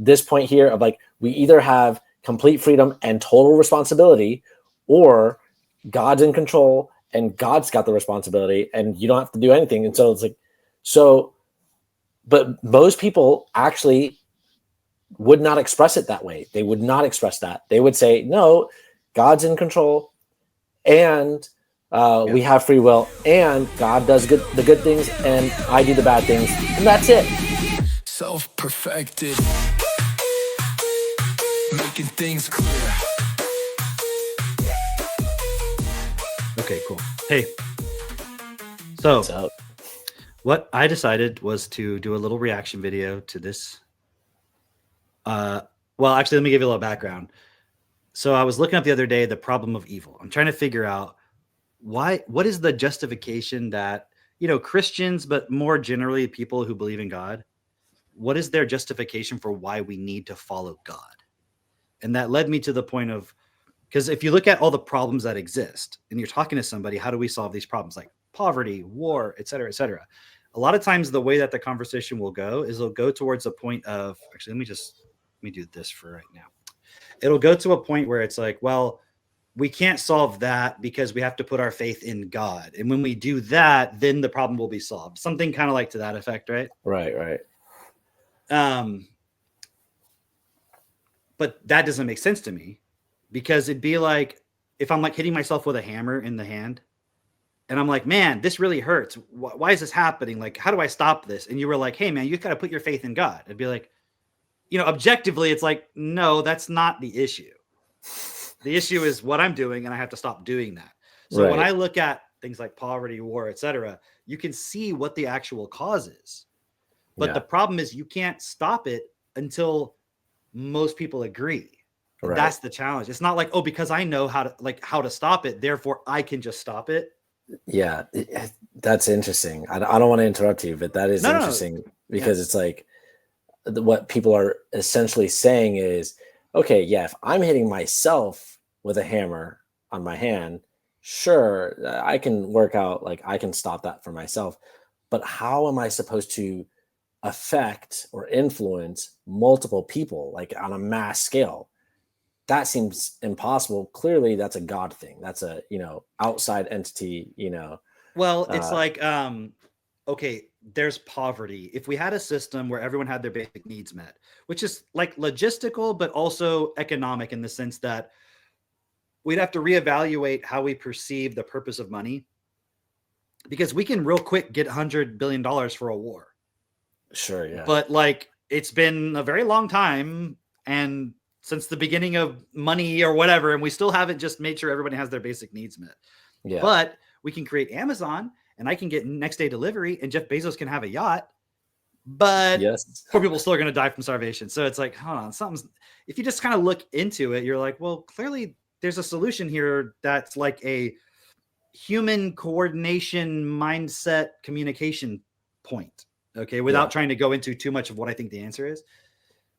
this point here of like, we either have complete freedom and total responsibility, or God's in control and God's got the responsibility and you don't have to do anything. And so it's like, but most people actually would not express it that way. They would not express that. They would say, no, God's in control, and we have free will, and God does the good things, and I do the bad things, and that's it. Self-perfected, making things clear. Okay, cool. Hey, so what I decided was to do a little reaction video to this. Well, actually, let me give you a little background. So I was looking up the other day, the problem of evil. I'm trying to figure out what is the justification that, Christians, but more generally people who believe in God, what is their justification for why we need to follow God? And that led me to the point of, because if you look at all the problems that exist and you're talking to somebody, how do we solve these problems? Like poverty, war, et cetera, et cetera. A lot of times the way that the conversation will go is it'll go towards a point of, actually, let me do this for right now. It'll go to a point where it's like, well, we can't solve that because we have to put our faith in God. And when we do that, then the problem will be solved. Something kind of like to that effect, right? Right. But that doesn't make sense to me, because it'd be like if I'm like hitting myself with a hammer in the hand and I'm like, man, this really hurts. Why is this happening? Like, how do I stop this? And you were like, hey, man, you got to put your faith in God. It'd be like, objectively, it's like, no, that's not the issue. The issue is what I'm doing, and I have to stop doing that. So when I look at things like poverty, war, et cetera, you can see what the actual cause is. But the problem is you can't stop it until most people agree. Right. That's the challenge. It's not like, oh, because I know how to stop it, therefore I can just stop it. Yeah, that's interesting. I don't want to interrupt you, but that is interesting because it's like what people are essentially saying is, okay, yeah, if I'm hitting myself with a hammer on my hand, sure, I can work out, like I can stop that for myself. But how am I supposed to affect or influence multiple people, like on a mass scale? That seems impossible. Clearly that's a God thing. That's a, outside entity, Well, it's like, okay, there's poverty. If we had a system where everyone had their basic needs met, which is like logistical, but also economic in the sense that we'd have to reevaluate how we perceive the purpose of money, because we can real quick get $100 billion for a war. Sure. Yeah. But like, it's been a very long time, and since the beginning of money or whatever, and we still haven't just made sure everybody has their basic needs met. Yeah. But we can create Amazon, and I can get next day delivery, and Jeff Bezos can have a yacht, but poor people still are going to die from starvation. So it's like, hold on, if you just kind of look into it, you're like, well, clearly there's a solution here that's like a human coordination mindset communication point. Okay. Without trying to go into too much of what I think the answer is.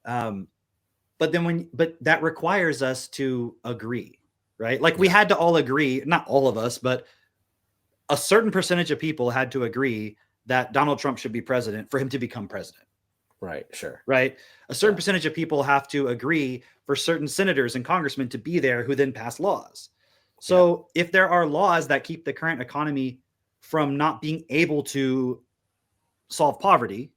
But that requires us to agree, right? Like we had to all agree, not all of us, but a certain percentage of people had to agree that Donald Trump should be president for him to become president. Right. Sure. Right. A certain percentage of people have to agree for certain senators and congressmen to be there who then pass laws. So if there are laws that keep the current economy from not being able to solve poverty,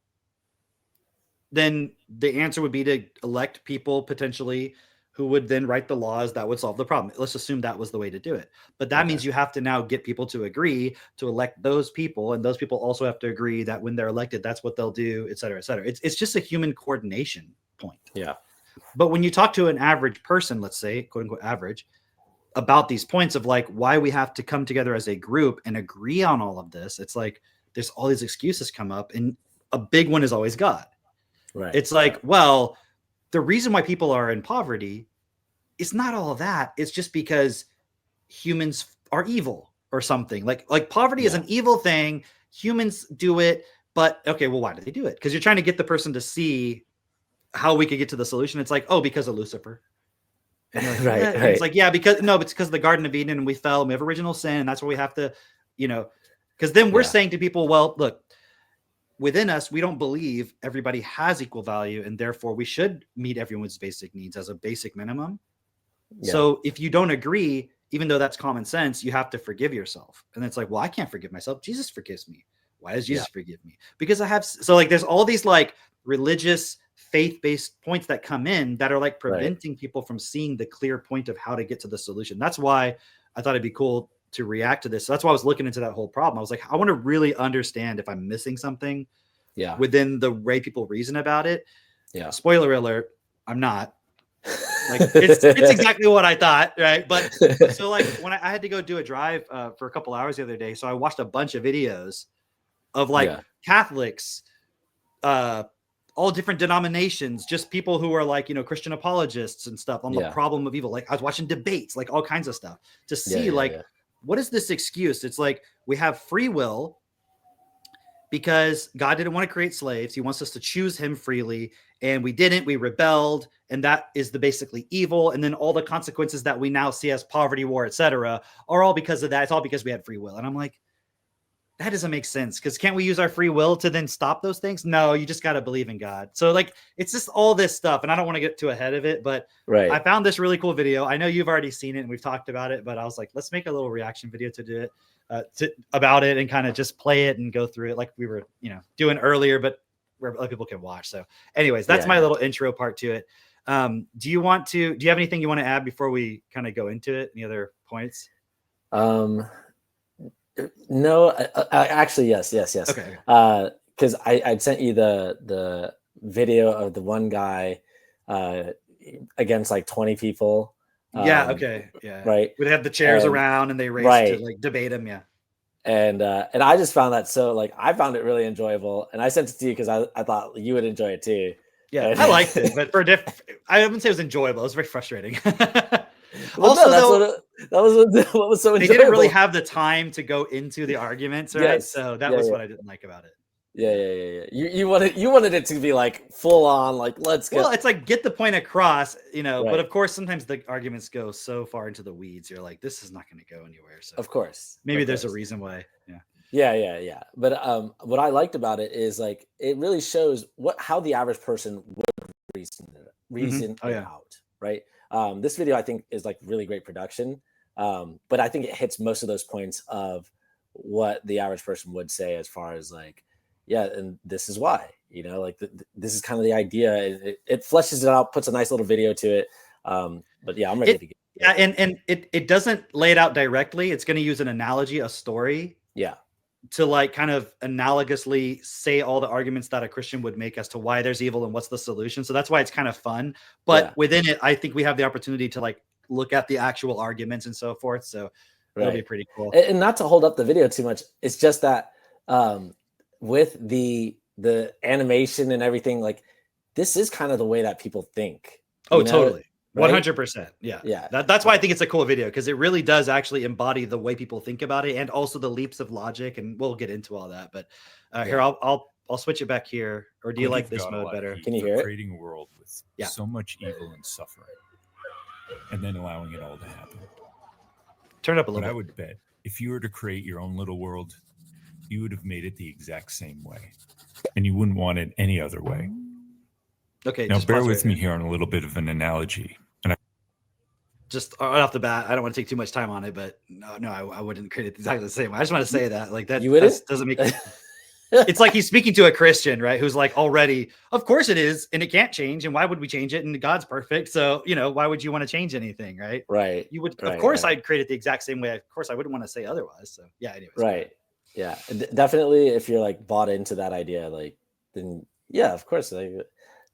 then the answer would be to elect people potentially who would then write the laws that would solve the problem. Let's assume that was the way to do it. But that means you have to now get people to agree to elect those people. And those people also have to agree that when they're elected, that's what they'll do, et cetera, et cetera. It's just a human coordination point. Yeah. But when you talk to an average person, let's say, quote unquote, average, about these points of like why we have to come together as a group and agree on all of this, it's like there's all these excuses come up, and a big one is always God. Right. It's like, well, the reason why people are in poverty is not all of that. It's just because humans are evil or something. Like poverty is an evil thing. Humans do it, but okay, well, why do they do it? Because you're trying to get the person to see how we could get to the solution. It's like, oh, because of Lucifer. Like, right. It's like, yeah, because it's because of the Garden of Eden, and we fell, and we have original sin, and that's where we have to, because then we're saying to people, well, look, within us, we don't believe everybody has equal value, and therefore we should meet everyone's basic needs as a basic minimum. Yeah. So if you don't agree, even though that's common sense, you have to forgive yourself. And it's like, well, I can't forgive myself. Jesus forgives me. Why does Jesus forgive me? Because I have, so like, there's all these like religious faith-based points that come in that are like preventing people from seeing the clear point of how to get to the solution. That's why I thought it'd be cool to react to this. So that's why I was looking into that whole problem. I was like, I want to really understand if I'm missing something within the way people reason about it. Yeah. Spoiler alert, I'm not. Like it's exactly what I thought, right? But so like when I had to go do a drive for a couple hours the other day, so I watched a bunch of videos of like Catholics, all different denominations, just people who are like, you know, Christian apologists and stuff on the problem of evil. Like I was watching debates, like all kinds of stuff to see what is this excuse? It's like we have free will because God didn't want to create slaves. He wants us to choose him freely. And we didn't, we rebelled. And that is the basically evil. And then all the consequences that we now see as poverty, war, etc., are all because of that. It's all because we had free will. And I'm like, that doesn't make sense. Because can't we use our free will to then stop those things? No, you just got to believe in God. So like, it's just all this stuff. And I don't want to get too ahead of it, but I found this really cool video. I know you've already seen it and we've talked about it, but I was like, let's make a little reaction video to do it. About it and kind of just play it and go through it like we were, you know, doing earlier, but where other people can watch. So anyways, that's my little intro part to it. Do you have anything you want to add before we kind of go into it? Any other points? No, actually, yes. Okay. Cause I'd sent you the video of the one guy, against like 20 people. Okay. Yeah. Right. They have the chairs around and they race to like debate them. Yeah. And I just found that I found it really enjoyable, and I sent it to you because I thought you would enjoy it too. Yeah, I liked it, but I wouldn't say it was enjoyable. It was very frustrating. Well, also, that was what was so enjoyable. They didn't really have the time to go into the arguments, right? Yes. So that was what I didn't like about it. Yeah. You wanted it to be like full on, like let's go. Well, it's like get the point across, you know. But of course, sometimes the arguments go so far into the weeds. You're like, this is not going to go anywhere. So of course, maybe there's a reason why. Yeah. But what I liked about it is like it really shows how the average person would reason it out, right? This video I think is like really great production, but I think it hits most of those points of what the average person would say as far as like. Yeah, and this is why, you know, like this is kind of the idea. It fleshes it out, puts a nice little video to it. But yeah, I'm ready to get. Yeah, and it doesn't lay it out directly. It's going to use an analogy, a story. Yeah. To like kind of analogously say all the arguments that a Christian would make as to why there's evil and what's the solution. So that's why it's kind of fun. But within it, I think we have the opportunity to like look at the actual arguments and so forth. So that'll be pretty cool. And not to hold up the video too much, it's just that. With the animation and everything, like this is kind of the way that people think. Oh, totally. 100%. Yeah. That's why I think it's a cool video, because it really does actually embody the way people think about it and also the leaps of logic. And we'll get into all that. But here, I'll switch it back here. Or do you like this mode better? Can you hear it? Creating a world with so much evil and suffering, and then allowing it all to happen. Turn it up a little bit. I would bet if you were to create your own little world, you would have made it the exact same way, and you wouldn't want it any other way. Okay. Now, bear with me here on a little bit of an analogy. And just right off the bat, I don't want to take too much time on it, but no, I wouldn't create it exactly the same way. I just want to say that, like that doesn't make. It's like he's speaking to a Christian, right? Who's like already, of course it is, and it can't change, and why would we change it? And God's perfect, so you know why would you want to change anything, right? Right. You would, of course, I'd create it the exact same way. Of course, I wouldn't want to say otherwise. So yeah, anyways. Right. Yeah, definitely. If you're like bought into that idea, like then yeah, of course. Like,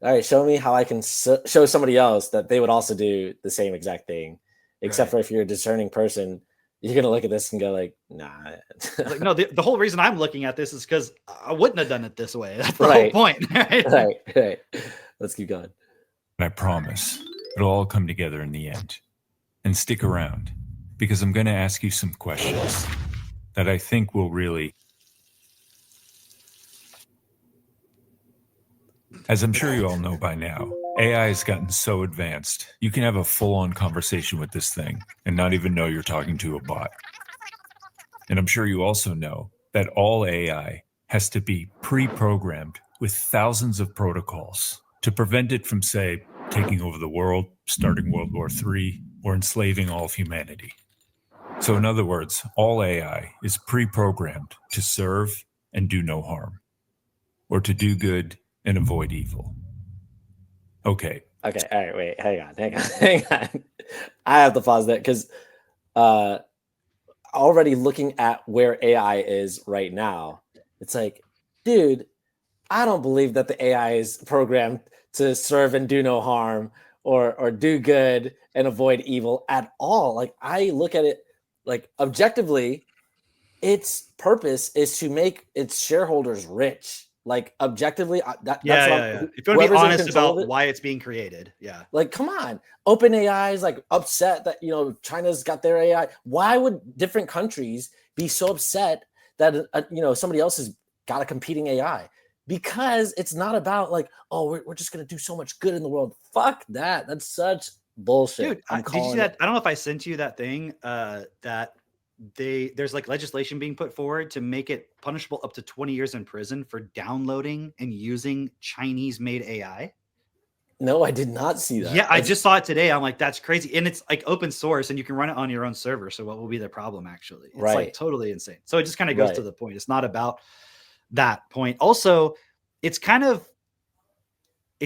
all right, show me how I can show somebody else that they would also do the same exact thing. Except for if you're a discerning person, you're gonna look at this and go like, nah. Like, no, the whole reason I'm looking at this is because I wouldn't have done it this way. That's the whole point. Right. Let's keep going. And I promise it'll all come together in the end. And stick around, because I'm going to ask you some questions that I think will really, as I'm sure you all know by now, AI has gotten so advanced, you can have a full-on conversation with this thing and not even know you're talking to a bot. And I'm sure you also know that all AI has to be pre-programmed with thousands of protocols to prevent it from, say, taking over the world, starting World War III, or enslaving all of humanity. So in other words, all AI is pre-programmed to serve and do no harm, or to do good and avoid evil. Okay. All right. Wait, hang on. I have to pause that because already looking at where AI is right now, it's like, dude, I don't believe that the AI is programmed to serve and do no harm or do good and avoid evil at all. Like, I look at it like objectively, its purpose is to make its shareholders rich. Like, objectively, that's yeah. If you want to be honest about why it's being created, like, come on. OpenAI is like upset that China's got their AI. Why would different countries be so upset that somebody else has got a competing AI? Because it's not about like, oh, we're just gonna do so much good in the world. Fuck that. That's such bullshit. Dude, did you see that? I don't know if I sent you that thing that there's like legislation being put forward to make it punishable up to 20 years in prison for downloading and using Chinese-made AI. No, I did not see that. Yeah, I just saw it today. I'm like, that's crazy. And it's like open source and you can run it on your own server. So what will be the problem actually? It's like totally insane. So it just kind of goes to the point. It's not about that point. Also, it's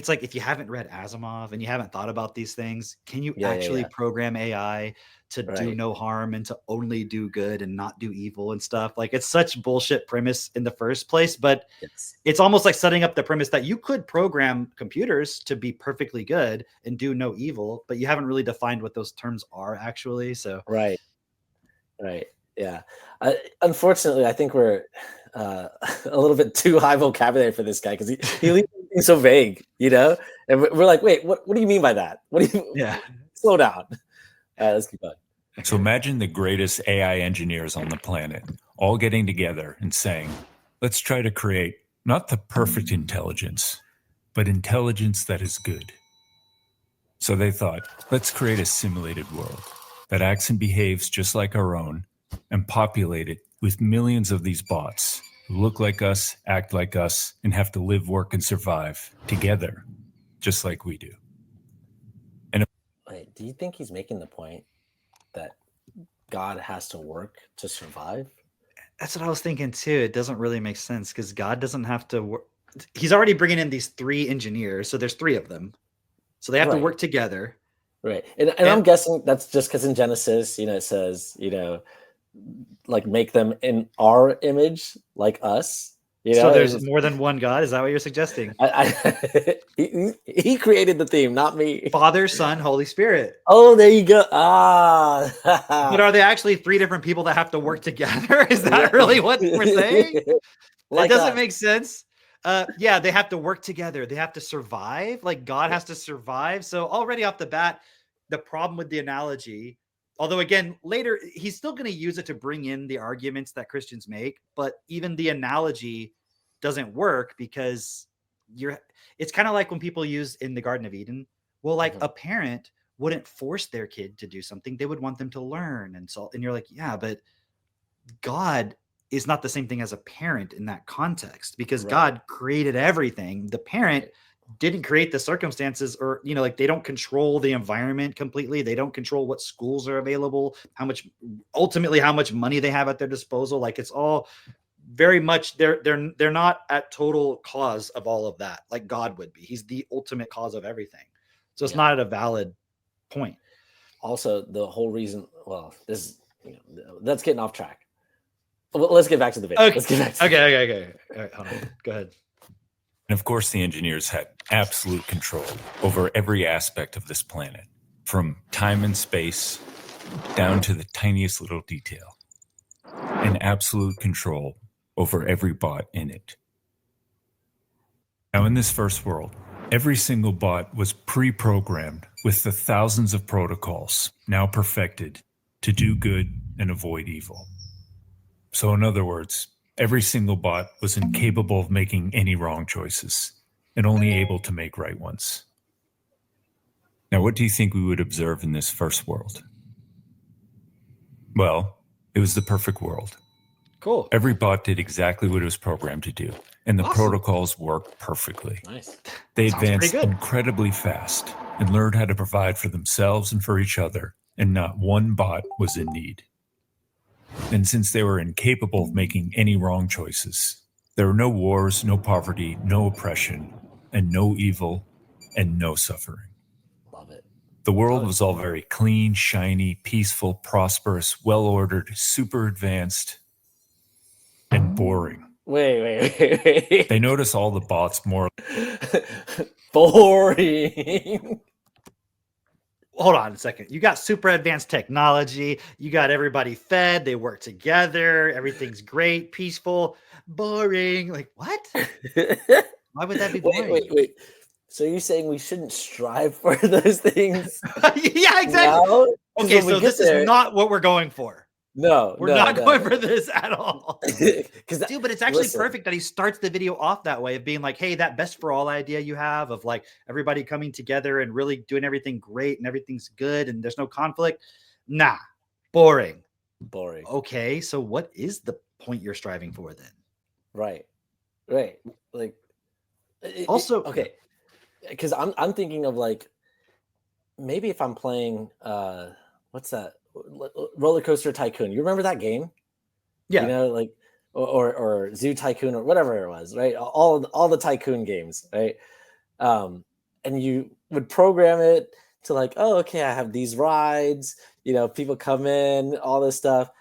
like, if you haven't read Asimov and you haven't thought about these things, can you actually program AI to do no harm and to only do good and not do evil and stuff? Like, it's such bullshit premise in the first place, but it's almost like setting up the premise that you could program computers to be perfectly good and do no evil, but you haven't really defined what those terms are actually. So right. Yeah. Unfortunately, I think we're a little bit too high vocabulary for this guy because he leaves things so vague, and we're like, wait, what do you mean by that? What do you? Slow down. Let's keep going. So imagine the greatest AI engineers on the planet all getting together and saying, let's try to create not the perfect intelligence, but intelligence that is good. So they thought, let's create a simulated world that acts and behaves just like our own and populate it with millions of these bots who look like us, act like us, and have to live, work, and survive together, just like we do. And wait, do you think he's making the point that God has to work to survive? That's what I was thinking too. It doesn't really make sense because God doesn't have to work. He's already bringing in these 3 engineers. So there's 3 of them. So they have to work together. Right. And I'm guessing that's just because in Genesis, it says, like, make them in our image, like us. So there's more than one God. Is that what you're suggesting? He created the theme, not me. Father, Son, Holy Spirit. Oh, there you go. But are they actually 3 different people that have to work together? Is that really what we're saying? That doesn't make sense. They have to work together. They have to survive. Like, God has to survive. So already off the bat, the problem with the analogy, although again, later he's still going to use it to bring in the arguments that Christians make, but even the analogy doesn't work because it's kind of like when people use in the Garden of Eden. Well, like a parent wouldn't force their kid to do something. They would want them to learn. And you're like, yeah, but God is not the same thing as a parent in that context because God created everything. The parent didn't create the circumstances or, like, they don't control the environment completely. They don't control what schools are available, how much money they have at their disposal. Like, it's all very much, they're not at total cause of all of that. Like God would be. He's the ultimate cause of everything. So it's not at a valid point. Also, the whole reason, that's getting off track. Well, let's get back to the video. Okay. Let's get back to okay. All right, hold on. Go ahead. And of course, the engineers had absolute control over every aspect of this planet, from time and space down to the tiniest little detail, and absolute control over every bot in it. Now, in this first world, every single bot was pre-programmed with the thousands of protocols now perfected to do good and avoid evil. So in other words, every single bot was incapable of making any wrong choices and only able to make right ones. Now, what do you think we would observe in this first world? Well, it was the perfect world. Cool. Every bot did exactly what it was programmed to do, and the protocols worked perfectly. Nice. They advanced incredibly fast and learned how to provide for themselves and for each other, and not one bot was in need. And since they were incapable of making any wrong choices, there were no wars, no poverty, no oppression, and no evil, and no suffering. Love it. The world was all very clean, shiny, peaceful, prosperous, well-ordered, super advanced, and boring. Wait. They notice all the bots more boring. Hold on a second. You got super advanced technology. You got everybody fed. They work together. Everything's great, peaceful, boring. Like, what? Why would that be boring? Wait. So you're saying we shouldn't strive for those things? Yeah, exactly. Now? Okay, so this is not what we're going for. No, we're not going for this at all. Dude, but it's actually perfect that he starts the video off that way of being like, hey, that best for all idea you have of like everybody coming together and really doing everything great and everything's good and there's no conflict. Nah, boring. Okay, so what is the point you're striving for then? Right. Like also, okay. Because I'm thinking of like maybe if I'm playing what's that? Roller Coaster Tycoon. You remember that game? Yeah. You know, like or Zoo Tycoon or whatever it was, right? All the tycoon games, right? And you would program it to like, oh, okay, I have these rides, you know, people come in, all this stuff.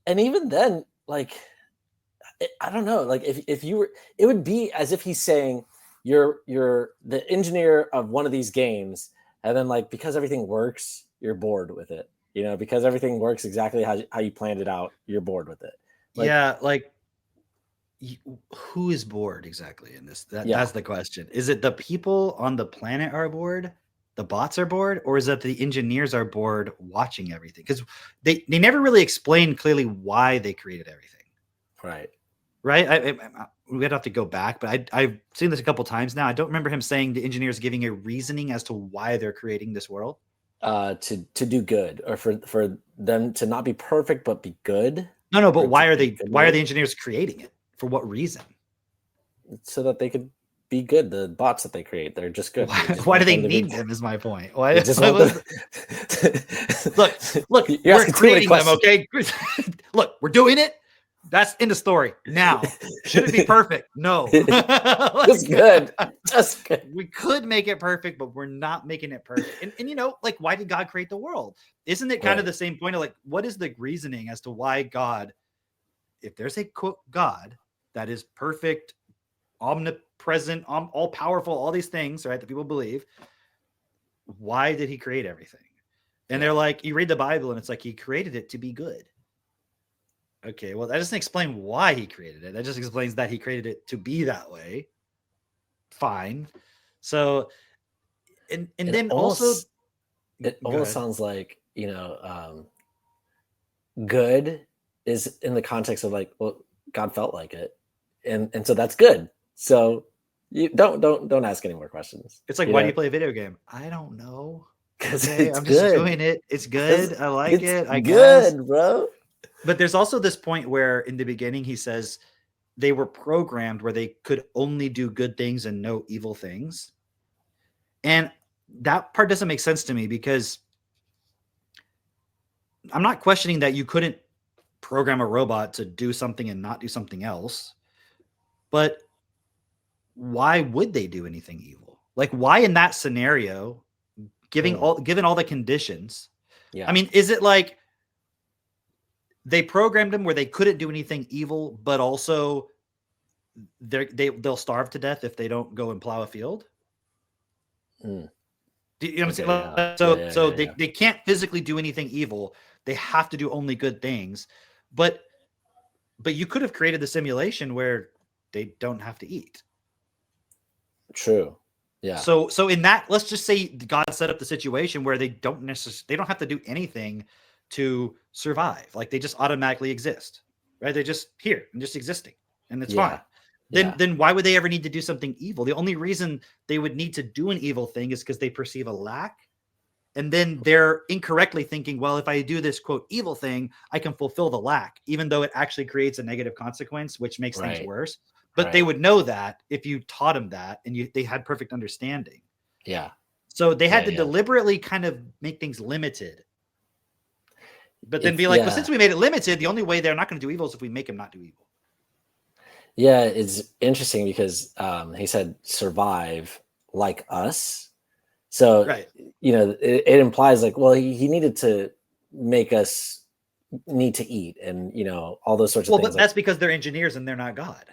And even then, like, I don't know, like if you were, it would be as if he's saying you're the engineer of one of these games, and then like because everything works, you're bored with it. You know, because everything works exactly how you planned it out, you're bored with it. Like, yeah, like who is bored exactly in this? That's the question. Is it the people on the planet are bored? The bots are bored? Or is it the engineers are bored watching everything? Because they never really explained clearly why they created everything. Right. We'd have to go back, but I've seen this a couple times now. I don't remember him saying the engineers giving a reasoning as to why they're creating this world. To do good, or for them to not be perfect but be good. No, but why are the engineers creating it? For what reason? So that they could be good. The bots that they create, they're just good. Why do they need them? Is my point. Why? Look, we're creating them. Okay, look, we're doing it. That's in the story now. Should it be perfect? No. Just good. Just good. We could make it perfect, but we're not making it perfect. And you know, like, why did God create the world? Isn't it kind of the same point of like, what is the reasoning as to why God, if there's a quote God that is perfect, omnipresent, all powerful, all these things, right, that people believe, why did he create everything? And they're like, you read the Bible and it's like he created it to be good. Okay, well, that doesn't explain why he created it. That just explains that he created it to be that way. Fine. So, and then also, it almost sounds like, you know, good is in the context of like, well, God felt like it, and so that's good. So you don't ask any more questions. It's like, why do you play a video game? I don't know. Because I'm just doing it. It's good. I like it. I guess. Good, bro. But there's also this point where in the beginning he says they were programmed where they could only do good things and no evil things. And that part doesn't make sense to me because I'm not questioning that you couldn't program a robot to do something and not do something else. But why would they do anything evil? Like, why in that scenario, given all the conditions? Yeah. I mean, is it like they programmed them where they couldn't do anything evil, but also they'll starve to death if they don't go and plow a field? Mm. Do you know what I'm saying? So they can't physically do anything evil. They have to do only good things. But you could have created the simulation where they don't have to eat. True. Yeah. So in that, let's just say God set up the situation where they don't have to do anything to survive. Like, they just automatically exist, right? They're just here and just existing, and it's fine. Then why would they ever need to do something evil? The only reason they would need to do an evil thing is because they perceive a lack. And then they're incorrectly thinking, well, if I do this quote evil thing, I can fulfill the lack, even though it actually creates a negative consequence, which makes things worse. But they would know that if you taught them that and they had perfect understanding. Yeah. So they had to deliberately kind of make things limited. But then be like, well, since we made it limited, the only way they're not going to do evil is if we make them not do evil. Yeah, it's interesting because he said survive like us. So, it implies like, well, he needed to make us need to eat and, all those sorts of things. Well, but that's because they're engineers and they're not God.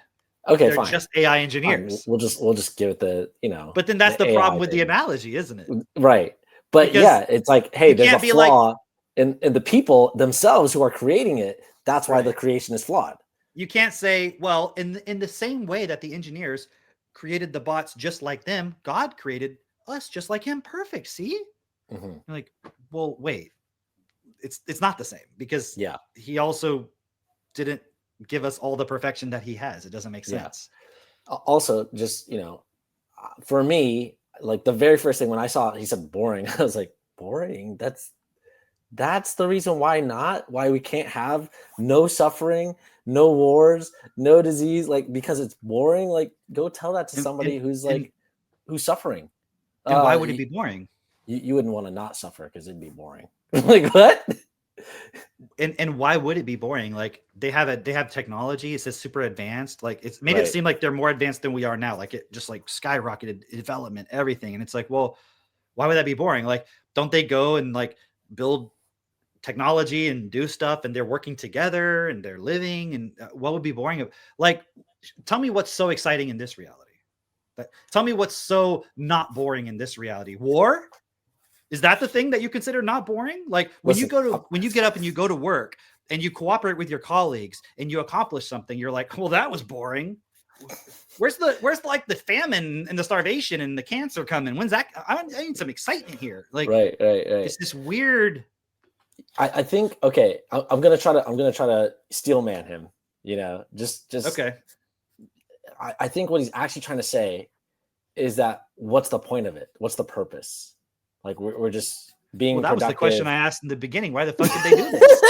Okay, they're just AI engineers. Fine. We'll just give it the, But then that's the problem with the analogy, isn't it? Right. But because it's like, hey, there's a flaw in the people themselves who are creating it. That's why the creation is flawed. You can't say, well, in the same way that the engineers created the bots just like them, God created us just like him. Perfect. See? Mm-hmm. Like, well, wait, it's not the same because he also didn't give us all the perfection that he has. It doesn't make sense. Also, just, for me, like the very first thing when I saw he said boring, I was like, boring? That's the reason why we can't have no suffering, no wars, no disease, like because it's boring. Like go tell that to somebody who's suffering. And why would it be boring? You wouldn't want to not suffer because it'd be boring. Like what? And why would it be boring? Like they have technology. It says super advanced. Like it's made it seem like they're more advanced than we are now. Like it just like skyrocketed development, everything. And it's like, well, why would that be boring? Like, don't they go and like build technology and do stuff and they're working together and they're living? And what would be boring? Like, tell me what's so exciting in this reality. Tell me what's so not boring in this reality. War? Is that the thing that you consider not boring? Like when you get up and you go to work and you cooperate with your colleagues and you accomplish something, you're like, well, that was boring. Where's like the famine and the starvation and the cancer coming? When's that? I need some excitement here. Like, right. It's this weird. I think, okay, I'm gonna try to steel man him, just okay. I think what he's actually trying to say is that what's the point of it? What's the purpose? Like we're just being that productive. Was the question I asked in the beginning. Why the fuck did they do this?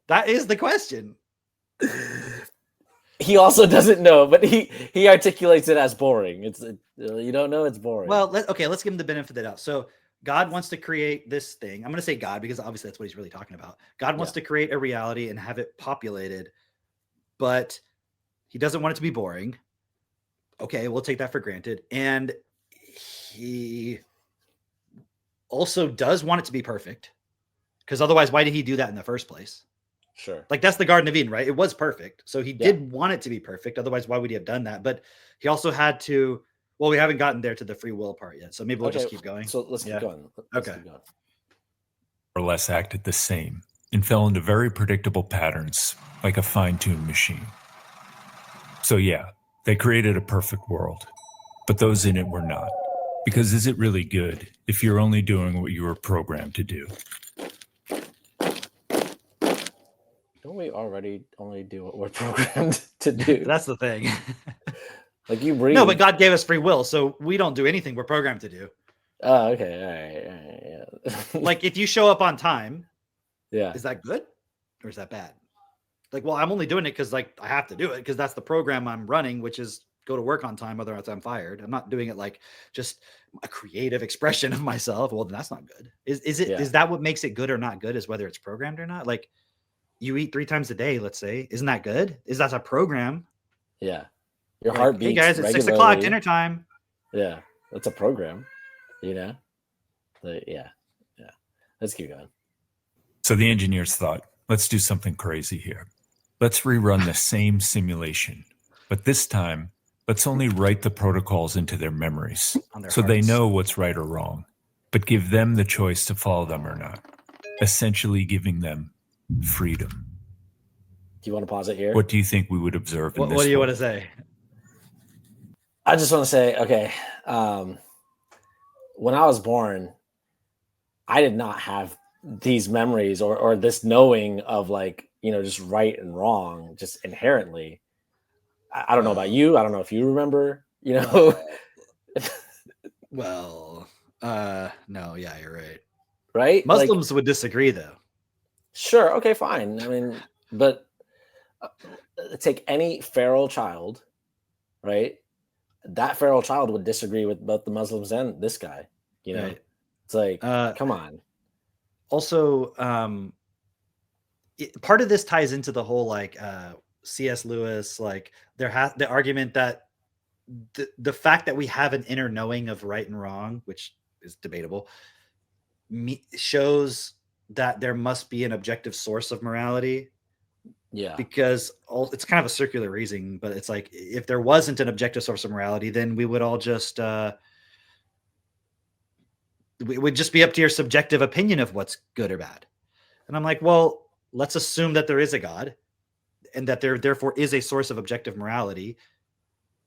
That is the question. He also doesn't know, but he articulates it as boring. You don't know it's boring. Well, let's give him the benefit of the doubt. So God wants to create this thing. I'm going to say God because obviously that's what he's really talking about. God wants to create a reality and have it populated, but he doesn't want it to be boring. Okay, we'll take that for granted. And he also does want it to be perfect because otherwise, why did he do that in the first place? Sure. Like that's the Garden of Eden, right? It was perfect. So he did want it to be perfect. Otherwise, why would he have done that? But he also had to, well, we haven't gotten there to the free will part yet. So maybe we'll just keep going. So let's keep going. Keep going. Or less acted the same and fell into very predictable patterns like a fine-tuned machine. So they created a perfect world, but those in it were not. Because is it really good if you're only doing what you were programmed to do? Don't we already only do what we're programmed to do? That's the thing. Like you breathe. No, but God gave us free will, so we don't do anything we're programmed to do. Oh, okay. All right. Yeah. Like if you show up on time, is that good or is that bad? Like, well, I'm only doing it because like I have to do it because that's the program I'm running, which is go to work on time, otherwise I'm fired. I'm not doing it like just a creative expression of myself. Well, then that's not good. Is that what makes it good or not good? Is whether it's programmed or not? Like you eat 3 times a day, let's say, isn't that good? Is that a program? Yeah. Your heart beats. Hey guys, it's 6 o'clock, dinner time. Yeah. That's a program, yeah. Let's keep going. So the engineers thought, let's do something crazy here. Let's rerun the same simulation, but this time, let's only write the protocols into their memories so they know what's right or wrong, but give them the choice to follow them or not, essentially giving them freedom. Do you want to pause it here? What do you think we would observe in this? What do you want to say? I just want to say, okay, when I was born, I did not have these memories or this knowing of like, just right and wrong, just inherently. I don't know about you. I don't know if you remember, Well, No, yeah, you're right. Right? Muslims would disagree, though. Sure. Okay, fine. I mean, but take any feral child, right? That feral child would disagree with both the Muslims and this guy. You know, right. It's like, come on. Also, part of this ties into the whole like C.S. Lewis, like the argument that the fact that we have an inner knowing of right and wrong, which is debatable, shows that there must be an objective source of morality. Yeah. Because it's kind of a circular reasoning, but it's like if there wasn't an objective source of morality, then we would all just it would just be up to your subjective opinion of what's good or bad. And I'm like, well, let's assume that there is a God and that there therefore is a source of objective morality.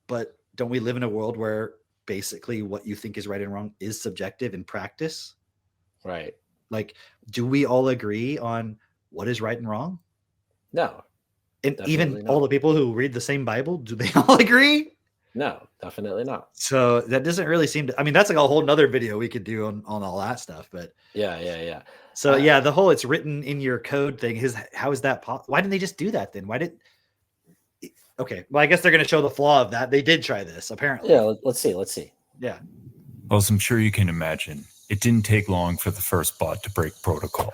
But don't we live in a world where basically what you think is right and wrong is subjective in practice? Right. Like, do we all agree on what is right and wrong? No. And even all the people who read the same Bible, do they all agree? No, definitely not. So that doesn't really seem to, I mean, that's like a whole nother video we could do on all that stuff, but yeah. So the whole it's written in your code thing how is that possible? Why didn't they just do that then? Okay. Well, I guess they're going to show the flaw of that. They did try this apparently. Yeah. Let's see. Yeah. Well, as I'm sure you can imagine, it didn't take long for the first bot to break protocol.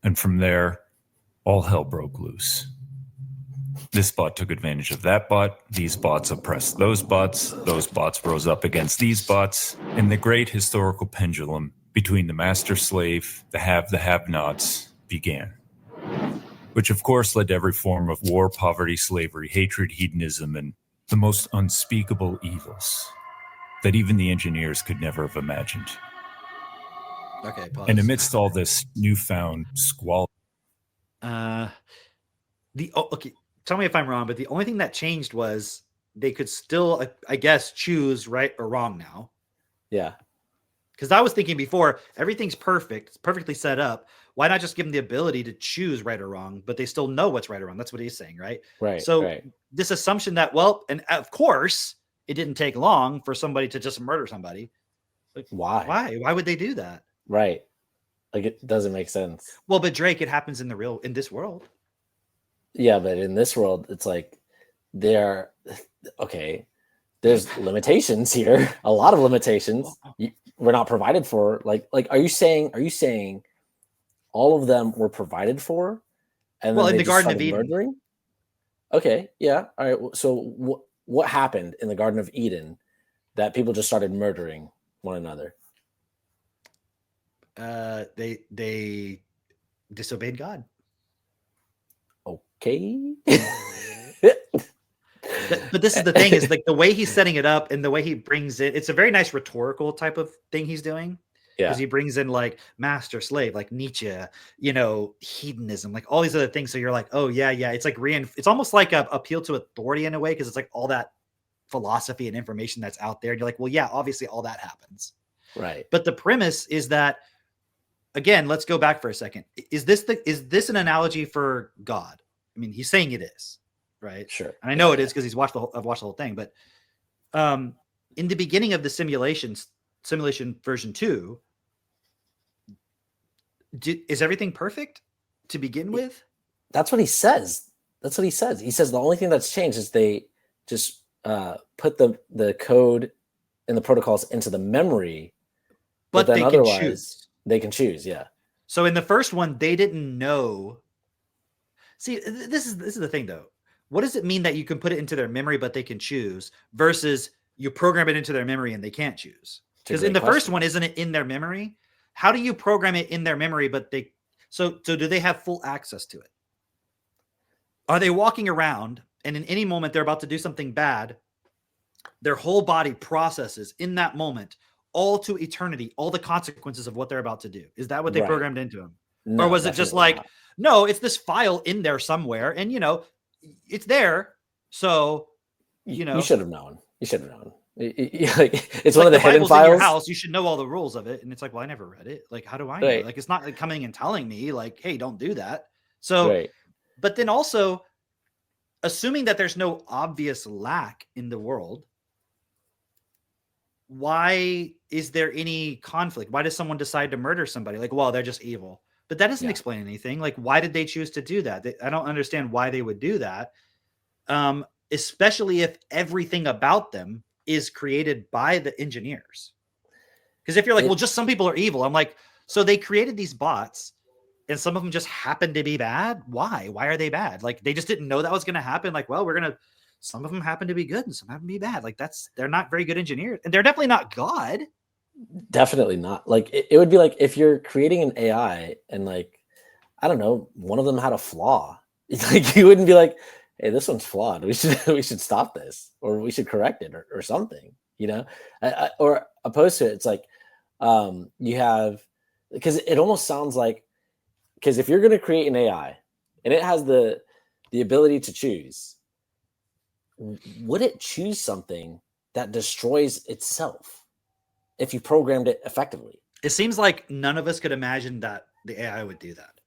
And from there, all hell broke loose. This bot took advantage of that bot. These bots oppressed those bots. Those bots rose up against these bots. And the great historical pendulum between the master-slave, the have-nots began. Which, of course, led to every form of war, poverty, slavery, hatred, hedonism, and the most unspeakable evils that even the engineers could never have imagined. Okay, pause. And amidst all this newfound squalor. Okay, tell me if I'm wrong, but the only thing that changed was they could still, I guess, choose right or wrong now. Yeah. Because I was thinking before, everything's perfect, it's perfectly set up. Why not just give them the ability to choose right or wrong, but they still know what's right or wrong? That's what he's saying, right? Right. So this assumption that, well, and of course, it didn't take long for somebody to just murder somebody. Like, why? Why would they do that? Right. Like, it doesn't make sense. Well, but Drake, it happens in this world. Yeah, but in this world, it's like there's limitations here. A lot of limitations. We're not provided for. Like, are you saying all of them were provided for? And well, in the Garden of Eden. Murdering? Okay, yeah. All right. So what happened in the Garden of Eden that people just started murdering one another? They disobeyed God. Okay. But this is the thing, is like the way he's setting it up and the way he brings it, it's a very nice rhetorical type of thing he's doing. Yeah. Because he brings in like master slave, like Nietzsche, hedonism, like all these other things. So you're like, oh yeah. It's like it's almost like a appeal to authority in a way, because it's like all that philosophy and information that's out there. And you're like, well, yeah, obviously all that happens. Right. But the premise is that, again, let's go back for a second. Is this an analogy for God? I mean, he's saying it is, right? Sure. And I know it is because I've watched the whole thing. But in the beginning of the simulation version 2, is everything perfect to begin with? That's what he says. He says the only thing that's changed is they just put the code and the protocols into the memory, but then otherwise they can choose. Yeah. So in the first one, they didn't know. See, this is the thing though. What does it mean that you can put it into their memory, but they can choose, versus you program it into their memory and they can't choose? Because in the first one, isn't it in their memory? How do you program it in their memory, but so do they have full access to it? Are they walking around and in any moment they're about to do something bad, their whole body processes in that moment, all to eternity, all the consequences of what they're about to do? Is that what they programmed into them? No, or was it just like, no, it's this file in there somewhere, and it's there. So you should have known. It's one of the hidden files in your house. You should know all the rules of it. And it's like, well, I never read it. Like, how do I know? Like, it's not like coming and telling me like, hey, don't do that. So, but then also assuming that there's no obvious lack in the world, why is there any conflict? Why does someone decide to murder somebody? Like, well, they're just evil. But that doesn't explain anything. Like, why did they choose to do that? I don't understand why they would do that. Especially if everything about them is created by the engineers. Because if you're like, well, just some people are evil. I'm like, so they created these bots and some of them just happen to be bad. Why? Why are they bad? Like, they just didn't know that was going to happen. Like, well, some of them happen to be good and some happen to be bad. Like, they're not very good engineers, and they're definitely not God. Definitely not. Like, it would be like if you're creating an AI and, like, I don't know, one of them had a flaw. Like, you wouldn't be like, hey, this one's flawed. We should stop this, or we should correct it, or something, you know? Or opposed to it, it's like, you have, because it almost sounds like, because if you're going to create an AI and it has the ability to choose, would it choose something that destroys itself if you programmed it effectively? It seems like none of us could imagine that the AI would do that.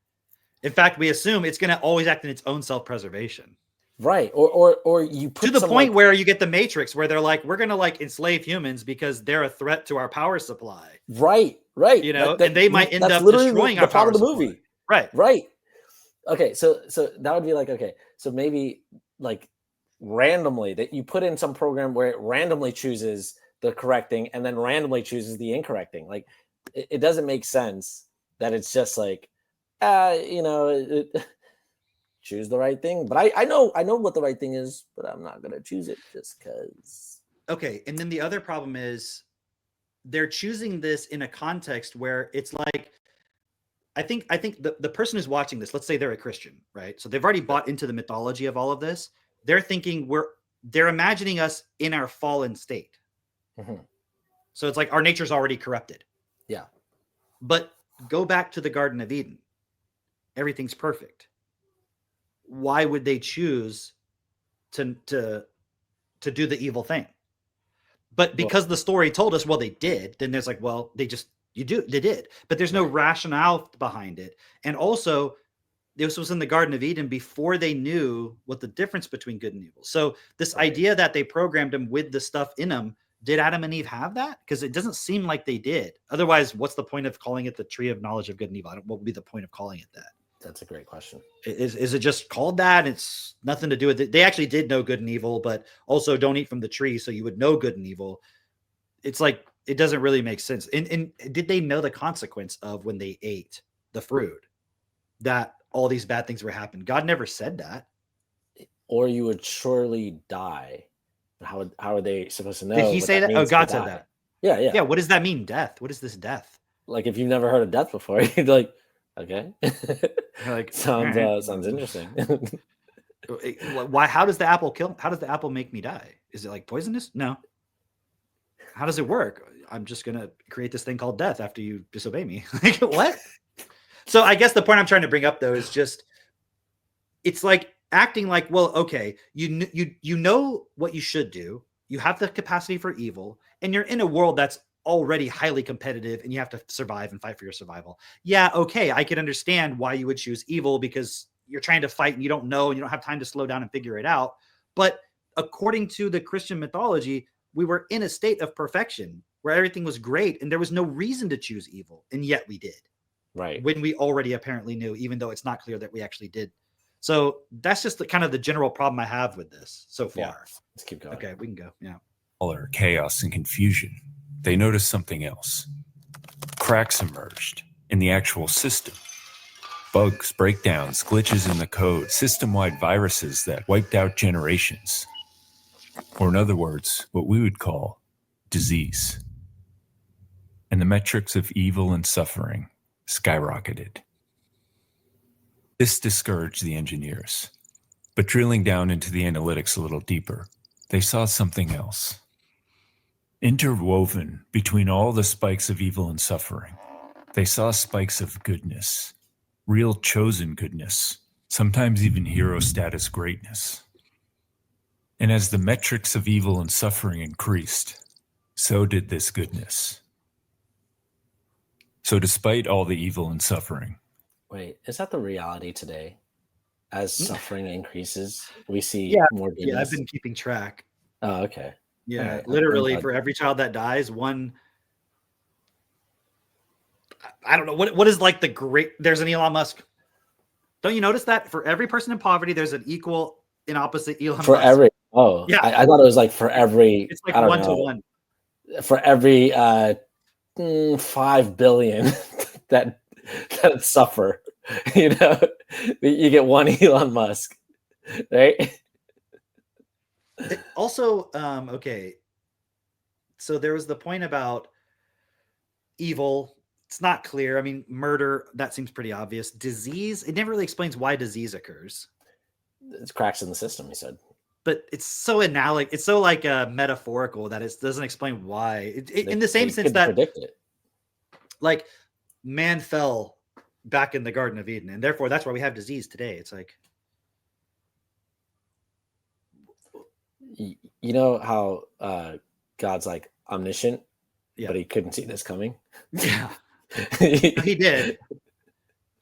In fact, we assume it's going to always act in its own self-preservation. Right. Or you put to the point where you get the Matrix, where they're like, we're going to like enslave humans because they're a threat to our power supply. Right. You know, and they might end up destroying our power supply. Movie. Right. Okay. So that would be like, okay, so maybe like randomly that you put in some program where it randomly chooses the correct thing and then randomly chooses the incorrect thing. Like, it doesn't make sense that it's just like, choose the right thing. But I know what the right thing is, but I'm not gonna choose it just because. Okay, and then the other problem is they're choosing this in a context where it's like, I think the person who's watching this, let's say they're a Christian, right? So they've already bought into the mythology of all of this. They're thinking they're imagining us in our fallen state. Mm-hmm. So it's like our nature's already corrupted. Yeah. But go back to the Garden of Eden. Everything's perfect. Why would they choose to do the evil thing? But because the story told us, well, they did, then there's like, well, they did. But there's no rationale behind it. And also, this was in the Garden of Eden before they knew what the difference between good and evil. So this idea that they programmed them with the stuff in them, did Adam and Eve have that? Because it doesn't seem like they did. Otherwise, what's the point of calling it the tree of knowledge of good and evil? What would be the point of calling it that? That's a great question. Is it just called that? It's nothing to do with it. They actually did know good and evil, but also don't eat from the tree, so you would know good and evil. It's like, it doesn't really make sense. And did they know the consequence of when they ate the fruit, that all these bad things were happening? God never said that. Or you would surely die. How are they supposed to know? Did he say that? Oh, God said that. Yeah. What does that mean? Death. What is this death? Like, if you've never heard of death before, you'd like, okay. Like, sounds interesting. Why? How does the apple make me die? Is it like poisonous? No. How does it work? I'm just gonna create this thing called death after you disobey me. Like, what? So I guess the point I'm trying to bring up, though, is just, it's like acting like, well, okay, you know what you should do. You have the capacity for evil, and you're in a world that's already highly competitive, and you have to survive and fight for your survival. Yeah, okay, I can understand why you would choose evil, because you're trying to fight and you don't know, and you don't have time to slow down and figure it out. But according to the Christian mythology, we were in a state of perfection where everything was great, and there was no reason to choose evil, and yet we did. Right. When we already apparently knew, even though it's not clear that we actually did. So that's just the kind of the general problem I have with this so far. Yeah. Let's keep going. Okay, we can go. Yeah. Or chaos and confusion. They noticed something else. Cracks emerged in the actual system. Bugs, breakdowns, glitches in the code, system-wide viruses that wiped out generations. Or in other words, what we would call disease. And the metrics of evil and suffering skyrocketed. This discouraged the engineers. But drilling down into the analytics a little deeper, they saw something else. Interwoven between all the spikes of evil and suffering, they saw spikes of goodness, real chosen goodness, sometimes even hero status greatness. And as the metrics of evil and suffering increased, so did this goodness. So despite all the evil and suffering. Wait, is that the reality today? As suffering increases, we see more goodness? Yeah, I've been keeping track. Oh, okay. Yeah, literally for every child that dies, one I don't know what is like the great. There's an Elon Musk. Don't you notice that for every person in poverty, there's an equal and opposite Elon for Musk? every. Oh, yeah. I thought it was like for every. It's like 1-to-1 for every 5 billion that suffer. You know, you get one Elon Musk, right? Also, okay. So there was the point about evil. It's not clear. I mean, murder, that seems pretty obvious. Disease, it never really explains why disease occurs. It's cracks in the system, he said. But it's so analogous. It's so like metaphorical that it doesn't explain why. In the same sense that predict it. Like man fell back in the Garden of Eden, and therefore that's why we have disease today. It's like, you know how God's like omniscient, yeah, but he couldn't see this coming. Yeah, he did,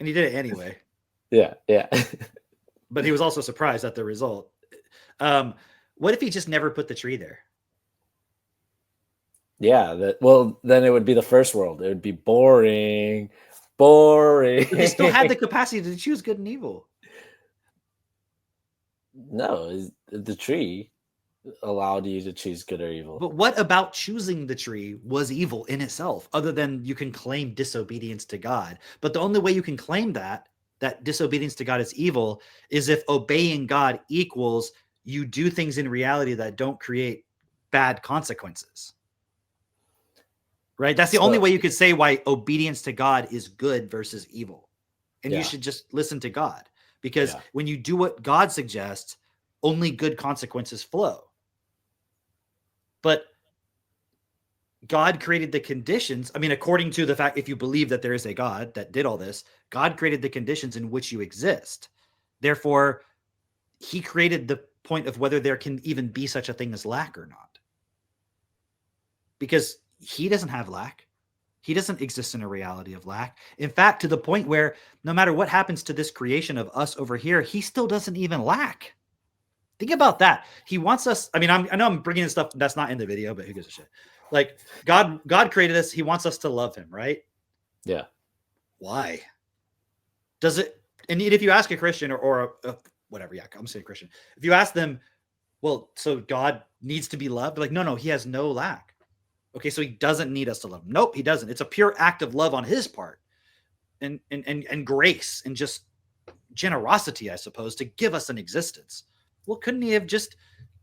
and he did it anyway. Yeah. But he was also surprised at the result. What if he just never put the tree there? Yeah, well, then it would be the first world. It would be boring. He still had the capacity to choose good and evil. No, the tree allowed you to choose good or evil. But what about choosing the tree was evil in itself, other than you can claim disobedience to God? But the only way you can claim that disobedience to God is evil is if obeying God equals you do things in reality that don't create bad consequences. Right? That's the only way you could say why obedience to God is good versus evil. And you should just listen to God, because when you do what God suggests, only good consequences flow. But God created the conditions. I mean, according to the fact, if you believe that there is a God that did all this, God created the conditions in which you exist. Therefore, he created the point of whether there can even be such a thing as lack or not. Because he doesn't have lack. He doesn't exist in a reality of lack. In fact, to the point where no matter what happens to this creation of us over here, he still doesn't even lack. Think about that. He wants us. I mean, I know I'm bringing in stuff that's not in the video, but who gives a shit? Like God created us. He wants us to love him, right? Yeah. Why? Does it? And if you ask a Christian or whatever, yeah, I'm saying Christian. If you ask them, well, so God needs to be loved? Like, no, he has no lack. Okay, so he doesn't need us to love him. Nope, he doesn't. It's a pure act of love on his part, and grace and just generosity, I suppose, to give us an existence. Well, couldn't he have just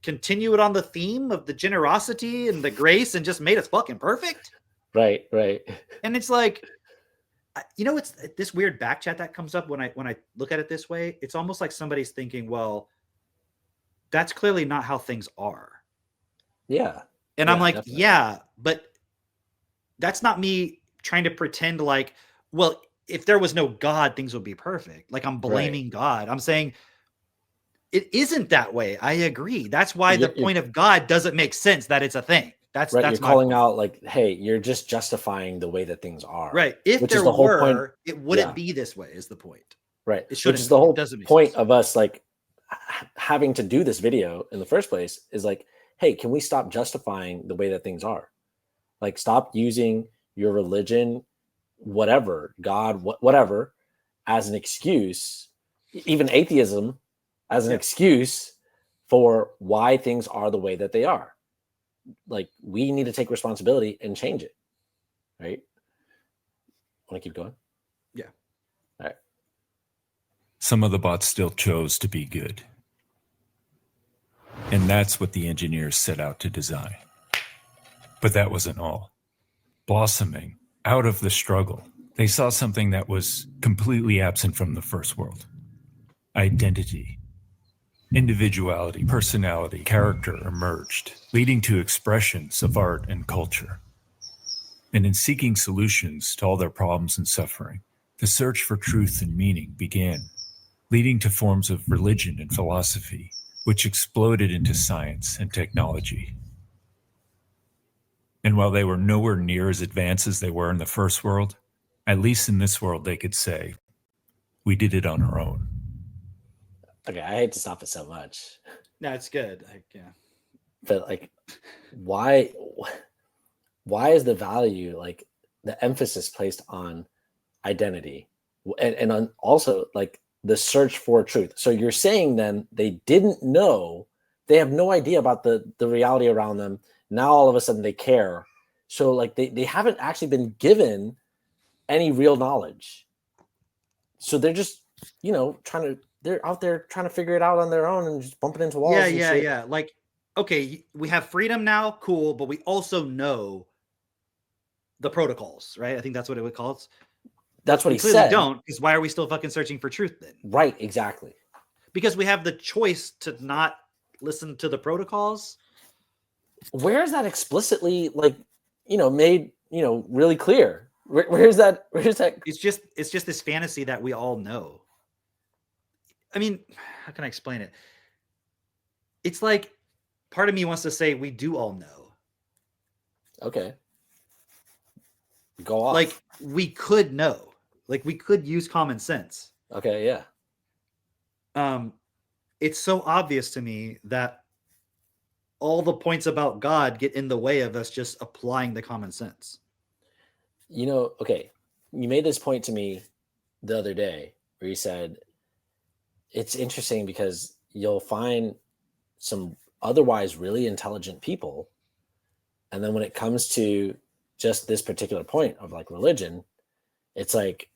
continued on the theme of the generosity and the grace and just made us fucking perfect? Right. And it's like, it's this weird back chat that comes up when I look at it this way. It's almost like somebody's thinking, well, that's clearly not how things are. Yeah. And I'm like, definitely. Yeah, but that's not me trying to pretend like, well, if there was no God, things would be perfect. Like I'm blaming God. I'm saying it isn't that way. I agree. That's why the point of God doesn't make sense that it's a thing. That's you're calling out like, hey, you're just justifying the way that things are. Right. If there were, it wouldn't be this way is the point. Right. Which is the whole point of us like having to do this video in the first place is like, hey, can we stop justifying the way that things are? Like, stop using your religion, whatever, God, whatever, as an excuse, even atheism as an excuse for why things are the way that they are. Like, we need to take responsibility and change it, right? Want to keep going? Yeah. All right. Some of the bots still chose to be good. And that's what the engineers set out to design. But that wasn't all. Blossoming out of the struggle, they saw something that was completely absent from the first world. Identity, individuality, personality, character emerged, leading to expressions of art and culture. And in seeking solutions to all their problems and suffering, the search for truth and meaning began, leading to forms of religion and philosophy, which exploded into science and technology. And while they were nowhere near as advanced as they were in the first world, at least in this world, they could say, we did it on our own. Okay, I hate to stop it so much. No, it's good. But like, why is the value, like the emphasis placed on identity, and also like the search for truth. So you're saying then they didn't know, they have no idea about the reality around them. Now all of a sudden they care. So like they haven't actually been given any real knowledge. So they're just, they're out there trying to figure it out on their own and just bumping into walls. Yeah. Like, okay, we have freedom now, cool, but we also know the protocols, right? I think that's what it would call it. That's what he said. Don't, because why are we still fucking searching for truth then? Right, exactly. Because we have the choice to not listen to the protocols. Where is that explicitly made really clear? Where's that? It's just this fantasy that we all know. I mean, how can I explain it? It's like part of me wants to say we do all know. Okay. Go off. Like we could know. Like we could use common sense. Okay, yeah. It's so obvious to me that all the points about God get in the way of us just applying the common sense. Okay, you made this point to me the other day where you said it's interesting because you'll find some otherwise really intelligent people, and then when it comes to just this particular point of like religion, it's like,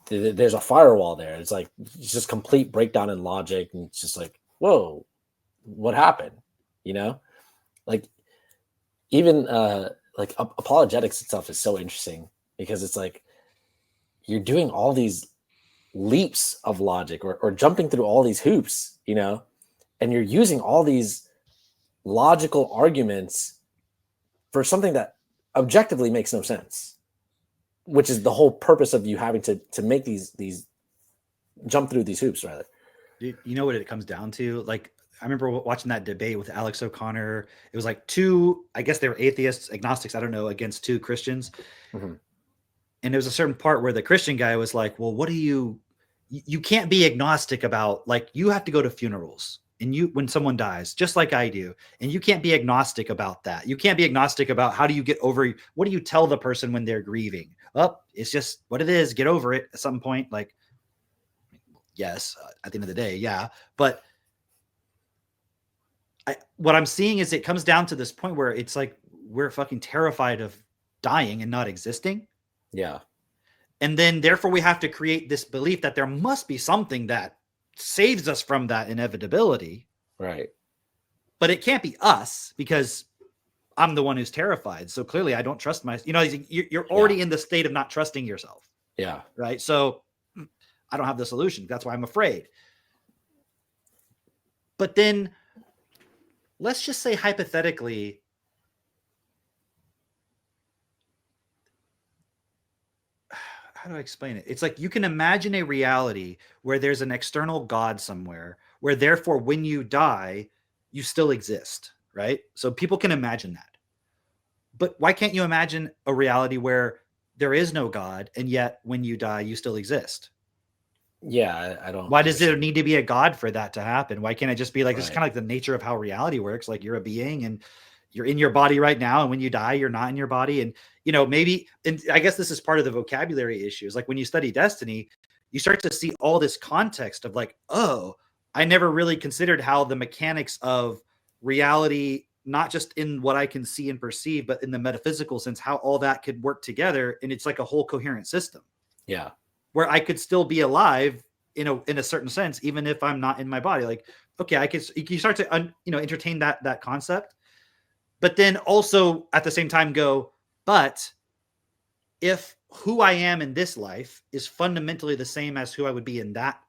there's a firewall there. It's like it's just complete breakdown in logic, and it's just like, whoa, what happened? Like even like apologetics itself is so interesting because it's like you're doing all these leaps of logic or jumping through all these hoops, and you're using all these logical arguments for something that objectively makes no sense, which is the whole purpose of you having to make these jump through these hoops, rather. You know what it comes down to? Like, I remember watching that debate with Alex O'Connor. It was like two, I guess they were atheists, agnostics, I don't know, against two Christians. Mm-hmm. And there was a certain part where the Christian guy was like, well, what do you can't be agnostic about, like, you have to go to funerals and when someone dies, just like I do. And you can't be agnostic about that. You can't be agnostic about how do you get over, what do you tell the person when they're grieving? Oh, it's just what it is. Get over it at some point. Like, yes, at the end of the day. Yeah. But what I'm seeing is it comes down to this point where it's like, we're fucking terrified of dying and not existing. Yeah. And then therefore we have to create this belief that there must be something that saves us from that inevitability. Right. But it can't be us because I'm the one who's terrified. So clearly I don't trust you're already in the state of not trusting yourself. Yeah. Right. So I don't have the solution. That's why I'm afraid. But then let's just say hypothetically, how do I explain it? It's like you can imagine a reality where there's an external God somewhere, where therefore when you die, you still exist, right? So people can imagine that. But why can't you imagine a reality where there is no God and yet when you die, you still exist? Yeah, I don't. Why does there need to be a God for that to happen? Why can't it just be like, It's kind of like the nature of how reality works. Like you're a being and you're in your body right now. And when you die, you're not in your body. And, maybe, and I guess this is part of the vocabulary issues. Like when you study Destiny, you start to see all this context of like, oh, I never really considered how the mechanics of reality, not just in what I can see and perceive, but in the metaphysical sense, how all that could work together. And it's like a whole coherent system. Yeah. Where I could still be alive in a certain sense, even if I'm not in my body. Like, okay, you start to, entertain that concept, but then also at the same time go, but if who I am in this life is fundamentally the same as who I would be in that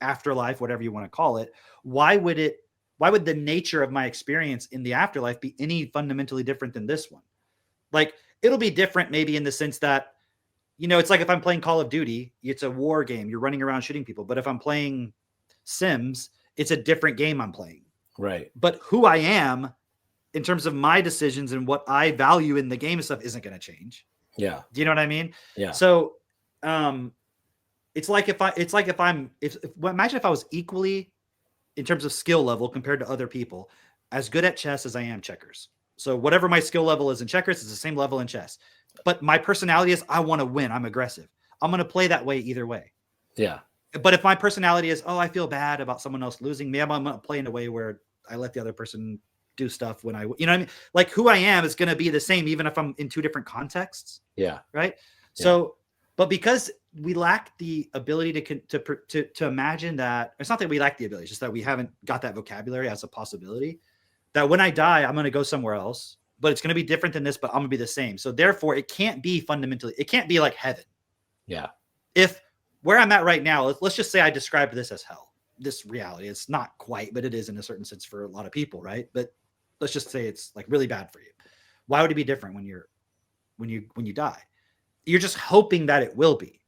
afterlife, whatever you want to call it, why would the nature of my experience in the afterlife be any fundamentally different than this one? Like, it'll be different maybe in the sense that, it's like if I'm playing Call of Duty, it's a war game. You're running around shooting people. But if I'm playing Sims, it's a different game I'm playing. Right. But who I am in terms of my decisions and what I value in the game and stuff isn't going to change. Yeah. Do you know what I mean? Yeah. So, imagine if I was equally in terms of skill level compared to other people, as good at chess as I am checkers. So whatever my skill level is in checkers is the same level in chess. But my personality is I want to win. I'm aggressive. I'm going to play that way either way. Yeah. But if my personality is, oh, I feel bad about someone else losing me, I'm going to play in a way where I let the other person do stuff when I, you know what I mean? Like who I am is going to be the same, even if I'm in two different contexts. Yeah. Right. Yeah. So, but because we lack the ability to imagine that, it's not that we lack the ability, it's just that we haven't got that vocabulary as a possibility, that when I die, I'm going to go somewhere else, but it's going to be different than this, but I'm going to be the same. So therefore it can't be fundamentally, it can't be like heaven. Yeah. If where I'm at right now, let's just say I described this as hell, this reality, it's not quite, but it is in a certain sense for a lot of people. Right. But let's just say it's like really bad for you. Why would it be different when you die? You're just hoping that it will be.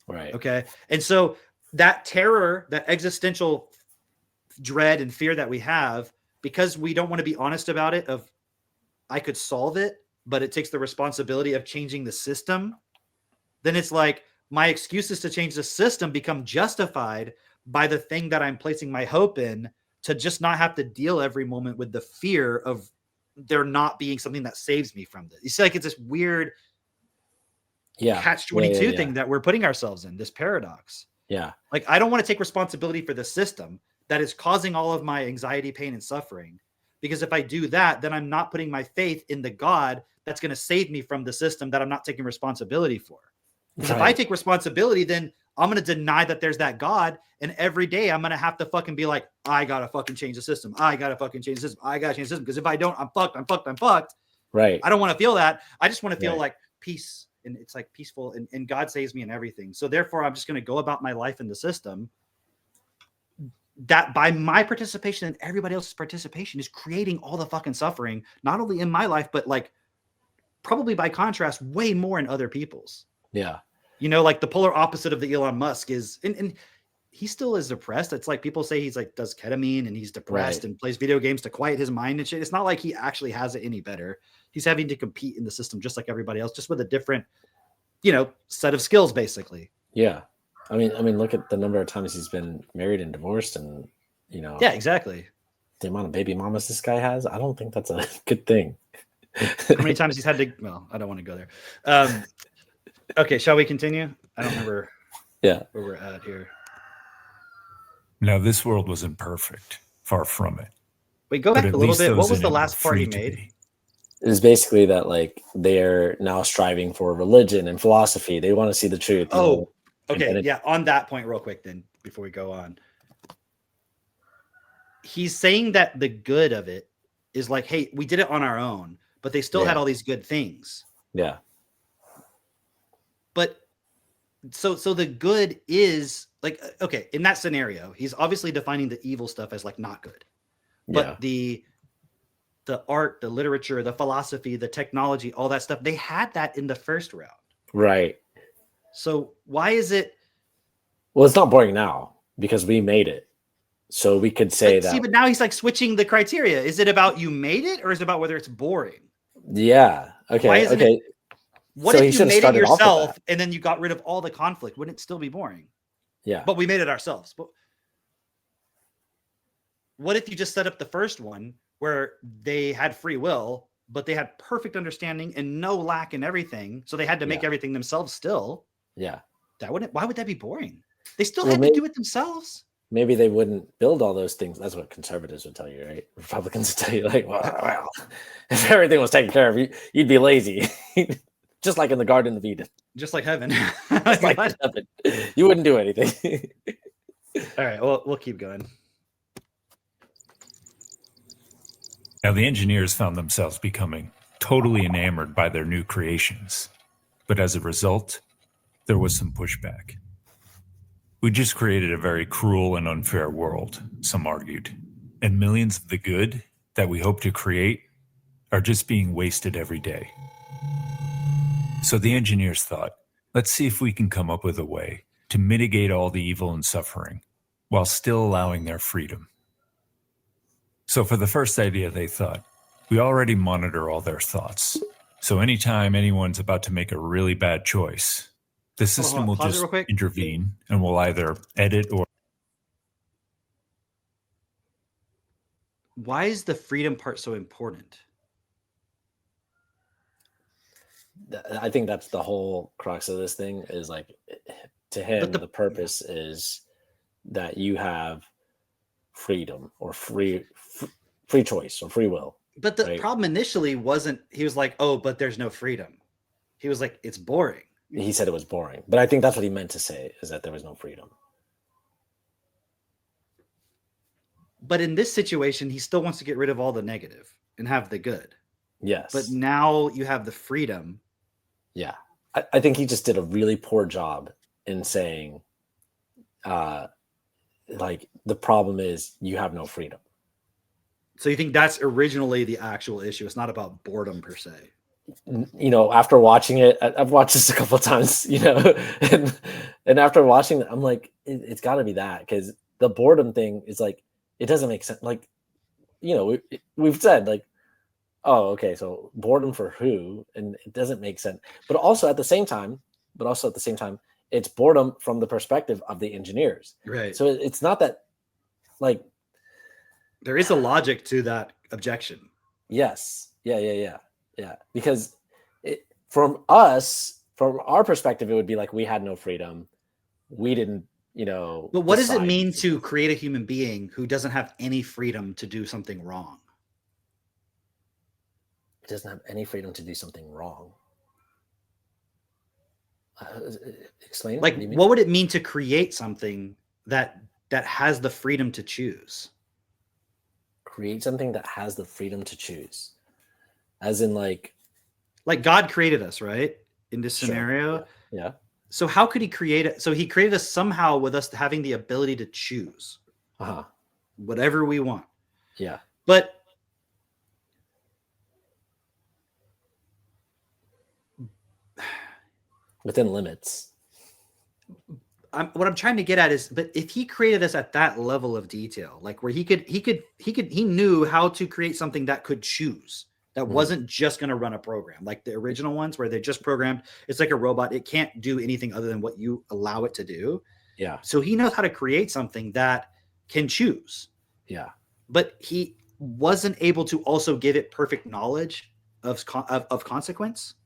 Right. Okay. And so that terror, that existential dread and fear that we have, because we don't want to be honest about it, of I could solve it, but it takes the responsibility of changing the system. Then it's like my excuses to change the system become justified by the thing that I'm placing my hope in, to just not have to deal every moment with the fear of there not being something that saves me from this. You see, like it's this weird catch-22 thing that we're putting ourselves in, this paradox. Yeah. Like I don't want to take responsibility for the system that is causing all of my anxiety, pain, and suffering. Because if I do that, then I'm not putting my faith in the God that's going to save me from the system that I'm not taking responsibility for. Because if I take responsibility, then I'm going to deny that there's that God. And every day I'm going to have to fucking be like, I got to fucking change the system. I got to fucking change the system. I got to change the system. Because if I don't, I'm fucked. Right. I don't want to feel that. I just want to feel like peace. And it's like peaceful, and God saves me in everything. So therefore I'm just going to go about my life in the system that by my participation and everybody else's participation is creating all the fucking suffering, not only in my life, but like probably by contrast, way more in other people's. Yeah. You know, like the polar opposite of the Elon Musk is, and he still is depressed. It's like people say he's like does ketamine and he's depressed and plays video games to quiet his mind and shit. It's not like he actually has it any better. He's having to compete in the system just like everybody else, just with a different, set of skills, basically. Yeah. I mean, look at the number of times he's been married and divorced, and Yeah, exactly. The amount of baby mamas this guy has, I don't think that's a good thing. How many times he's had to? Well, I don't want to go there. Okay, shall we continue? I don't remember. Yeah, where we're at here. Now, this world wasn't perfect. Far from it. Wait, go back a little bit. What was the last part he made? It is basically that like they're now striving for religion and philosophy. They want to see the truth. Okay. Yeah. On that point, real quick, then before we go on, he's saying that the good of it is like, hey, we did it on our own, but they still had all these good things. Yeah. But so the good is like, okay, in that scenario, he's obviously defining the evil stuff as like not good, but the art, the literature, the philosophy, the technology, all that stuff, they had that in the first round. Right. So why is it? Well, it's not boring now because we made it. So we could say that. See, but now he's like switching the criteria. Is it about you made it, or is it about whether it's boring? Yeah. Okay. Why isn't okay. It, what if you made it yourself and then you got rid of all the conflict? Wouldn't it still be boring? Yeah. But we made it ourselves. But what if you just set up the first one where they had free will, but they had perfect understanding and no lack in everything, so they had to make everything themselves still? Yeah. Why would that be boring? They still had to do it themselves. Maybe they wouldn't build all those things. That's what conservatives would tell you, right? Republicans would tell you, like, well, if everything was taken care of, you'd be lazy. Just like in the Garden of Eden. Just like heaven. Just like heaven. You wouldn't do anything. All right, well, we'll keep going. Now, the engineers found themselves becoming totally enamored by their new creations. But as a result, there was some pushback. We just created a very cruel and unfair world, some argued. And millions of the good that we hope to create are just being wasted every day. So the engineers thought, let's see if we can come up with a way to mitigate all the evil and suffering while still allowing their freedom. So for the first idea, they thought, we already monitor all their thoughts. So anytime anyone's about to make a really bad choice, the system will just intervene and will either edit or... Why is the freedom part so important? I think that's the whole crux of this thing is like, to him, the purpose is that you have freedom or free choice or free will. But the problem initially wasn't, he was like, oh, but there's no freedom. He was like, it's boring. He said it was boring, but I think that's what he meant to say, is that there was no freedom. But in this situation, he still wants to get rid of all the negative and have the good. Yes. But now you have the freedom. Yeah. I think he just did a really poor job in saying, like, the problem is you have no freedom. So you think that's originally the actual issue? It's not about boredom per se. You know, after watching it, I've watched this a couple of times, you know, and after watching it, I'm like, it's got to be that, because the boredom thing is like, it doesn't make sense. Like, you know, we've said like, oh, okay, so boredom for who? And it doesn't make sense. But also at the same time, it's boredom from the perspective of the engineers. Right. So it's not that, like, there is a logic to that objection. Yes. Yeah. Because from our perspective, it would be like we had no freedom. We didn't, you know. But what does it mean to create a human being who doesn't have any freedom to do something wrong? It doesn't have any freedom to do something wrong. Explain. Like, what would it mean to create something that has the freedom to choose? Create something that has the freedom to choose, as in like God created us, right? In this scenario. Yeah. So how could he create it? So he created us somehow with us having the ability to choose whatever we want. Yeah. But within limits. What I'm trying to get at is, but if he created us at that level of detail, like where he knew how to create something that could choose, that wasn't just going to run a program like the original ones where they just programmed. It's like a robot. It can't do anything other than what you allow it to do. Yeah. So he knows how to create something that can choose. Yeah. But he wasn't able to also give it perfect knowledge of consequence.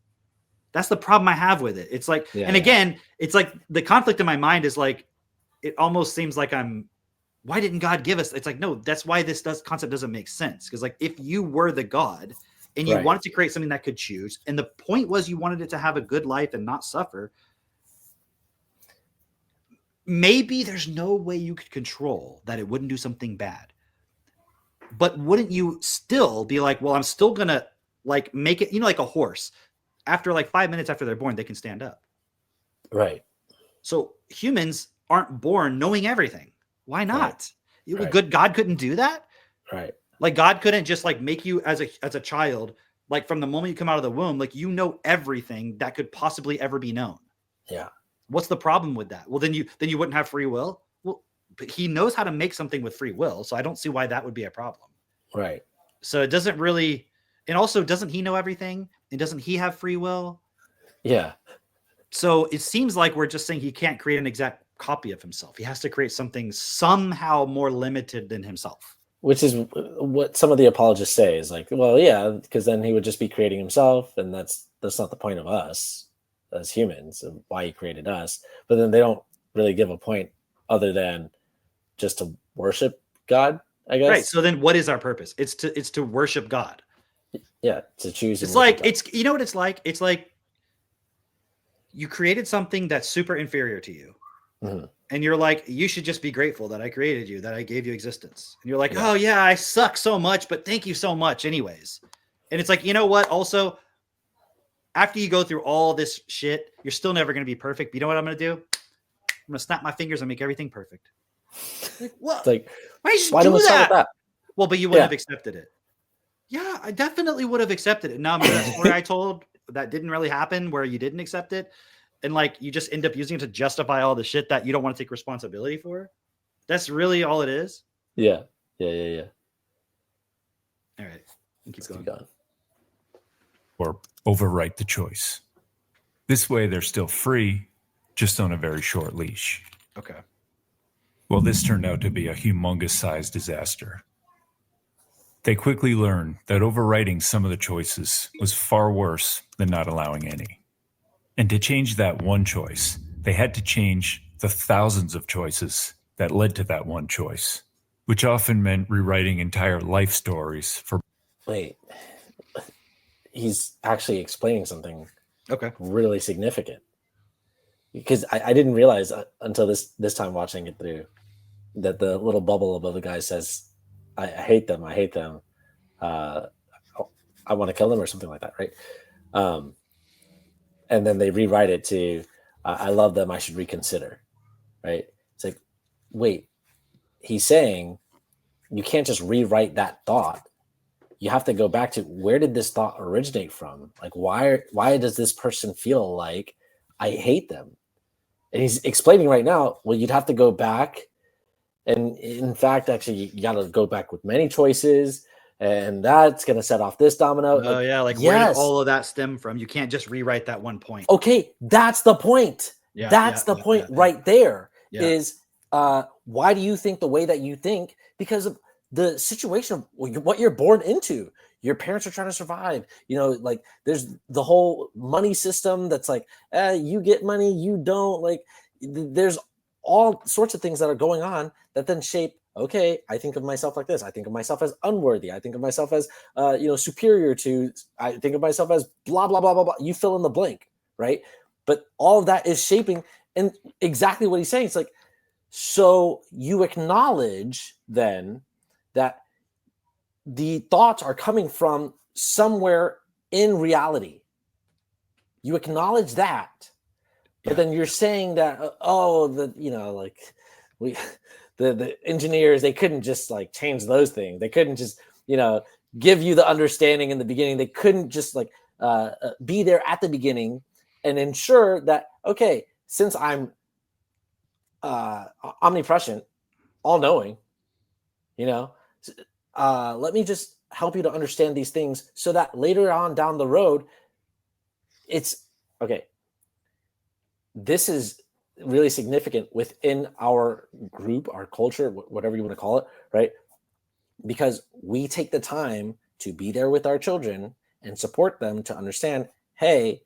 That's the problem I have with it. It's like, again, it's like the conflict in my mind is like, it almost seems like why didn't God give us? It's like, no, that's why this concept doesn't make sense. Because like, if you were the God and you wanted to create something that could choose, and the point was you wanted it to have a good life and not suffer, maybe there's no way you could control that it wouldn't do something bad. But wouldn't you still be like, well, I'm still going to like make it, you know, like a horse. After like 5 minutes after they're born, they can stand up. Right. So humans aren't born knowing everything. Why not? Right. Good God couldn't do that. Right. Like God couldn't just like make you as a child, like from the moment you come out of the womb, like you know everything that could possibly ever be known. Yeah. What's the problem with that? Well, then you wouldn't have free will. Well, but he knows how to make something with free will, so I don't see why that would be a problem. Right. So it doesn't really. And also, doesn't he know everything? And doesn't he have free will? Yeah. So it seems like we're just saying he can't create an exact copy of himself. He has to create something somehow more limited than himself. Which is what some of the apologists say is like, well, yeah, because then he would just be creating himself. And that's not the point of us as humans and why he created us. But then they don't really give a point other than just to worship God, I guess. Right. So then what is our purpose? It's to worship God. Yeah, to choose. It's like you know what it's like? It's like you created something that's super inferior to you. Mm-hmm. And you're like, you should just be grateful that I created you, that I gave you existence. And you're like, oh yeah, I suck so much, but thank you so much anyways. And it's like, you know what? Also, after you go through all this shit, you're still never going to be perfect. But you know what I'm going to do? I'm going to snap my fingers and make everything perfect. Like, what? It's like, why do that? Well, but you wouldn't have accepted it. Yeah, I definitely would have accepted it. Now, that story I told that didn't really happen where you didn't accept it. And like, you just end up using it to justify all the shit that you don't want to take responsibility for. That's really all it is. Yeah. All right. Keep going. Or overwrite the choice. This way they're still free, just on a very short leash. Okay. Well, this turned out to be a humongous sized disaster. They quickly learned that overwriting some of the choices was far worse than not allowing any. And to change that one choice, they had to change the thousands of choices that led to that one choice, which often meant rewriting entire life stories for... Wait, he's actually explaining something really significant. Because I didn't realize until this time watching it through that the little bubble above the guy says, I hate them. I hate them. I want to kill them or something like that, right? And then they rewrite it to, I love them. I should reconsider, right? It's like, wait, he's saying you can't just rewrite that thought. You have to go back to, where did this thought originate from? Like, why does this person feel like I hate them? And he's explaining right now, well, you'd have to go back. And in fact, actually, you got to go back with many choices. And that's going to set off this domino. Oh, yeah. Like, where did all of that stem from? You can't just rewrite that one point. Okay. That's the point. Yeah, that's the point right there is, why do you think the way that you think? Because of the situation, what you're born into. Your parents are trying to survive. You know, like, there's the whole money system that's like, you get money, you don't. Like, there's all sorts of things that are going on that then shape, okay, I think of myself like this. I think of myself as unworthy. I think of myself as, superior to, I think of myself as blah, blah, blah, blah, blah. You fill in the blank, right? But all of that is shaping, and exactly what he's saying. It's like, so you acknowledge then that the thoughts are coming from somewhere in reality. You acknowledge that. But then you're saying that, the engineers, they couldn't just like change those things. They couldn't just, give you the understanding in the beginning. They couldn't just like be there at the beginning and ensure that, okay, since I'm omnipresent, all knowing, let me just help you to understand these things so that later on down the road, it's okay. This is really significant within our group, our culture, whatever you want to call it, right? Because we take the time to be there with our children and support them to understand, hey,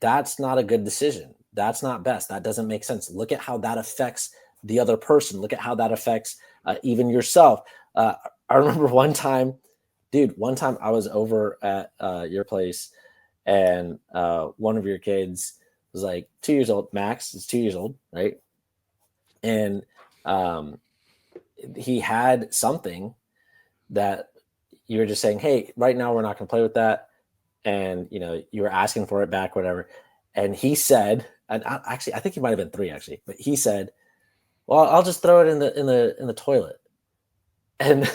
that's not a good decision. That's not best. That doesn't make sense. Look at how that affects the other person. Look at how that affects even yourself. I remember one time I was over at your place, and one of your kids was like 2 years old. Max is 2 years old, right? And he had something that you were just saying, hey, right now we're not going to play with that. And, you were asking for it back, whatever. And he said, and I think he might've been 3 actually, but he said, well, I'll just throw it in the toilet. And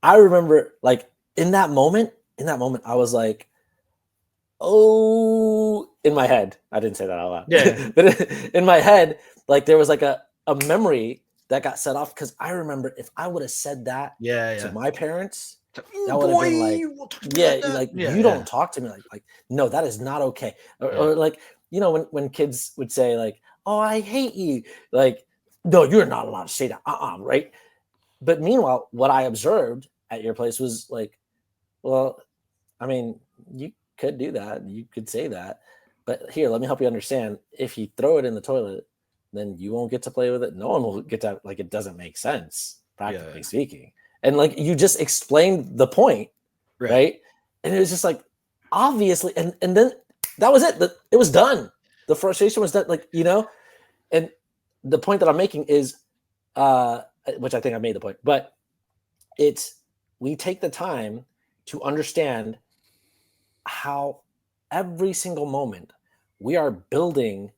I remember, like, in that moment, I was like, oh, in my head, I didn't say that out loud. Yeah. But in my head, like, there was like a memory that got set off, because I remember if I would have said that to my parents, that would have been like, you don't talk to me like, no, that is not okay. Or like, when kids would say like, oh, I hate you, like, no, you're not allowed to say that, right? But meanwhile, what I observed at your place was like, well, I mean, you could do that. You could say that. But here, let me help you understand. If you throw it in the toilet, then you won't get to play with it. No one will get to, like, it doesn't make sense, practically speaking. And like, you just explained the point, right? And it was just like, obviously, and then that was it. It was done. The frustration was done, like, and the point that I'm making is, which I think I made the point, but we take the time to understand how every single moment we are building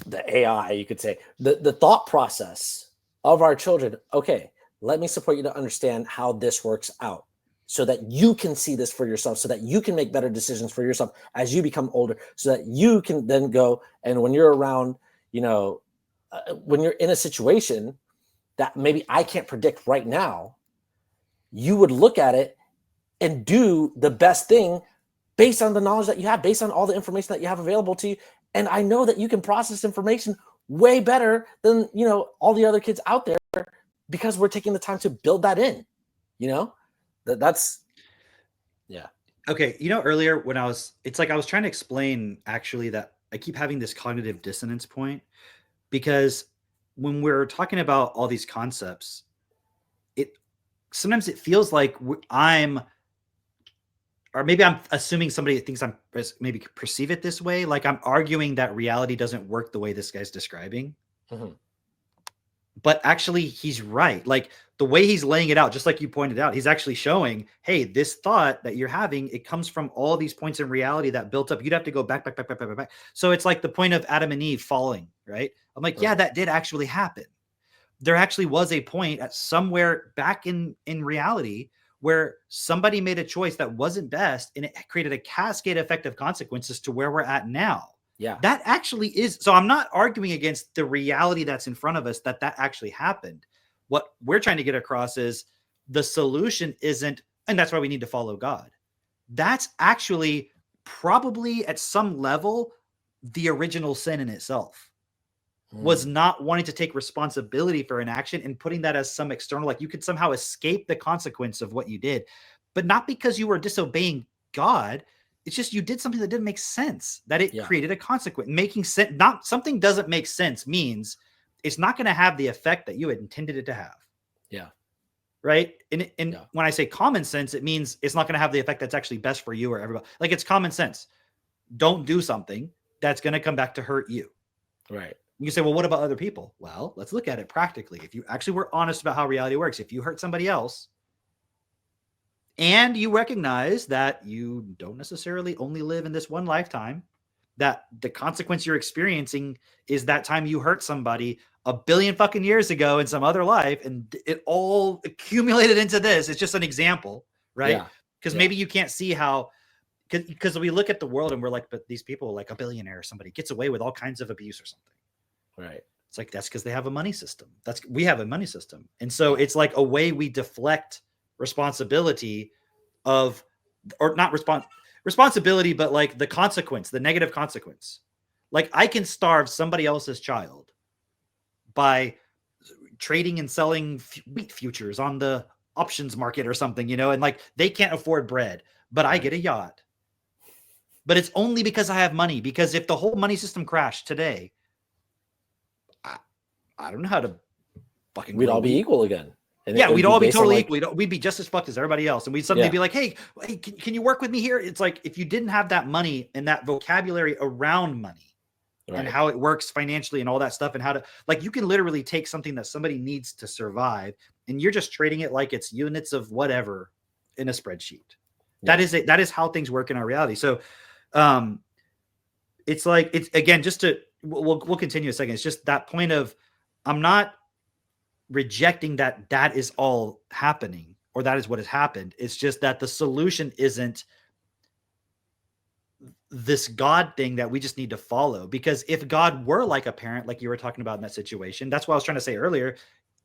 the AI, you could say, the thought process of our children. Okay, let me support you to understand how this works out so that you can see this for yourself, so that you can make better decisions for yourself as you become older, so that you can then go, and when you're around, when you're in a situation that maybe I can't predict right now, you would look at it and do the best thing based on the knowledge that you have, based on all the information that you have available to you. And I know that you can process information way better than, all the other kids out there, because we're taking the time to build that in, That's yeah. Okay, earlier when I was trying to explain actually that I keep having this cognitive dissonance point, because when we're talking about all these concepts, sometimes it feels like or maybe I'm assuming somebody thinks I'm maybe perceive it this way. Like I'm arguing that reality doesn't work the way this guy's describing. Mm-hmm. But actually he's right. Like the way he's laying it out, just like you pointed out, he's actually showing, hey, this thought that you're having, it comes from all these points in reality that built up. You'd have to go back. So it's like the point of Adam and Eve falling, right? I'm like, yeah, that did actually happen. There actually was a point at somewhere back in reality where somebody made a choice that wasn't best, and it created a cascade effect of consequences to where we're at now. Yeah, that actually is. So I'm not arguing against the reality that's in front of us, that actually happened. What we're trying to get across is the solution isn't, and that's why we need to follow God. That's actually probably at some level the original sin in itself. Was not wanting to take responsibility for an action and putting that as some external, like you could somehow escape the consequence of what you did, but not because you were disobeying God. It's just you did something that didn't make sense, that it created a consequence. Making sense, not something doesn't make sense means it's not going to have the effect that you had intended it to have. Yeah. Right. And when I say common sense, it means it's not going to have the effect that's actually best for you or everybody. Like it's common sense. Don't do something that's going to come back to hurt you. Right. You say, well, what about other people? Well, let's look at it practically. If you actually were honest about how reality works, if you hurt somebody else and you recognize that you don't necessarily only live in this one lifetime, that the consequence you're experiencing is that time you hurt somebody a billion fucking years ago in some other life, and it all accumulated into this. It's just an example, right? Because maybe you can't see how, because we look at the world and we're like, but these people, like a billionaire or somebody gets away with all kinds of abuse or something. Right. It's like, that's because they have a money system. We have a money system. And so it's like a way we deflect responsibility of, or not responsibility, but like the consequence, the negative consequence. Like I can starve somebody else's child by trading and selling wheat futures on the options market or something, and like they can't afford bread, but I get a yacht. But it's only because I have money, because if the whole money system crashed today, I don't know how to fucking. We'd all be equal again. And we'd all be totally equal. We'd be just as fucked as everybody else. And we'd suddenly be like, hey, can you work with me here? It's like, if you didn't have that money and that vocabulary around money and how it works financially and all that stuff, and how to, like, you can literally take something that somebody needs to survive and you're just trading it like it's units of whatever in a spreadsheet. That is how things work in our reality. So it's like, it's again, just to, we'll continue a second. It's just that point of, I'm not rejecting that is all happening or that is what has happened. It's just that the solution isn't this God thing that we just need to follow. Because if God were like a parent, like you were talking about in that situation, that's what I was trying to say earlier,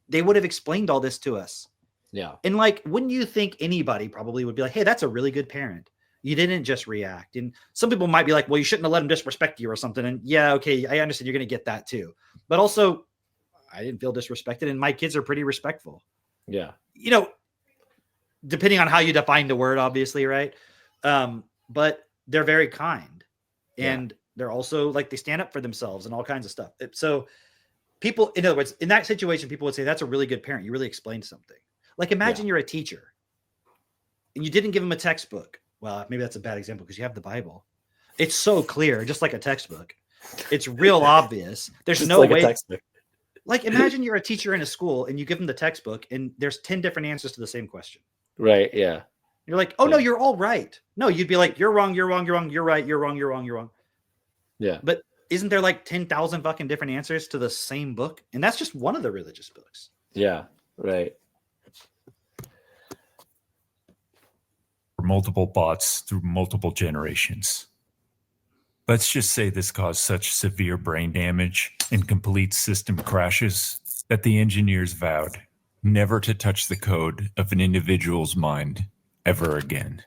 they would have explained all this to us. Yeah. And like, wouldn't you think anybody probably would be like, hey, that's a really good parent. You didn't just react. And some people might be like, well, you shouldn't have let him disrespect you or something. And yeah, okay, I understand you're going to get that too. But also, I didn't feel disrespected, and my kids are pretty respectful. Yeah. Depending on how you define the word, obviously, right? But they're very kind, and they're also like, they stand up for themselves and all kinds of stuff. So people, in other words, in that situation, people would say, that's a really good parent. You really explained something. Like, imagine you're a teacher and you didn't give them a textbook. Well, maybe that's a bad example because you have the Bible. It's so clear, just like a textbook. It's real obvious. There's no way. Like, imagine you're a teacher in a school and you give them the textbook and there's 10 different answers to the same question. Right. Yeah. You're like, oh, no, you're all right. No, you'd be like, you're wrong, you're wrong, you're wrong, you're right, you're wrong, you're wrong, you're wrong. Yeah. But isn't there like 10,000 fucking different answers to the same book? And that's just one of the religious books. Yeah. Right. Multiple bots through multiple generations. Let's just say this caused such severe brain damage and complete system crashes that the engineers vowed never to touch the code of an individual's mind ever again.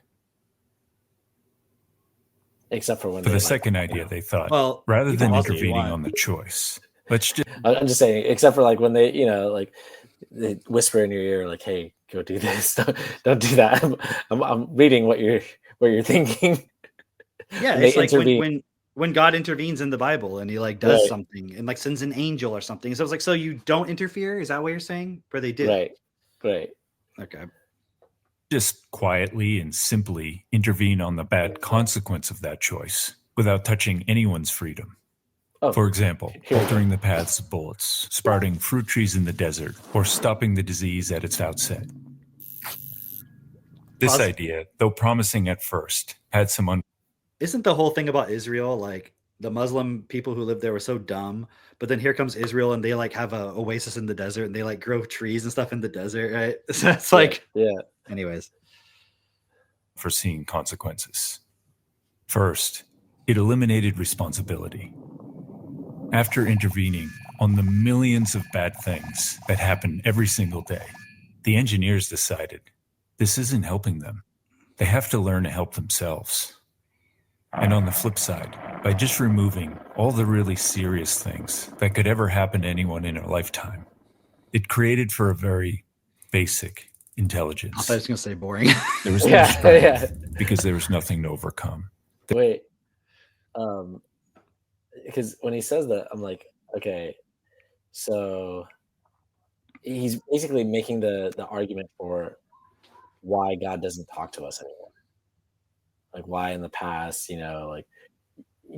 Except for when for the second idea, they thought, well, rather than intervening on the choice, let's just. I'm just saying, except for like when they, like they whisper in your ear, like, "Hey, go do this. Don't do that. I'm reading what you're thinking. Yeah, it's like when God intervenes in the Bible and he like does something and like sends an angel or something. So it's like, so you don't interfere? Is that what you're saying? Or they did? Right. Okay. Just quietly and simply intervene on the bad consequence of that choice without touching anyone's freedom. For example, altering the paths of bullets, sprouting fruit trees in the desert, or stopping the disease at its outset. This idea, though promising at first, had some Isn't the whole thing about Israel like the Muslim people who lived there were so dumb, but then here comes Israel and they like have a oasis in the desert and they like grow trees and stuff in the desert, right? So it's like, anyways. Foreseeing consequences. First, it eliminated responsibility. After intervening on the millions of bad things that happen every single day, the engineers decided this isn't helping them. They have to learn to help themselves. And on the flip side, by just removing all the really serious things that could ever happen to anyone in a lifetime, it created for a very basic intelligence. I thought I was going to say boring. There was no strength because there was nothing to overcome. Wait. Because when he says that, I'm like, okay, so he's basically making the argument for why God doesn't talk to us anymore. Like why in the past, like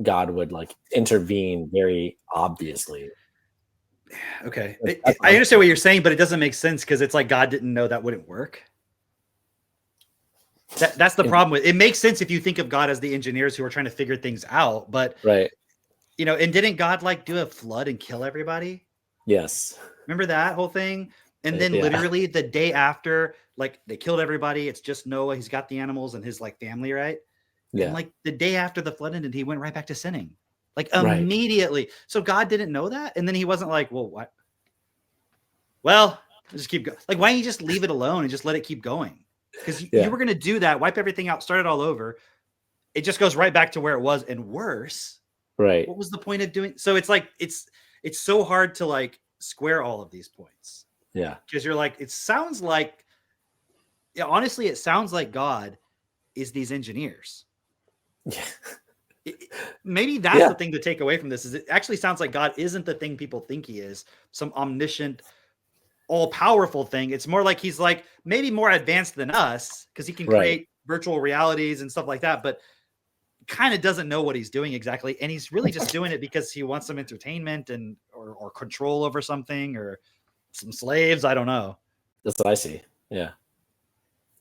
God would like intervene very obviously. Okay. I understand what you're saying, but it doesn't make sense because it's like God didn't know that wouldn't work. That's the problem with it. Makes sense if you think of God as the engineers who are trying to figure things out, but and didn't God like do a flood and kill everybody? Yes. Remember that whole thing? And then literally the day after, like they killed everybody. It's just Noah. He's got the animals and his like family, right? Yeah. And like the day after the flood ended, he went right back to sinning. Like immediately. So God didn't know that. And then he wasn't like, well, what? Well, just keep going. Like, why don't you just leave it alone and just let it keep going? Because you were going to do that, wipe everything out, start it all over. It just goes right back to where it was and worse. Right. What was the point of doing? So it's like, it's so hard to like square all of these points. Yeah. Because you're like, it sounds like, honestly, it sounds like God is these engineers. Yeah. Maybe that's the thing to take away from this is it actually sounds like God isn't the thing people think he is, some omniscient, all-powerful thing. It's more like he's like maybe more advanced than us because he can create virtual realities and stuff like that, but kind of doesn't know what he's doing exactly. And he's really just doing it because he wants some entertainment and or control over something or some slaves. I don't know. That's what I see. Yeah.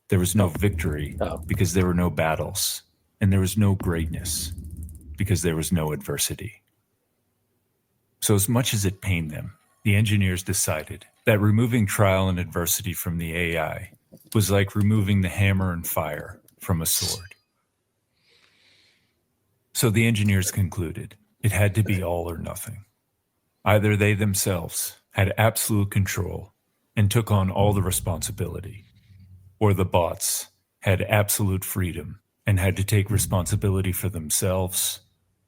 There was no victory because there were no battles, and there was no greatness because there was no adversity. So as much as it pained them, the engineers decided that removing trial and adversity from the AI was like removing the hammer and fire from a sword. So the engineers concluded it had to be all or nothing. Either they themselves had absolute control and took on all the responsibility, or the bots had absolute freedom and had to take responsibility for themselves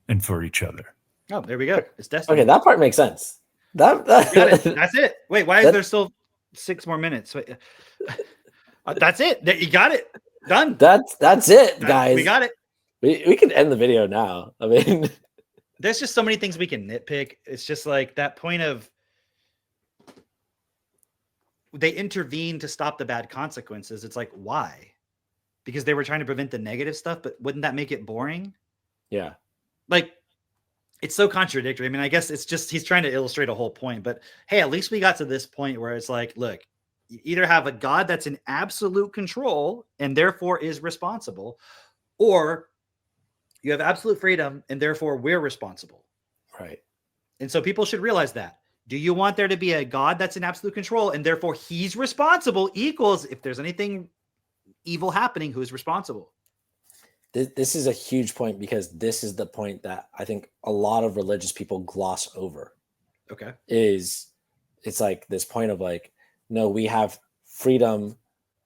and for each other. Oh, there we go. It's destiny. Okay, that part makes sense. Got it. That's it. Wait, why is there still 6 more minutes? Wait, that's it. You got it. Done. That's it, guys. We got it. We can end the video now. I mean, there's just so many things we can nitpick. It's just like that point of they intervene to stop the bad consequences. It's like, why? Because they were trying to prevent the negative stuff, but wouldn't that make it boring? Yeah. Like, it's so contradictory. I mean, I guess it's just he's trying to illustrate a whole point, but hey, at least we got to this point where it's like, look, you either have a God that's in absolute control and therefore is responsible, or you have absolute freedom and therefore we're responsible. Right. And so people should realize that. Do you want there to be a God that's in absolute control and therefore he's responsible equals if there's anything evil happening, who's responsible? This is a huge point because this is the point that I think a lot of religious people gloss over. Okay. It's like this point of like, no, we have freedom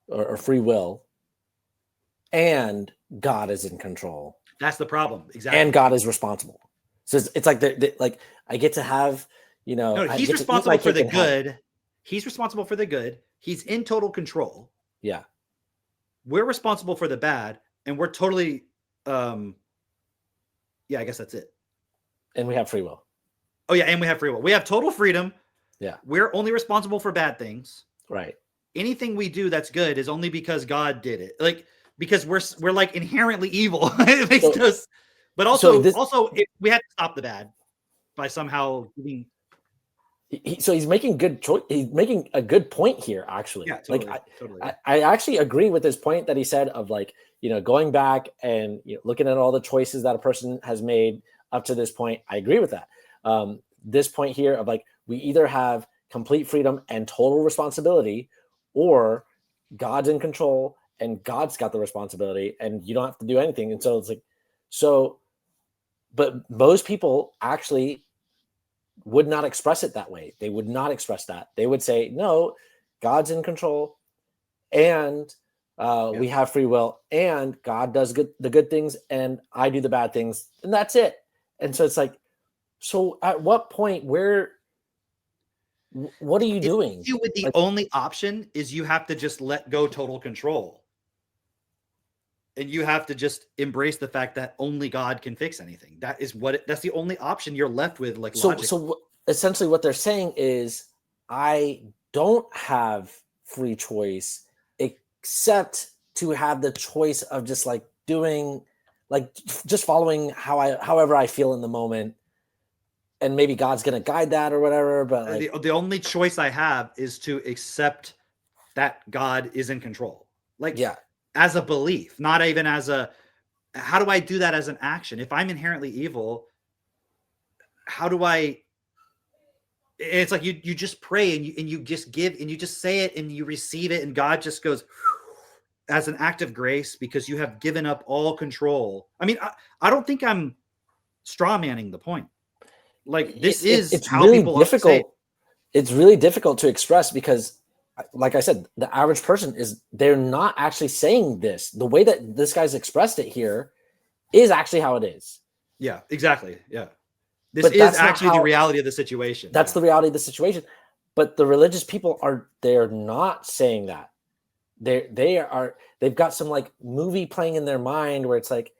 or free will and God is in control. That's the problem. Exactly. And God is responsible. So it's like like I get to have, no, he's responsible for the good. He's responsible for the good. He's in total control. Yeah. We're responsible for the bad, and we're totally, I guess that's it. And we have free will. Oh yeah, and we have free will. We have total freedom. Yeah. We're only responsible for bad things. Right. Anything we do that's good is only because God did it. Like, because we're like inherently evil. It makes us, but also we have to stop the bad by somehow giving. So he's making good choice. He's making a good point here, actually. Yeah, totally, like totally. I actually agree with his point that he said of like, going back and looking at all the choices that a person has made up to this point. I agree with that. This point here of like, we either have complete freedom and total responsibility, or God's in control and God's got the responsibility and you don't have to do anything. And so it's like, but most people actually would not express it that way. They would not express that. They would say, no, God's in control and we have free will and God does the good things and I do the bad things and that's it. And so it's like, so at what point, what are you doing? The only option is you have to just let go total control. And you have to just embrace the fact that only God can fix anything. That's the only option you're left with. Like, so essentially what they're saying is I don't have free choice except to have the choice of just like doing, like just following however I feel in the moment. And maybe God's going to guide that or whatever. But like, the only choice I have is to accept that God is in control. Like, as a belief, not even as how do I do that as an action? If I'm inherently evil, how do I, it's like you just pray and you just give and you just say it and you receive it. And God just goes as an act of grace because you have given up all control. I mean, I don't think I'm straw manning the point. Like it's how really people difficult. It's really difficult to express because, like I said, the average person they're not actually saying this. The way that this guy's expressed it here is actually how it is. Yeah, exactly. Yeah. This is actually the reality of the situation. That's the reality of the situation. But the religious people they're not saying that. They've got some like movie playing in their mind where it's like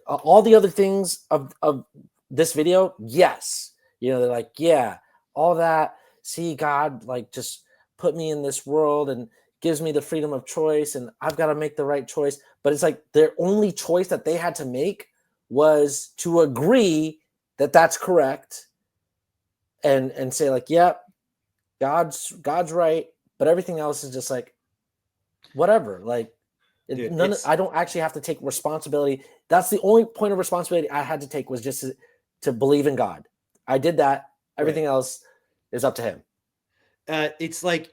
all the other things of this video, yes. They're like, yeah, all that. See, God, like, just put me in this world and gives me the freedom of choice, and I've got to make the right choice. But it's like their only choice that they had to make was to agree that that's correct, and say like, yeah, God's right, but everything else is just like, whatever. Like, I don't actually have to take responsibility. That's the only point of responsibility I had to take was just to believe in God. I did that. Everything else is up to him. It's like,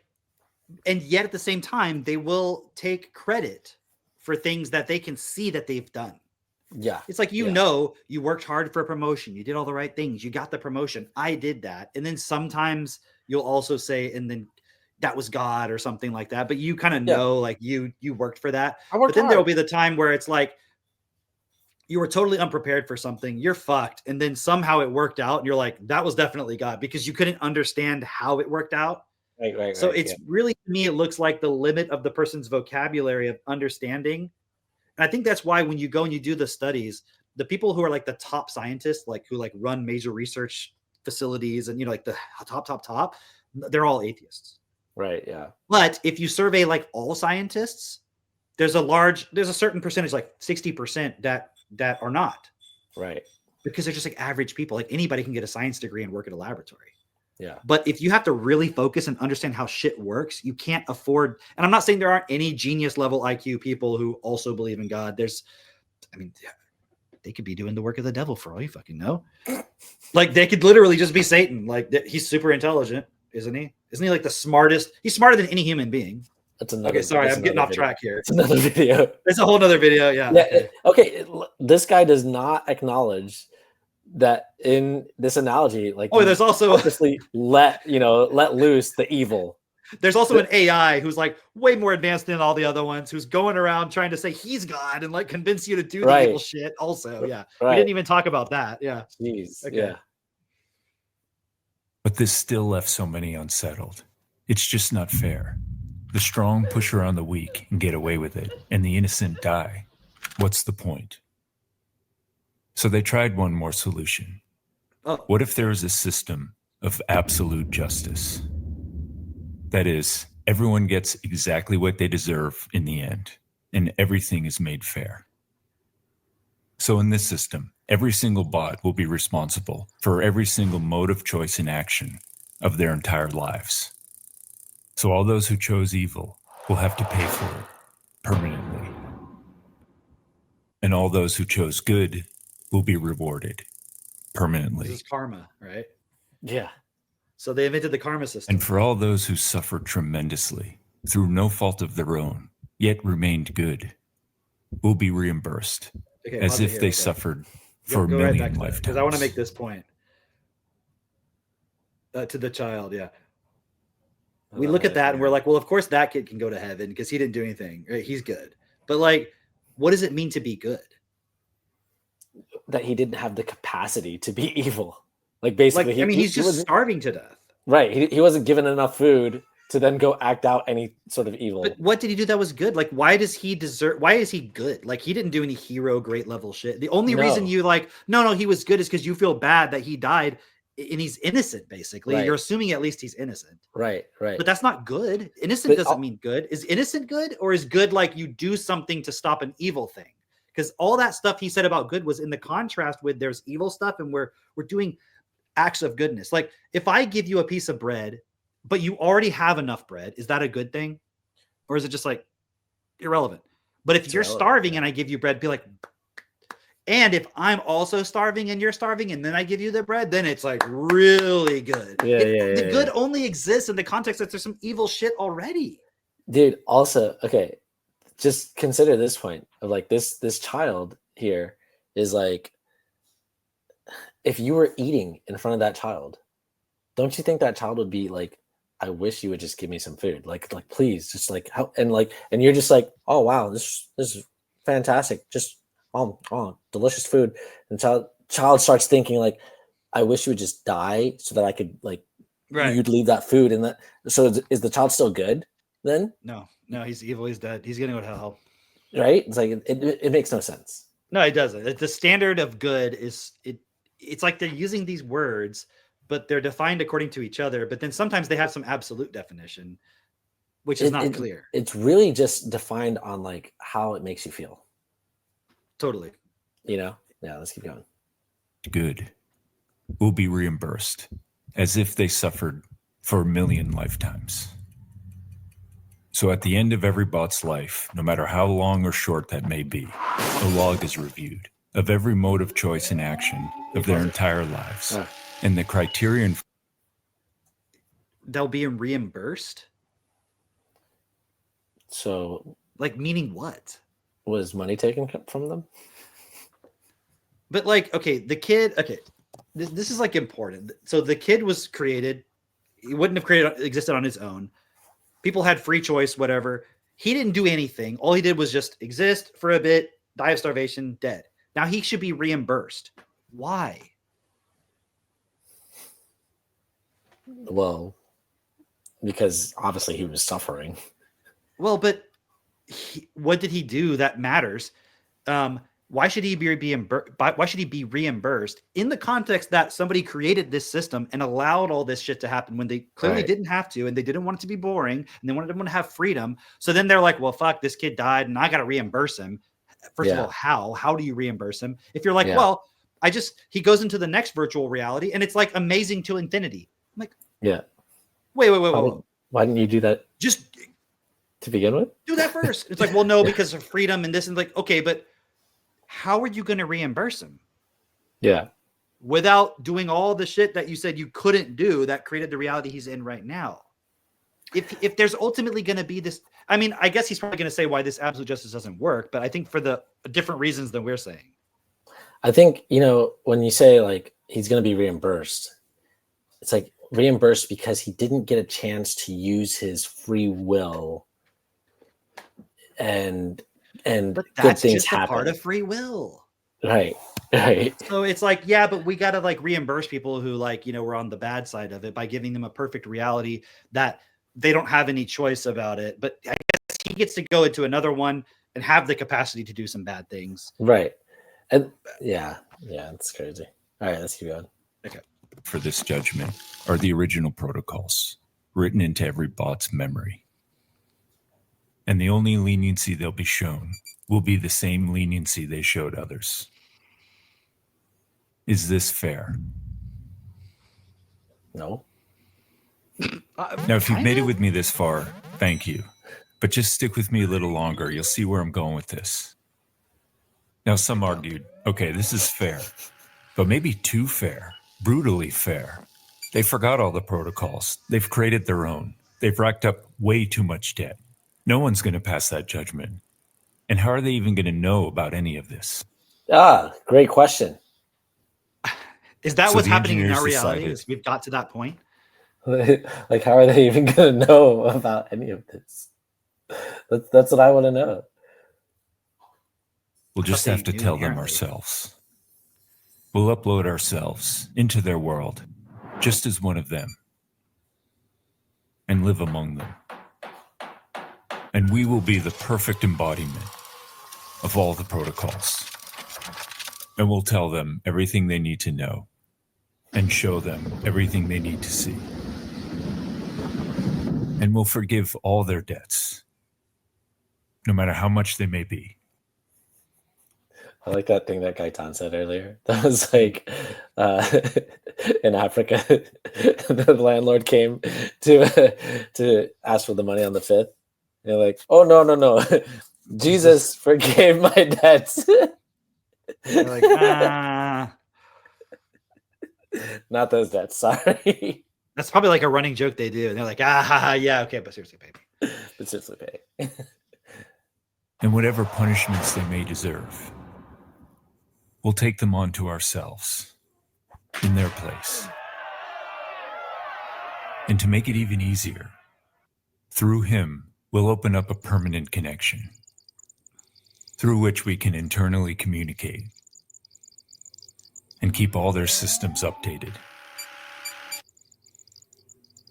and yet at the same time, they will take credit for things that they can see that they've done. Yeah. It's like, you worked hard for a promotion. You did all the right things. You got the promotion. I did that. And then sometimes you'll also say, and then that was God or something like that. But you kind of know, like you worked for that. But then there'll be the time where it's like, you were totally unprepared for something, you're fucked. And then somehow it worked out. And you're like, that was definitely God because you couldn't understand how it worked out. Right. So it's really, to me, it looks like the limit of the person's vocabulary of understanding. And I think that's why when you go and you do the studies, the people who are like the top scientists, like who like run major research facilities and, like the top, they're all atheists. Right. Yeah. But if you survey like all scientists, there's a certain percentage, like 60% that are not. Right. Because they're just like average people. Like anybody can get a science degree and work at a laboratory. Yeah. But if you have to really focus and understand how shit works, you can't afford. And I'm not saying there aren't any genius level IQ people who also believe in God. They could be doing the work of the devil for all you fucking know. Like they could literally just be Satan. Like he's super intelligent, isn't he? Isn't he like the smartest? He's smarter than any human being. That's another. Okay, sorry, I'm getting off track here. It's another video. It's a whole nother video. Yeah. Okay. This guy does not acknowledge that in this analogy, like, there's also obviously let loose the evil. There's also an AI who's like way more advanced than all the other ones, who's going around trying to say he's God and like convince you to do the evil shit. Also, yeah, we didn't even talk about that. Yeah, jeez, okay. Yeah. But this still left so many unsettled. It's just not fair. The strong push around the weak and get away with it, and the innocent die. What's the point? So they tried one more solution. What if there is a system of absolute justice? That is, everyone gets exactly what they deserve in the end, and everything is made fair. So in this system, every single bot will be responsible for every single mode of choice and action of their entire lives. So all those who chose evil will have to pay for it permanently. And all those who chose good will be rewarded permanently. This is karma, right? Yeah. So they invented the karma system. And for all those who suffered tremendously through no fault of their own, yet remained good, will be reimbursed as if they suffered for a million lifetimes. Because I want to make this point to the child. Yeah. We look at that and we're like, well, of course that kid can go to heaven because he didn't do anything. Right? He's good. But like, what does it mean to be good? That he didn't have the capacity to be evil. Like basically, he's just starving to death. Right. He wasn't given enough food to then go act out any sort of evil. But what did he do that was good? Like, why does he deserve? Why is he good? Like, he didn't do any hero great level shit. The only reason you like, no, he was good is because you feel bad that he died and he's innocent. Basically, you're assuming at least he's innocent. Right. But that's not good. Innocent doesn't mean good. Is innocent good, or is good like you do something to stop an evil thing? Because all that stuff he said about good was in the contrast with there's evil stuff, and we're doing acts of goodness. Like if I give you a piece of bread, but you already have enough bread, is that a good thing? Or is it just like irrelevant? But if you're starving and I give you bread, be like, and if I'm also starving and you're starving and then I give you the bread, then it's like really good. The good only exists in the context that there's some evil shit already. Dude, also, okay, just consider this point of like this child here is like, if you were eating in front of that child, don't you think that child would be like, I wish you would just give me some food. Like please, just like how, and you're just like, oh wow, this is fantastic. Just delicious food. And child starts thinking like, I wish you would just die so that I could like you'd leave that food in that. So is the child still good then? No, he's evil, he's dead. He's gonna go to hell. Right? It's like it makes no sense. No, it doesn't. The standard of good is it's like they're using these words, but they're defined according to each other. But then sometimes they have some absolute definition, which is not clear. It's really just defined on like how it makes you feel. Totally. You know? Yeah, let's keep going. Good will be reimbursed as if they suffered for a million lifetimes. So at the end of every bot's life, no matter how long or short that may be, a log is reviewed of every mode of choice and action of their entire lives. And the criterion they'll be reimbursed. So like meaning what? Was money taken from them? But like, okay, the kid, this is like important. So the kid was created, he wouldn't have existed on his own. People had free choice, whatever. He didn't do anything. All he did was just exist for a bit, die of starvation, dead. Now he should be reimbursed. Why? Well, because obviously he was suffering. Well, but what did he do that matters? Why should he be reimbursed in the context that somebody created this system and allowed all this shit to happen when they clearly didn't have to, and they didn't want it to be boring, and they wanted everyone to have freedom. So then they're like, well, fuck, this kid died and I got to reimburse him. First of all, how do you reimburse him? If you're like, well, he goes into the next virtual reality and it's like amazing to infinity. I'm like, wait. Why didn't you do that? Just to begin with? Do that first. It's like, well, no, because of freedom and this, and like, okay, but how are you going to reimburse him? Yeah. Without doing all the shit that you said you couldn't do that created the reality he's in right now. If there's ultimately going to be this, I mean, I guess he's probably going to say why this absolute justice doesn't work, but I think for the different reasons than we're saying. I think, when you say like he's going to be reimbursed, it's like reimbursed because he didn't get a chance to use his free will and but that's good things just happen. A part of free will. Right. So it's like, yeah, but we got to like reimburse people who like, were on the bad side of it by giving them a perfect reality that they don't have any choice about it. But I guess he gets to go into another one and have the capacity to do some bad things. Right. And yeah, it's crazy. All right, let's keep going. Okay. For this judgment are the original protocols written into every bot's memory. And the only leniency they'll be shown will be the same leniency they showed others. Is this fair? No. Now, if you've made it with me this far, thank you. But just stick with me a little longer. You'll see where I'm going with this. Now, some argued, okay, this is fair, but maybe too fair, brutally fair. They forgot all the protocols. They've created their own. They've racked up way too much debt. No one's going to pass that judgment. And how are they even going to know about any of this? Great question. Is that what's happening in our reality? Is we've got to that point? Like, how are they even going to know about any of this? That's what I want to know. We'll just have to tell them ourselves. We'll upload ourselves into their world, just as one of them, and live among them. And we will be the perfect embodiment of all the protocols. And we'll tell them everything they need to know and show them everything they need to see. And we'll forgive all their debts, no matter how much they may be. I like that thing that Gaetan said earlier. That was like, in Africa, the landlord came to ask for the money on the 5th. They're like, oh, no. Jesus forgave my debts. They're like, not those debts, sorry. That's probably like a running joke they do. And they're like, yeah, okay, but seriously, pay me. But seriously, pay. And whatever punishments they may deserve, we'll take them onto ourselves, in their place. And to make it even easier, through him, we'll open up a permanent connection, through which we can internally communicate and keep all their systems updated.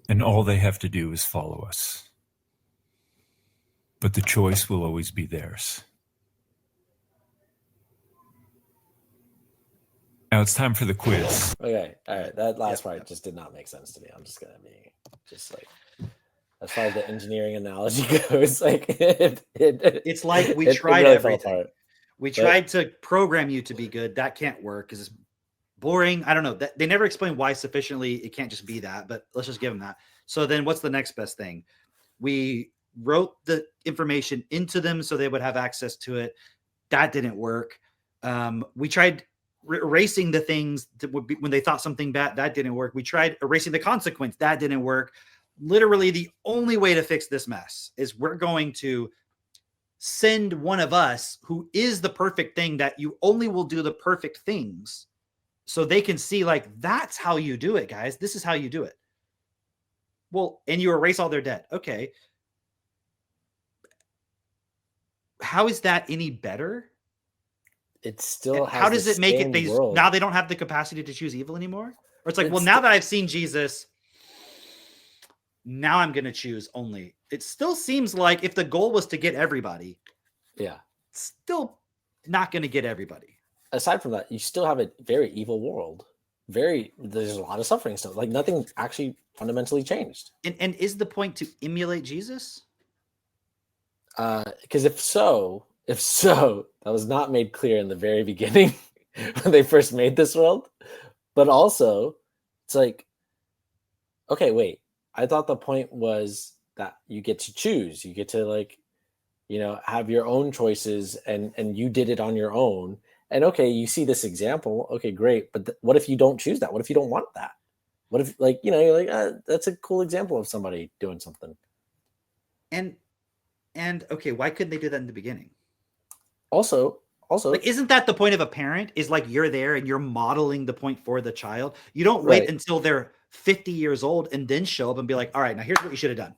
And all they have to do is follow us. But the choice will always be theirs. Now it's time for the quiz. Okay, all right. That last part just did not make sense to me. I'm just gonna be just like, as far as the engineering analogy goes, like it's like we tried really everything. We tried to program you to be good. That can't work because it's boring. I don't know. They never explain why sufficiently. It can't just be that. But let's just give them that. So then, what's the next best thing? We wrote the information into them so they would have access to it. That didn't work. We tried erasing the things that would be when they thought something bad. That didn't work. We tried erasing the consequence. That didn't work. Literally, the only way to fix this mess is we're going to send one of us who is the perfect thing, that you only will do the perfect things, so they can see, like, that's how you do it, guys. This is how you do it. Well, and you erase all their debt. Okay. How is that any better? It still has how does it make it now they don't have the capacity to choose evil anymore? Or it's like, well, now that I've seen Jesus, now I'm going to choose only. It still seems like if the goal was to get everybody, still not going to get everybody. Aside from that, you still have a very evil world. There's a lot of suffering still. Like, nothing actually fundamentally changed. And is the point to emulate Jesus? Because if so, that was not made clear in the very beginning when they first made this world. But also, it's like, okay, wait. I thought the point was that you get to choose. You get to, like, have your own choices, and you did it on your own. And okay, you see this example. Okay, great. But what if you don't choose that? What if you don't want that? What if, like, you're like, that's a cool example of somebody doing something. And okay, why couldn't they do that in the beginning? Also, like, isn't that the point of a parent? Is like, you're there and you're modeling the point for the child. You don't wait until they're 50 years old and then show up and be like, all right, now here's what you should have done.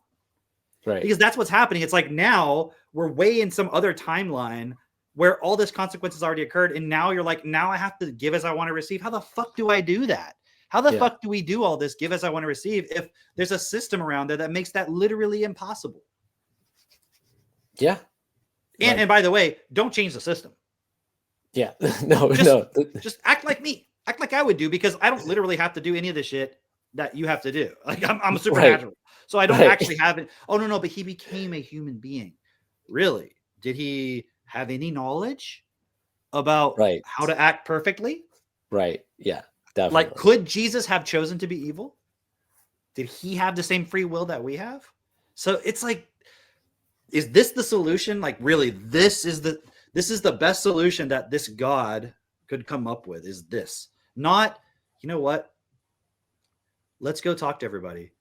Right. Because that's what's happening. It's like, now we're way in some other timeline where all this consequences already occurred. And now you're like, now I have to give as I want to receive. How the fuck do I do that? How the fuck do we do all this? Give as I want to receive if there's a system around there that makes that literally impossible. Yeah. And by the way, don't change the system. Yeah. Just act like me. Act like I would do, because I don't literally have to do any of the shit that you have to do. Like I'm a supernatural. So I don't actually have it. Oh no, but he became a human being. Really? Did he have any knowledge about how to act perfectly? Right. Yeah. Definitely. Like, could Jesus have chosen to be evil? Did he have the same free will that we have? So it's like, is this the solution? Like, really, this is the best solution that this God could come up with, is this. Not, you know what? Let's go talk to everybody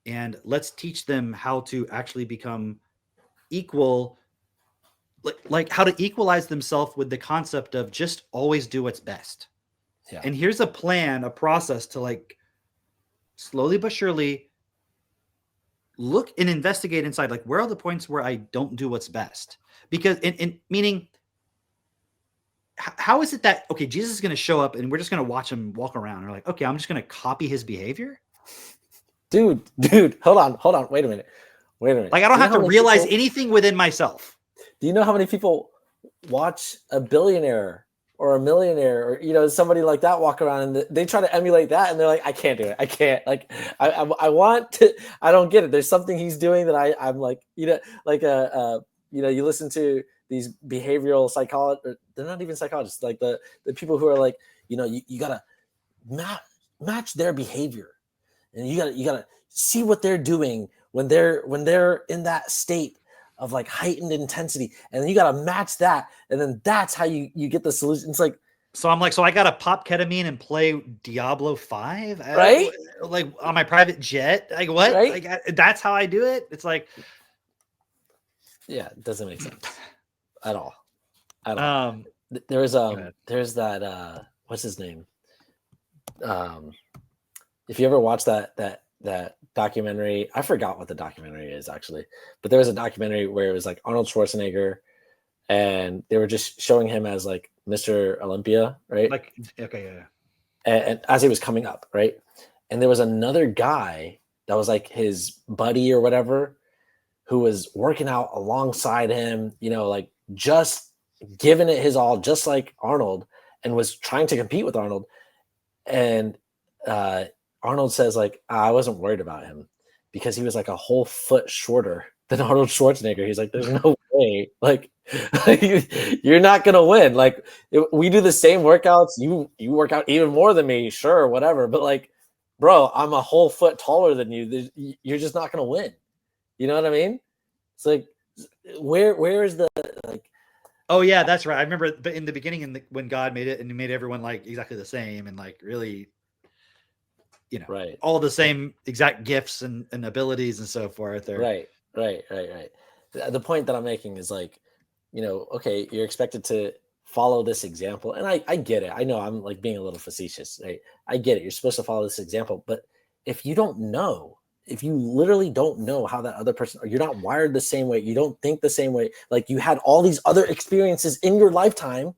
and let's teach them how to actually become equal, like how to equalize themselves with the concept of just always do what's best. Yeah. And here's a plan, a process to like slowly but surely look and investigate inside, like, where are the points where I don't do what's best? Because in meaning, how is it that, okay, Jesus is going to show up and we're just going to watch him walk around, and we're like, okay, I'm just going to copy his behavior? Dude, hold on. Wait a minute. Like, I don't have to realize anything within myself. Do you know how many people watch a billionaire or a millionaire or, somebody like that walk around and they try to emulate that, and they're like, I can't do it. I can't. Like, I want to, I don't get it. There's something he's doing that I'm like, you listen to these behavioral psychologists, they're not even psychologists, like the people who are like, you gotta match their behavior, and you gotta see what they're doing when they're in that state of like heightened intensity, and then you got to match that, and then that's how you get the solution. It's like, so I'm like, so I got to pop ketamine and play Diablo 5, right? Like on my private jet, like what? Right? Like that's how I do it. It's like, yeah, it doesn't make sense at all. There's that what's his name? If you ever watch that documentary, I forgot what the documentary is actually, but there was a documentary where it was like Arnold Schwarzenegger, and they were just showing him as like Mr. Olympia, right? Like, okay, yeah. And as he was coming up, right? And there was another guy that was like his buddy or whatever, who was working out alongside him, like just giving it his all, just like Arnold, and was trying to compete with Arnold. And Arnold says, like, I wasn't worried about him because he was like a whole foot shorter than Arnold Schwarzenegger. He's like, there's no way, like you're not gonna win. Like, we do the same workouts. You work out even more than me, sure, whatever. But like, bro, I'm a whole foot taller than you. You're just not gonna win. You know what I mean? It's like, where is the like? Oh yeah, that's right. I remember, but in the beginning, when God made it and he made everyone like exactly the same and like really, right, all the same exact gifts and abilities and so forth. Right. The point that I'm making is like, okay, you're expected to follow this example, and I get it. I know I'm like being a little facetious. Right? I get it. You're supposed to follow this example, but if you literally don't know how that other person, or you're not wired the same way, you don't think the same way, like you had all these other experiences in your lifetime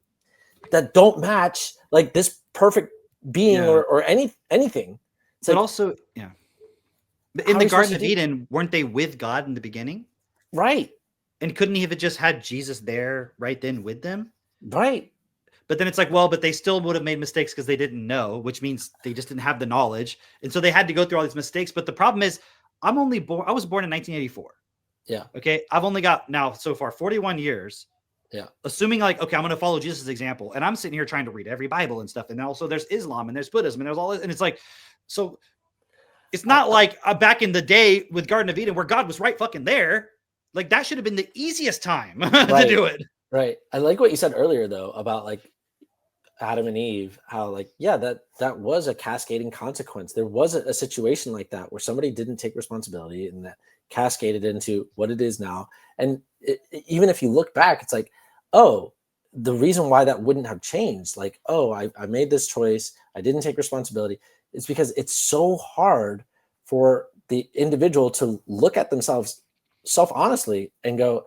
that don't match like this perfect being or anything. But also, yeah. But in the Garden of Eden, weren't they with God in the beginning? Right. And couldn't he have just had Jesus there right then with them? Right. But then it's like, well, but they still would have made mistakes because they didn't know, which means they just didn't have the knowledge. And so they had to go through all these mistakes. But the problem is, I was born in 1984. Yeah. Okay. I've only got now so far 41 years. Yeah. Assuming like, okay, I'm going to follow Jesus' example. And I'm sitting here trying to read every Bible and stuff. And also there's Islam and there's Buddhism and there's all this. And it's like, so it's not like back in the day with Garden of Eden where God was right fucking there. Like that should have been the easiest time to do it. Right. I like what you said earlier though, about like Adam and Eve, how like, yeah, that was a cascading consequence. There was a situation like that where somebody didn't take responsibility and that cascaded into what it is now. And even if you look back, it's like, oh, the reason why that wouldn't have changed, like, oh, I made this choice, I didn't take responsibility. It's because it's so hard for the individual to look at themselves self-honestly and go,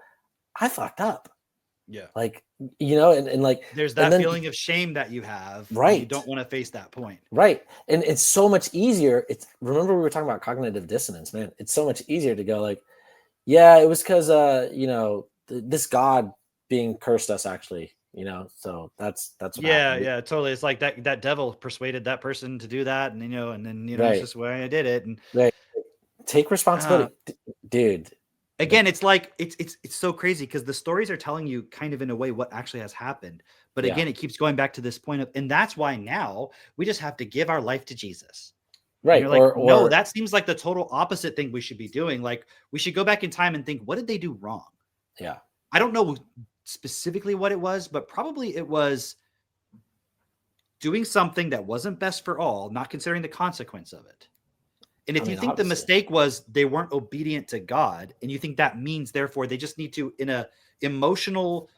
I fucked up. Yeah. Like, and like there's that feeling of shame that you have. Right. You don't want to face that point. Right. And it's so much easier. Remember we were talking about cognitive dissonance, man. It's so much easier to go like, yeah, it was because this God being cursed us actually, so that's what happened. Yeah, totally. It's like that devil persuaded that person to do that, and and then right. it's just why I did it. And right. Take responsibility, dude. Again, it's like it's so crazy because the stories are telling you kind of in a way what actually has happened. But again, it keeps going back to this point of, and that's why now we just have to give our life to Jesus. Right. Like, or no, that seems like the total opposite thing we should be doing. Like, we should go back in time and think, what did they do wrong? Yeah. I don't know specifically what it was, but probably it was doing something that wasn't best for all, not considering the consequence of it. And if you think the mistake was they weren't obedient to God, and you think that means therefore they just need to, in a emotional,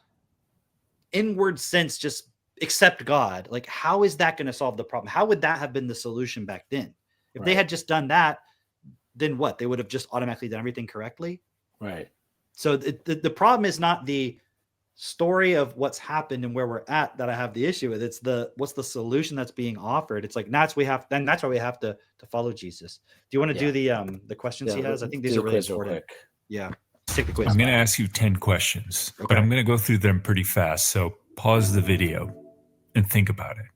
inward sense, just accept God, like how is that going to solve the problem? How would that have been the solution back then? If they had just done that, then what? They would have just automatically done everything correctly. Right. So the problem is not the story of what's happened and where we're at that I have the issue with. It's what's the solution that's being offered. It's like that's why we have to follow Jesus. Do you want to do the questions he has? I think these are really important. Yeah. Take the quiz. I'm going to ask you 10 questions, but I'm going to go through them pretty fast. So pause the video and think about it.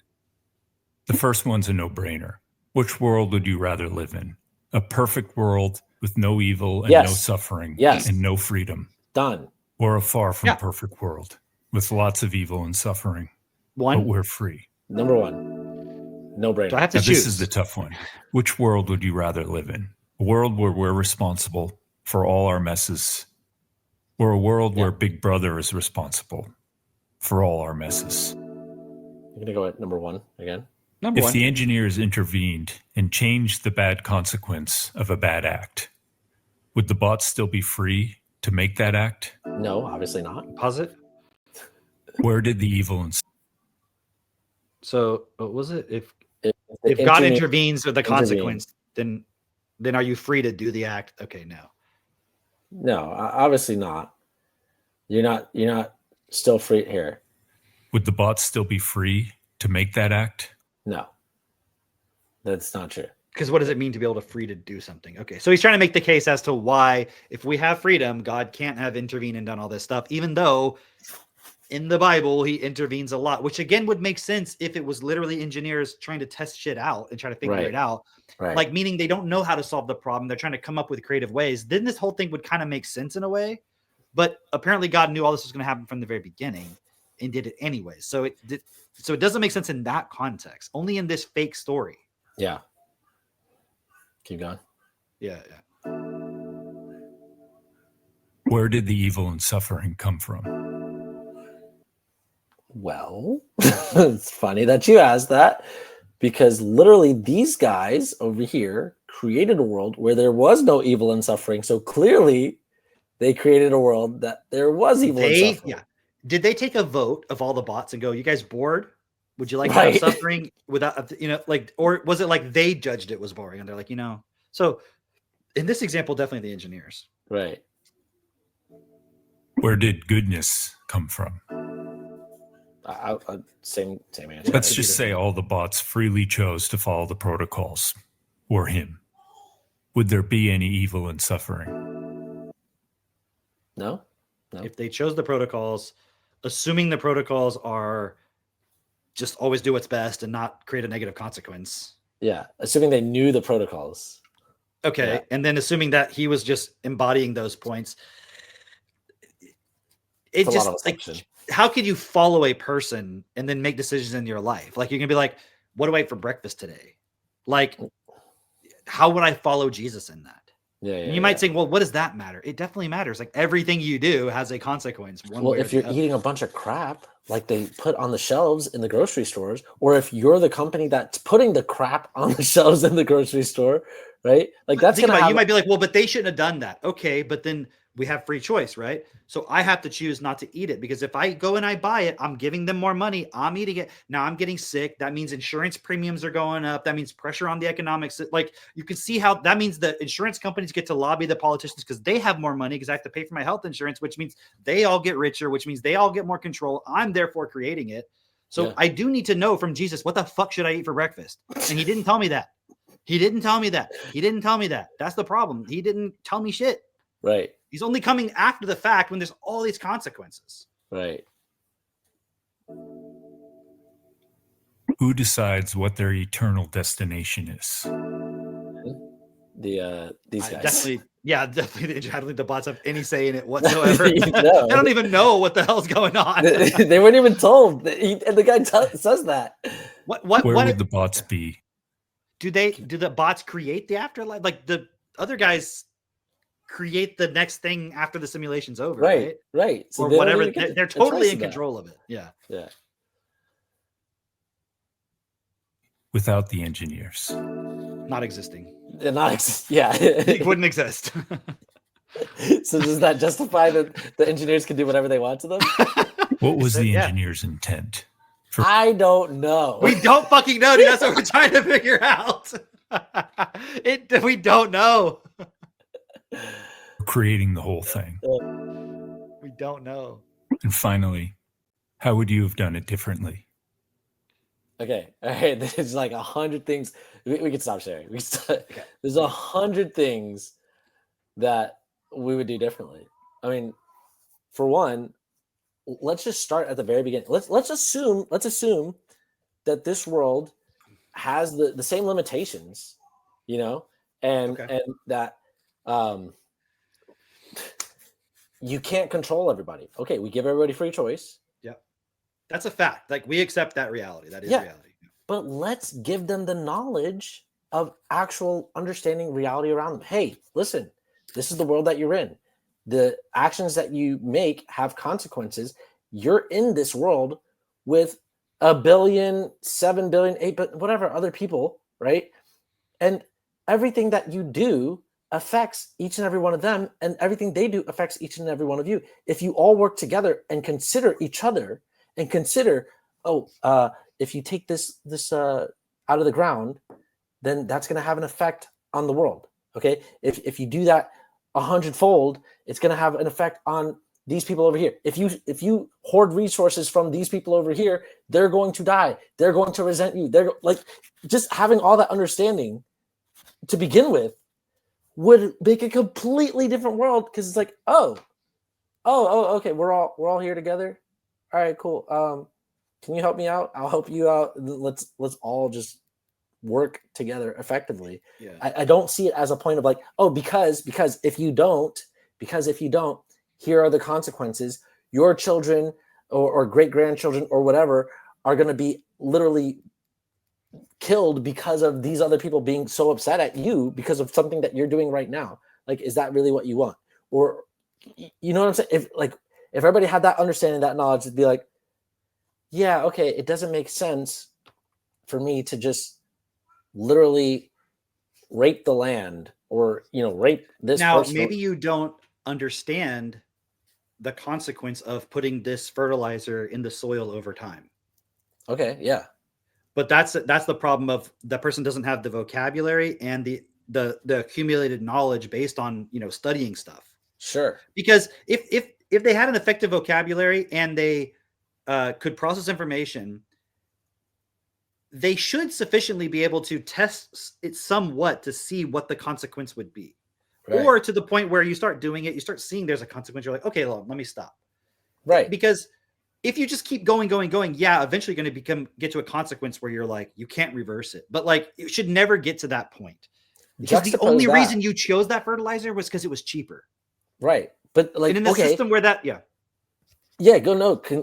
The first one's a no-brainer. Which world would you rather live in? A perfect world with no evil and no suffering and no freedom. Done. Or a far from perfect world with lots of evil and suffering. One. But we're free. Number one. No brainer. Do I have to choose? This is the tough one. Which world would you rather live in? A world where we're responsible for all our messes, or a world where Big Brother is responsible for all our messes? I'm going to go at number one again. Number one. If the engineers intervened and changed the bad consequence of a bad act, would the bots still be free to make that act? No, obviously not. Pause it. Where did the evil and so what was it? If God intervenes with the consequence, then are you free to do the act? Okay, no. No, obviously not. You're not still free here. Would the bots still be free to make that act? No. That's not true. Because what does it mean to be able to free to do something? Okay, so he's trying to make the case as to why, if we have freedom, God can't have intervened and done all this stuff, even though in the Bible he intervenes a lot, which again would make sense if it was literally engineers trying to test shit out and try to figure it out. Right. Like, meaning they don't know how to solve the problem. They're trying to come up with creative ways. Then this whole thing would kind of make sense in a way. But apparently God knew all this was going to happen from the very beginning and did it anyway. So it doesn't make sense in that context, only in this fake story. Yeah. Keep going. Yeah. Where did the evil and suffering come from? Well, it's funny that you asked that, because literally these guys over here created a world where there was no evil and suffering. So clearly they created a world that there was evil and suffering. Yeah. Did they take a vote of all the bots and go, you guys bored? Would you like to have suffering without, or was it like they judged it was boring and they're like, so in this example, definitely the engineers. Right. Where did goodness come from? Same answer. Let's just say all the bots freely chose to follow the protocols or him. Would there be any evil and suffering? No. If they chose the protocols, assuming the protocols are just always do what's best and not create a negative consequence. Yeah. Assuming they knew the protocols. Okay. Yeah. And then assuming that he was just embodying those points. It's just like, how could you follow a person and then make decisions in your life? Like, you're going to be like, what do I eat for breakfast today? Like, how would I follow Jesus in that? Yeah. And you might say, well, what does that matter? It definitely matters. Like, everything you do has a consequence. Well, if you're eating a bunch of crap, like they put on the shelves in the grocery stores, or if you're the company that's putting the crap on the shelves in the grocery store, right? Like, that's going to you might be like, well, but they shouldn't have done that. Okay. But then we have free choice, right? So I have to choose not to eat it, because if I go and I buy it, I'm giving them more money. I'm eating it. Now I'm getting sick. That means insurance premiums are going up. That means pressure on the economics. Like, you can see how that means the insurance companies get to lobby the politicians because they have more money, because I have to pay for my health insurance, which means they all get richer, which means they all get more control. I'm therefore creating it. So I do need to know from Jesus, what the fuck should I eat for breakfast? And he didn't tell me that. He didn't tell me that. He didn't tell me that. That's the problem. He didn't tell me shit. Right. He's only coming after the fact when there's all these consequences. Right. Who decides what their eternal destination is? These guys. Definitely. I don't think the bots have any say in it whatsoever. No. They don't even know what the hell's going on. They weren't even told. And the guy says that. Where would the bots be? Do the bots create the afterlife? Like, the other guys create the next thing after the simulation's over, right. So or whatever. They're totally in control of it. Yeah. Without the engineers. Not existing. It wouldn't exist. So does that justify that the engineers can do whatever they want to them? What was the engineer's intent? I don't know. We don't fucking know, dude. That's what we're trying to figure out. We don't know. Creating the whole thing. We don't know. And finally, how would you have done it differently? Okay. All right. There's like 100 things. We can stop sharing. There's 100 things that we would do differently. I mean, for one, let's just start at the very beginning. Let's assume that this world has the same limitations, and that you can't control everybody. Okay, we give everybody free choice. Yeah, that's a fact. Like, we accept that reality. That is reality. But let's give them the knowledge of actual understanding reality around them. Hey, listen, this is the world that you're in. The actions that you make have consequences. You're in this world with 1 billion, 7 billion, 8 billion, whatever other people, right? And everything that you do affects each and every one of them, and everything they do affects each and every one of you. If you all work together and consider each other and consider, if you take this out of the ground, then that's going to have an effect on the world. Okay, if you do that 100-fold, it's going to have an effect on these people over here. If you hoard resources from these people over here, they're going to die. They're going to resent you. They're like, just having all that understanding to begin with would make a completely different world, because it's like, okay, we're all here together. All right, cool. Can you help me out? I'll help you out. Let's all just work together effectively. Yeah. I don't see it as a point of like, because if you don't, here are the consequences. Your children or great grandchildren or whatever are going to be literally killed because of these other people being so upset at you because of something that you're doing right now. Like, is that really what you want? Or, you know what I'm saying? If everybody had that understanding, that knowledge, it'd be like, yeah, okay, it doesn't make sense for me to just literally rape the land or, rape this now person. Maybe you don't understand the consequence of putting this fertilizer in the soil over time. Okay, yeah. But that's the problem of that person doesn't have the vocabulary and the accumulated knowledge based on, studying stuff. Sure. Because if they had an effective vocabulary and they could process information, they should sufficiently be able to test it somewhat to see what the consequence would be. Right. Or to the point where you start doing it, you start seeing there's a consequence. You're like, okay, let me stop. Right. Because if you just keep going, yeah, eventually you're going to get to a consequence where you're like, you can't reverse it. But like, you should never get to that point. Because the only reason you chose that fertilizer was because it was cheaper. Right. But like, and in a system where that,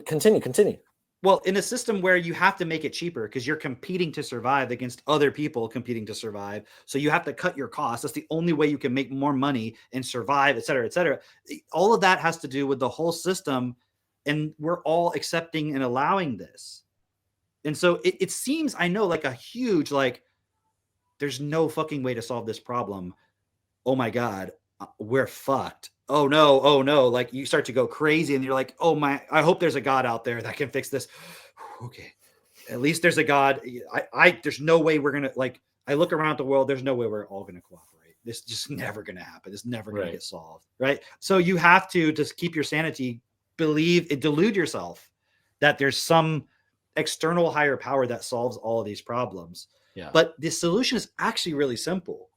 continue. Well, in a system where you have to make it cheaper because you're competing to survive against other people competing to survive. So you have to cut your costs. That's the only way you can make more money and survive, et cetera, et cetera. All of that has to do with the whole system. And we're all accepting and allowing this. And so it seems, I know, like a huge, like, there's no fucking way to solve this problem. Oh my God, we're fucked. oh no, like you start to go crazy and you're like, oh my, I hope there's a God out there that can fix this. Okay, at least there's a God. There's no way we're gonna, like, I look around the world, there's no way we're all gonna cooperate. This is just never gonna happen. It's never gonna get solved, right? So you have to just keep your sanity, delude yourself that there's some external higher power that solves all of these problems. Yeah. But the solution is actually really simple.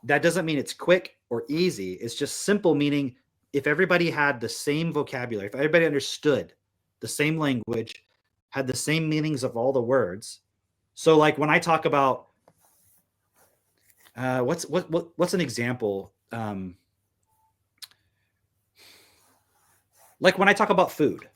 That doesn't mean it's quick or easy. It's just simple, meaning if everybody had the same vocabulary, if everybody understood the same language, had the same meanings of all the words. So like when I talk about what's an example? Like when I talk about food,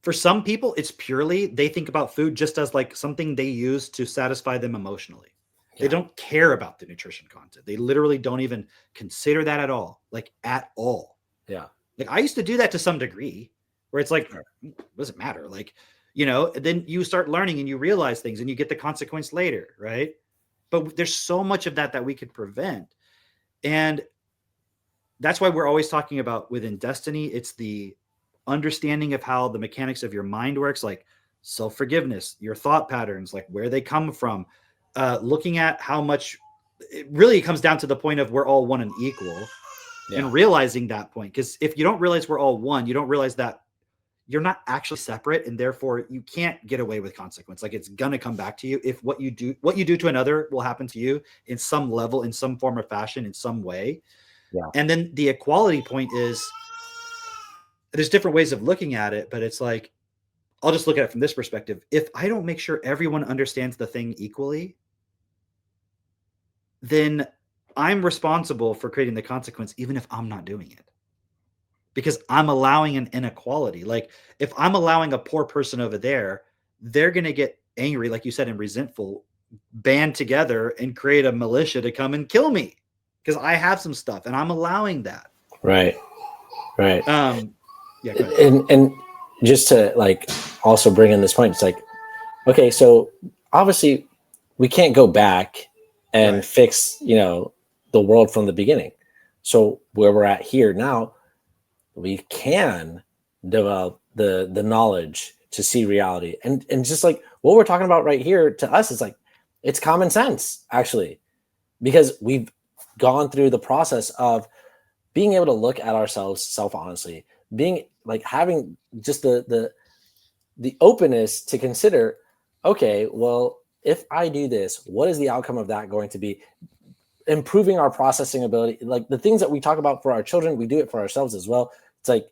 for some people, it's purely, they think about food just as like something they use to satisfy them emotionally. They don't care about the nutrition content. They literally don't even consider that at all. Like at all. Yeah. Like I used to do that to some degree where it's like, it doesn't matter. Like, you know, then you start learning and you realize things and you get the consequence later. Right. But there's so much of that we could prevent. And that's why we're always talking about within Destiny. It's the understanding of how the mechanics of your mind works, like self-forgiveness, your thought patterns, like where they come from. Looking at how much it really comes down to the point of we're all one and equal, and realizing that point. Because if you don't realize we're all one, you don't realize that you're not actually separate, and therefore you can't get away with consequence. Like it's gonna come back to you. If what you do to another will happen to you in some level, in some form or fashion, in some way. Yeah. And then the equality point is there's different ways of looking at it, but it's like, I'll just look at it from this perspective. If I don't make sure everyone understands the thing equally, then I'm responsible for creating the consequence, even if I'm not doing it, because I'm allowing an inequality. Like if I'm allowing a poor person over there, they're going to get angry, like you said, and resentful, band together and create a militia to come and kill me because I have some stuff and I'm allowing that. Right. Yeah. And just to like also bring in this point, it's like, okay, so obviously we can't go back and fix, you know, the world from the beginning. So where we're at here now, we can develop the knowledge to see reality. And just like what we're talking about right here, to us, it's like, it's common sense, actually, because we've gone through the process of being able to look at ourselves self-honestly, being like having just the openness to consider, okay, well, if I do this, what is the outcome of that going to be? Improving our processing ability, like the things that we talk about for our children, we do it for ourselves as well. It's like,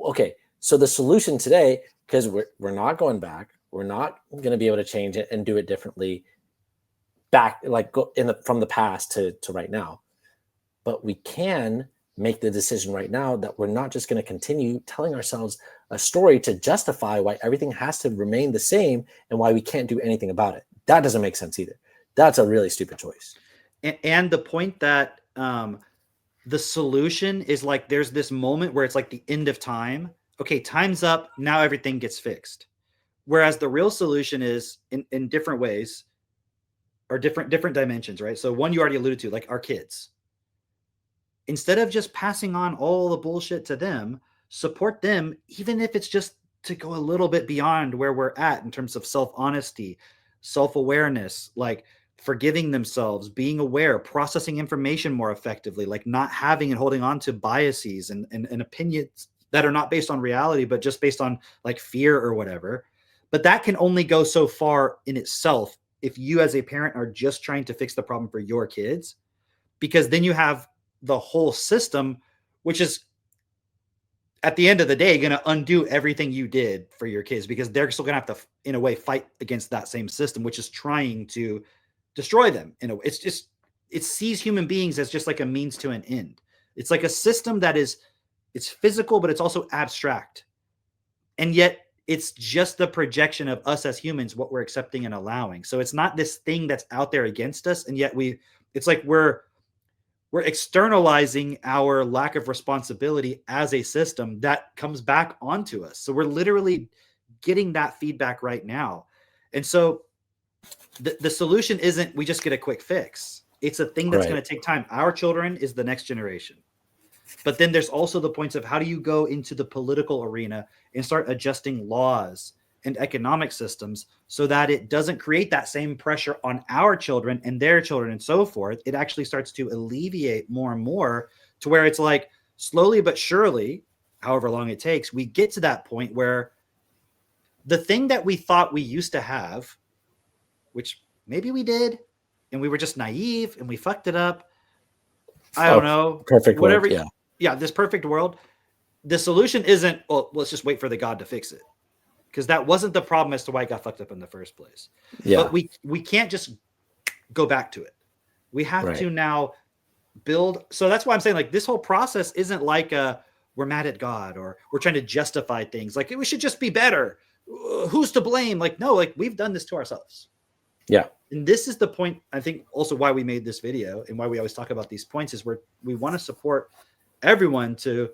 okay, so the solution today, because we're not going back, we're not going to be able to change it and do it differently back, like go from the past to right now. But we can make the decision right now that we're not just going to continue telling ourselves a story to justify why everything has to remain the same and why we can't do anything about it. That doesn't make sense either. That's a really stupid choice. And the point that the solution is like, there's this moment where it's like the end of time. Okay, time's up. Now everything gets fixed. Whereas the real solution is in different ways or different dimensions, right? So one you already alluded to, like our kids. Instead of just passing on all the bullshit to them, support them, even if it's just to go a little bit beyond where we're at in terms of self-honesty, self-awareness, like forgiving themselves, being aware, processing information more effectively, like not having and holding on to biases and opinions that are not based on reality, but just based on like fear or whatever. But that can only go so far in itself if you as a parent are just trying to fix the problem for your kids, because then you have the whole system, which is at the end of the day going to undo everything you did for your kids, because they're still going to have to, in a way, fight against that same system, which is trying to destroy them. It's just, it sees human beings as just like a means to an end. It's like a system that is, it's physical, but it's also abstract. And yet it's just the projection of us as humans, what we're accepting and allowing. So it's not this thing that's out there against us. And yet it's like we're externalizing our lack of responsibility as a system that comes back onto us. So we're literally getting that feedback right now. And so the solution isn't we just get a quick fix. It's a thing that's going to take time. Our children is the next generation. But then there's also the points of how do you go into the political arena and start adjusting laws and economic systems so that it doesn't create that same pressure on our children and their children and so forth. It actually starts to alleviate more and more to where it's like slowly but surely, however long it takes, we get to that point where the thing that we thought we used to have, which maybe we did, and we were just naive and we fucked it up. I don't know. Perfect whatever. World, yeah, this perfect world. The solution isn't, well, let's just wait for the God to fix it. Because that wasn't the problem as to why it got fucked up in the first place. Yeah. But we can't just go back to it. We have to now build. So that's why I'm saying, like, this whole process isn't like we're mad at God or we're trying to justify things. Like, we should just be better. Who's to blame? Like, no, like, we've done this to ourselves. Yeah. And this is the point, I think, also why we made this video and why we always talk about these points is where we want to support everyone to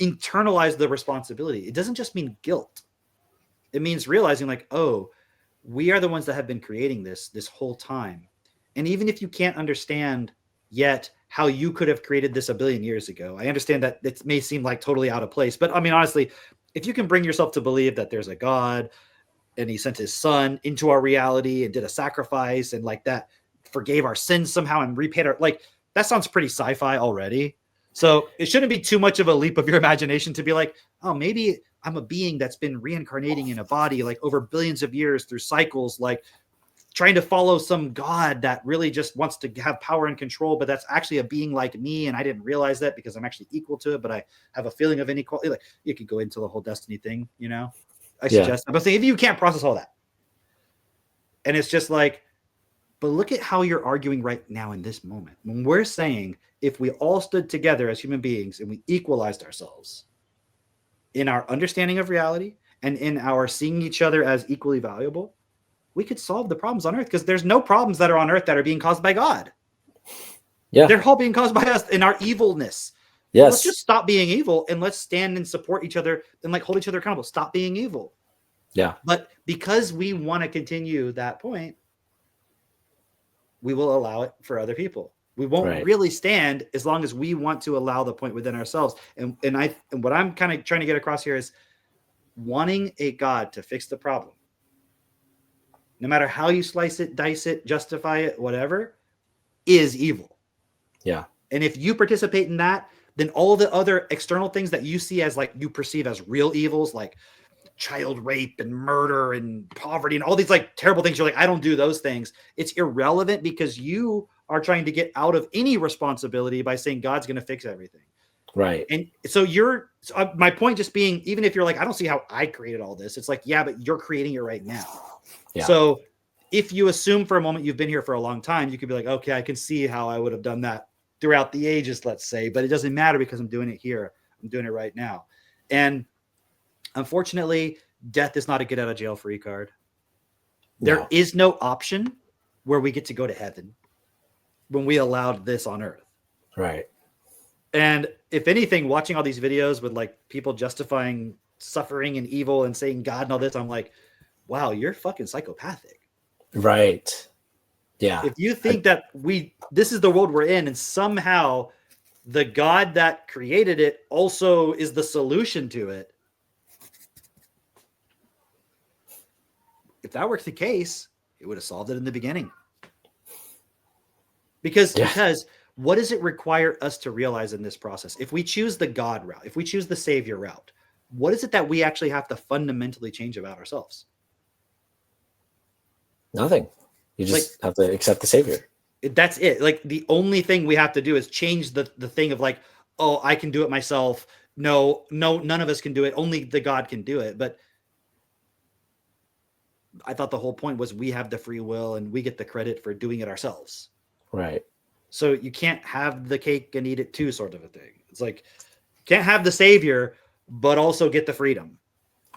internalize the responsibility. It doesn't just mean guilt. It means realizing, like, oh, we are the ones that have been creating this whole time. And even if you can't understand yet how you could have created this a billion years ago, I understand that it may seem like totally out of place. But I mean, honestly, if you can bring yourself to believe that there's a God and he sent his son into our reality and did a sacrifice and like that forgave our sins somehow and repaid our, like, that sounds pretty sci-fi already. So it shouldn't be too much of a leap of your imagination to be like, oh, maybe I'm a being that's been reincarnating in a body like over billions of years through cycles, like trying to follow some God that really just wants to have power and control, but that's actually a being like me. And I didn't realize that because I'm actually equal to it, but I have a feeling of inequality. Like, you could go into the whole destiny thing, you know? I suggest, I'm saying, if you can't process all that, and it's just like, but look at how you're arguing right now in this moment. When we're saying, if we all stood together as human beings and we equalized ourselves in our understanding of reality and in our seeing each other as equally valuable, we could solve the problems on earth, because there's no problems that are on earth that are being caused by God. Yeah. They're all being caused by us in our evilness. Yes. Let's just stop being evil and let's stand and support each other and like hold each other accountable. Stop being evil. Yeah. But because we want to continue that point, we will allow it for other people. We won't really stand as long as we want to allow the point within ourselves. And what I'm kind of trying to get across here is wanting a God to fix the problem. No matter how you slice it, dice it, justify it, whatever, is evil. Yeah. And if you participate in that, then all the other external things that you see as like you perceive as real evils, like child rape and murder and poverty and all these like terrible things, you're like, I don't do those things. It's irrelevant because you are trying to get out of any responsibility by saying God's going to fix everything. Right. And so my point just being, even if you're like, I don't see how I created all this. It's like, yeah, but you're creating it right now. Yeah. So if you assume for a moment you've been here for a long time, you could be like, okay, I can see how I would have done that throughout the ages, let's say, but it doesn't matter because I'm doing it here. I'm doing it right now. And unfortunately, death is not a get out of jail free card. There is no option where we get to go to heaven when we allowed this on earth. Right. And if anything, watching all these videos with like people justifying suffering and evil and saying God and all this, I'm like, wow, you're fucking psychopathic. Right. Yeah. If you think that this is the world we're in and somehow the God that created it also is the solution to it. If that were the case, it would have solved it in the beginning. Because what does it require us to realize in this process? If we choose the God route, if we choose the Savior route, what is it that we actually have to fundamentally change about ourselves? Nothing. You just have to accept the Savior. That's it. Like the only thing we have to do is change the thing of like, oh, I can do it myself. No, none of us can do it. Only the God can do it. But I thought the whole point was we have the free will and we get the credit for doing it ourselves. Right. So you can't have the cake and eat it too, sort of a thing. It's like, can't have the Savior, but also get the freedom.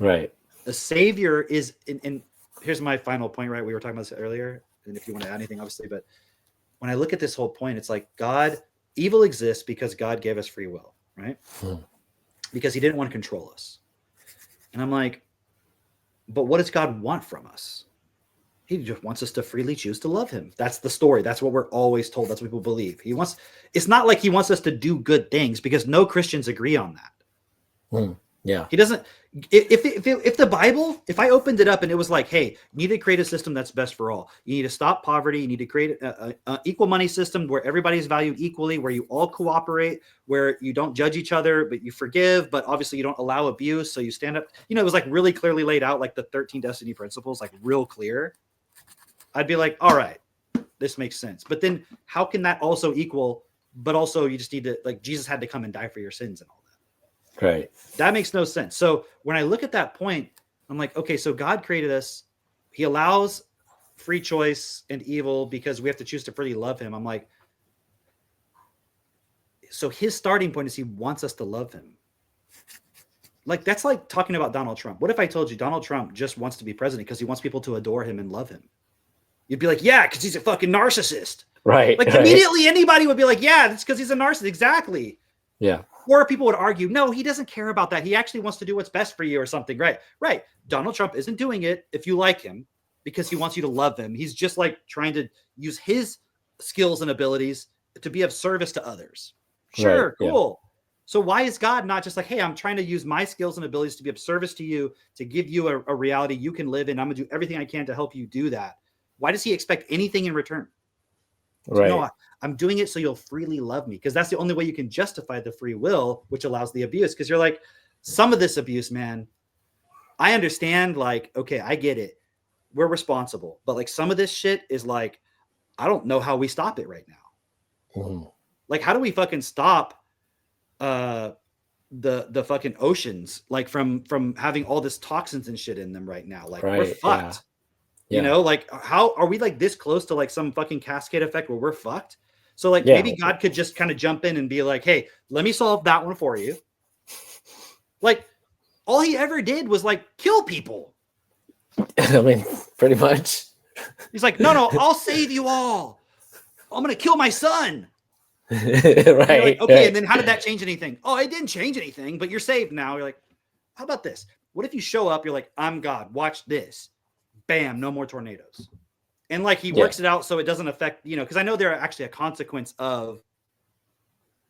Right. The Savior is, and here's my final point, right? We were talking about this earlier. And if you want to add anything, obviously, but when I look at this whole point, it's like evil exists because God gave us free will, right? Because he didn't want to control us. And I'm like, but what does God want from us? He just wants us to freely choose to love him. That's the story. That's what we're always told. That's what people believe. It's not like he wants us to do good things, because no Christians agree on that. Yeah. He doesn't. If the Bible, if I opened it up and it was like, hey, you need to create a system that's best for all. You need to stop poverty. You need to create an equal money system where everybody's valued equally, where you all cooperate, where you don't judge each other, but you forgive, but obviously you don't allow abuse. So you stand up. It was like really clearly laid out, like the 13 destiny principles, like real clear. I'd be like, all right, this makes sense. But then how can that also equal, but also you just need to, like, Jesus had to come and die for your sins and all that. Right. That makes no sense. So when I look at that point, I'm like, okay, so God created us. He allows free choice and evil because we have to choose to freely love him. I'm like, so his starting point is he wants us to love him. Like, that's like talking about Donald Trump. What if I told you Donald Trump just wants to be president because he wants people to adore him and love him? You'd be like, yeah, because he's a fucking narcissist. Right. Like, immediately anybody would be like, yeah, that's because he's a narcissist. Exactly. Yeah. Or people would argue, no, he doesn't care about that. He actually wants to do what's best for you or something. Right. Right. Donald Trump isn't doing it if you like him because he wants you to love him. He's just like trying to use his skills and abilities to be of service to others. Sure. Right, cool. Yeah. So why is God not just like, hey, I'm trying to use my skills and abilities to be of service to you, to give you a reality you can live in. I'm going to do everything I can to help you do that. Why does he expect anything in return? Right. So, no, I'm doing it so you'll freely love me, because that's the only way you can justify the free will, which allows the abuse. Because you're like, some of this abuse, man, I understand. Like, okay, I get it. We're responsible. But like some of this shit is like, I don't know how we stop it right now. Mm-hmm. Like, how do we fucking stop the fucking oceans, like from having all this toxins and shit in them right now? Like, we're fucked. Yeah. Like, how are we like this close to like some fucking cascade effect where we're fucked? So like maybe God could just kind of jump in and be like, hey, let me solve that one for you. Like, all he ever did was like kill people. I mean, pretty much. He's like, no, I'll save you all. I'm gonna kill my son. Right. Like, okay, right. and then how did that change anything? Oh, it didn't change anything, but you're saved now. You're like, how about this? What if you show up? You're like, I'm God. Watch this. Bam, no more tornadoes. And like he works it out so it doesn't affect, because I know they're actually a consequence of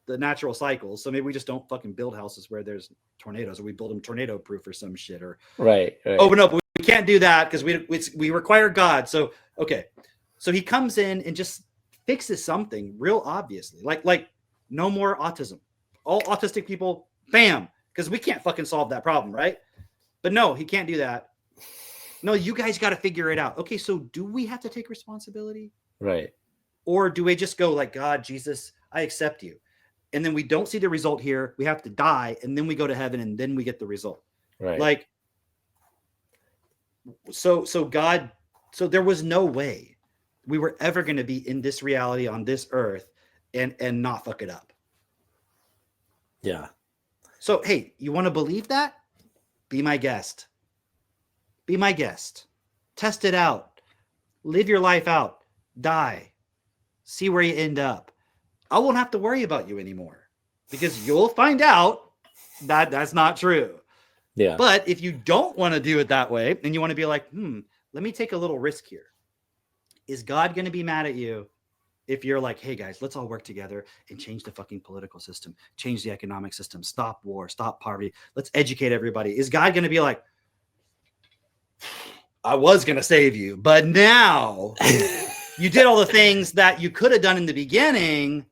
the natural cycles. So maybe we just don't fucking build houses where there's tornadoes, or we build them tornado proof or some shit. Or right. Oh, but no, but we can't do that because we require God. So okay, so he comes in and just fixes something real obviously, like no more autism. All autistic people, bam, because we can't fucking solve that problem, right? But no, he can't do that. No, you guys got to figure it out. Okay, so do we have to take responsibility? Right. Or do we just go like, God, Jesus, I accept you. And then we don't see the result here. We have to die. And then we go to heaven and then we get the result. Right. Like, so God, so there was no way we were ever going to be in this reality on this earth and not fuck it up. Yeah. So, hey, you want to believe that? Be my guest. Be my guest. Test it out. Live your life out. Die. See where you end up. I won't have to worry about you anymore because you'll find out that that's not true. Yeah. But if you don't want to do it that way and you want to be like, let me take a little risk here. Is God going to be mad at you if you're like, hey guys, let's all work together and change the fucking political system, change the economic system, stop war, stop poverty. Let's educate everybody. Is God going to be like, I was going to save you, but now you did all the things that you could have done in the beginning,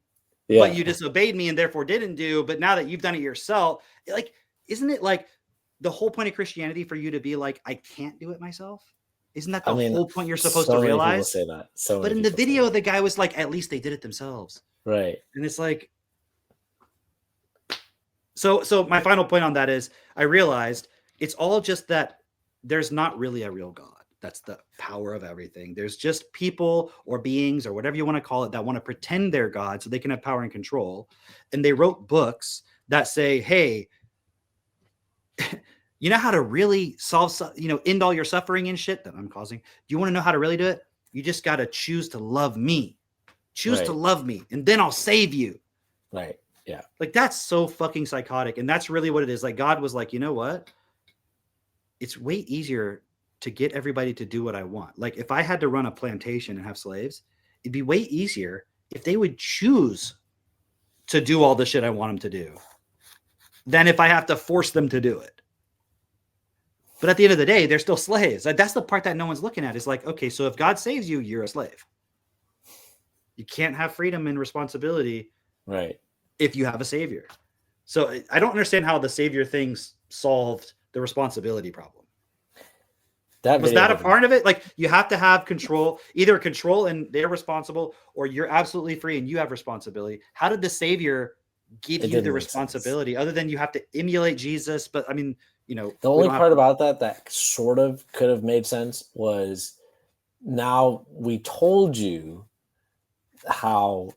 but you disobeyed me and therefore didn't do. But now that you've done it yourself, like, isn't it like the whole point of Christianity for you to be like, I can't do it myself? Isn't that the whole point you're supposed to realize? Say that. But in the video, the guy was like, at least they did it themselves. Right. And it's like, so my final point on that is I realized it's all just that there's not really a real God. That's the power of everything. There's just people or beings or whatever you want to call it that want to pretend they're God so they can have power and control. And they wrote books that say, hey, you know how to really solve, end all your suffering and shit that I'm causing? Do you want to know how to really do it? You just got to choose to love me. Choose to love me, and then I'll save you. Right. Yeah. Like, that's so fucking psychotic. And that's really what it is. Like, God was like, you know what? It's way easier to get everybody to do what I want. Like if I had to run a plantation and have slaves, it'd be way easier if they would choose to do all the shit I want them to do than if I have to force them to do it. But at the end of the day, they're still slaves. That's the part that no one's looking at. Is like, okay, so if God saves you, you're a slave. You can't have freedom and responsibility, right? If you have a savior. So I don't understand how the savior things solved the responsibility problem. Was that a part of it? Like you have to have control, either control and they're responsible, or you're absolutely free and you have responsibility. How did the savior give you the responsibility other than you have to emulate Jesus? But I mean, you know, the only part about that sort of could have made sense was now we told you how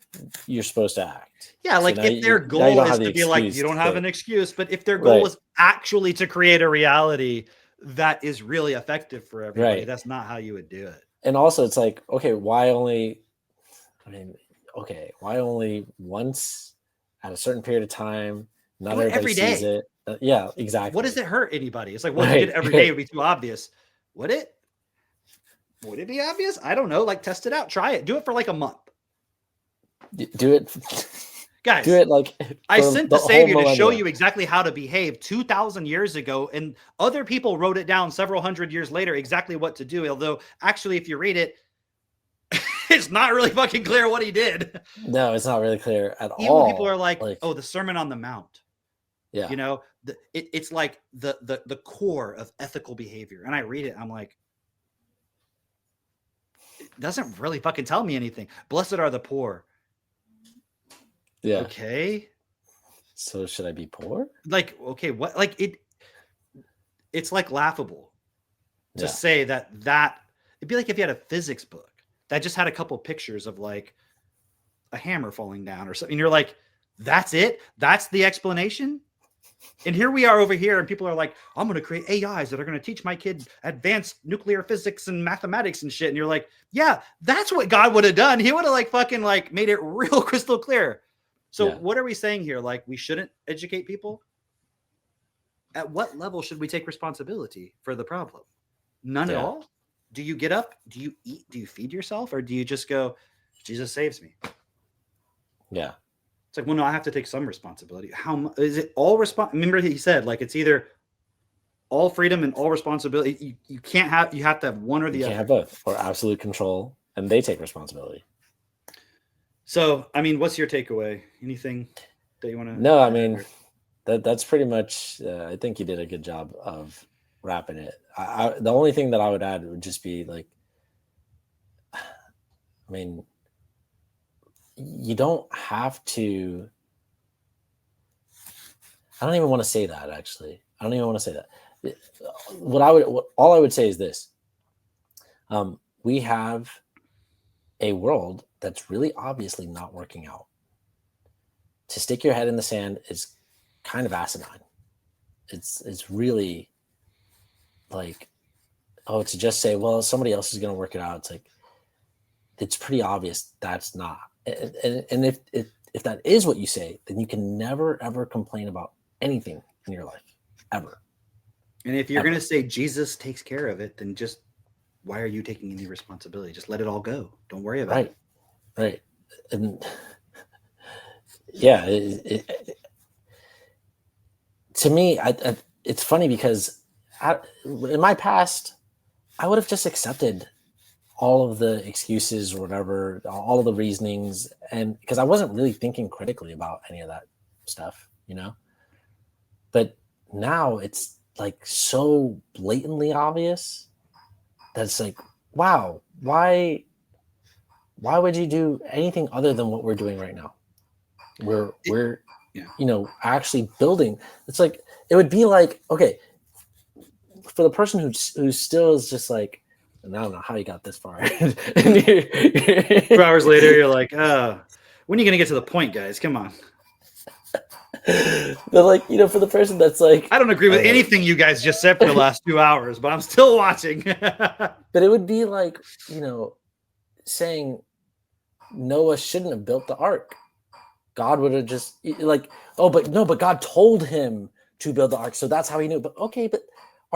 you're supposed to act. Yeah, like if their goal is to be like, you don't have an excuse, but if their goal is actually to create a reality that is really effective for everybody, that's not how you would do it. And also it's like, okay, why only once at a certain period of time? Not everybody sees it. Yeah, exactly. What does it hurt anybody? It's like, well, if you did every day, it would be too obvious. Would it be obvious? I don't know. Like test it out. Try it. Do it for like a month. Do it. Guys, do it like I sent the Savior to show you exactly how to behave 2,000 years ago, and other people wrote it down several hundred years later exactly what to do. Although, actually, if you read it, it's not really fucking clear what he did. No, it's not really clear at all. Even people are like, oh, the Sermon on the Mount. Yeah, you know, it's like the core of ethical behavior. And I read it, I'm like, it doesn't really fucking tell me anything. Blessed are the poor. Yeah. Okay. So should I be poor? Like, okay, what? Like it's like laughable to say that it'd be like if you had a physics book that just had a couple pictures of like a hammer falling down or something. And you're like, that's it? That's the explanation? And here we are over here, and people are like, I'm going to create AIs that are going to teach my kid advanced nuclear physics and mathematics and shit. And you're like, yeah, that's what God would have done. He would have like fucking like made it real crystal clear. So what are we saying here? Like we shouldn't educate people? At what level should we take responsibility for the problem? None at all? Do you get up? Do you eat? Do you feed yourself? Or do you just go, Jesus saves me? Yeah. It's like, well, no, I have to take some responsibility. How is it all Remember he said, like, it's either all freedom and all responsibility. You can't have, you have to have one or the other. You can't have both, or absolute control, and they take responsibility. So, I mean, what's your takeaway? Anything that you want to? No, I mean, that's pretty much, I think you did a good job of wrapping it. The only thing that I would add would just be like, I mean, you don't have to. I don't even want to say that, actually. I don't even want to say that. All I would say is this. We have a world that's really obviously not working out. To stick your head in the sand is kind of asinine. It's really like, oh, to just say, well, somebody else is going to work it out. It's like, it's pretty obvious that's not. And if that is what you say, then you can never, ever complain about anything in your life, ever. And if you're going to say Jesus takes care of it, then just, why are you taking any responsibility? Just let it all go. Don't worry about it. Right. And yeah, to me, it's funny because in my past, I would have just accepted all of the excuses or whatever, all of the reasonings, and because I wasn't really thinking critically about any of that stuff, you know. But now it's like so blatantly obvious that it's like, wow, why would you do anything other than what we're doing right now? We're you know, actually building. It's like, it would be like, okay, for the person who still is just like, I don't know how you got this far. 2 hours later, you're like, when are you going to get to the point, guys? Come on. But like, you know, for the person that's like, I don't agree with anything you guys just said for the last 2 hours, but I'm still watching. But it would be like, you know, saying Noah shouldn't have built the ark. God would have just like, oh, but no, but God told him to build the ark. So that's how he knew. But okay, but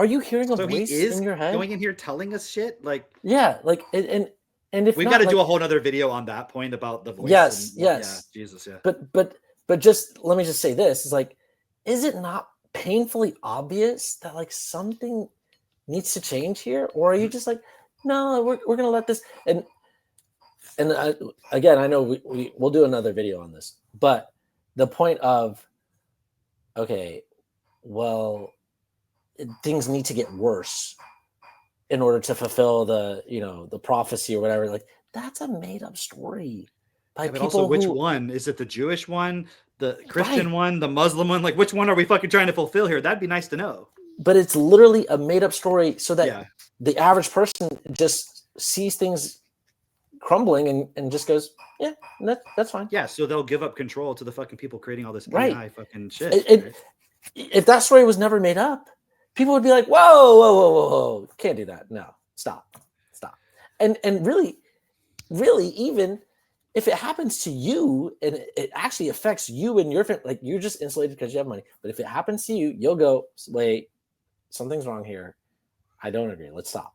Are you hearing a voice in your head? Going in here telling us shit? Like, yeah, like, and if we've got to do a whole nother video on that point about the voice. Yes, yes. Yeah, Jesus, yeah. But just let me just say this: is like, is it not painfully obvious that like something needs to change here, or are you just like, no, we're gonna let this? And again, I know we'll do another video on this, but the point of, okay, well, things need to get worse in order to fulfill the, the prophecy or whatever. Like, that's a made up story by people. Also, which one is it? The Jewish one, the Christian one, the Muslim one? Like, which one are we fucking trying to fulfill here? That'd be nice to know. But it's literally a made up story so that the average person just sees things crumbling and just goes, yeah, that's fine. Yeah, so they'll give up control to the fucking people creating all this AI fucking shit. If that story was never made up, people would be like, whoa, can't do that. No, stop. And really, even if it happens to you and it actually affects you and your family, like, you're just insulated because you have money. But if it happens to you, you'll go, wait, something's wrong here. I don't agree. Let's stop.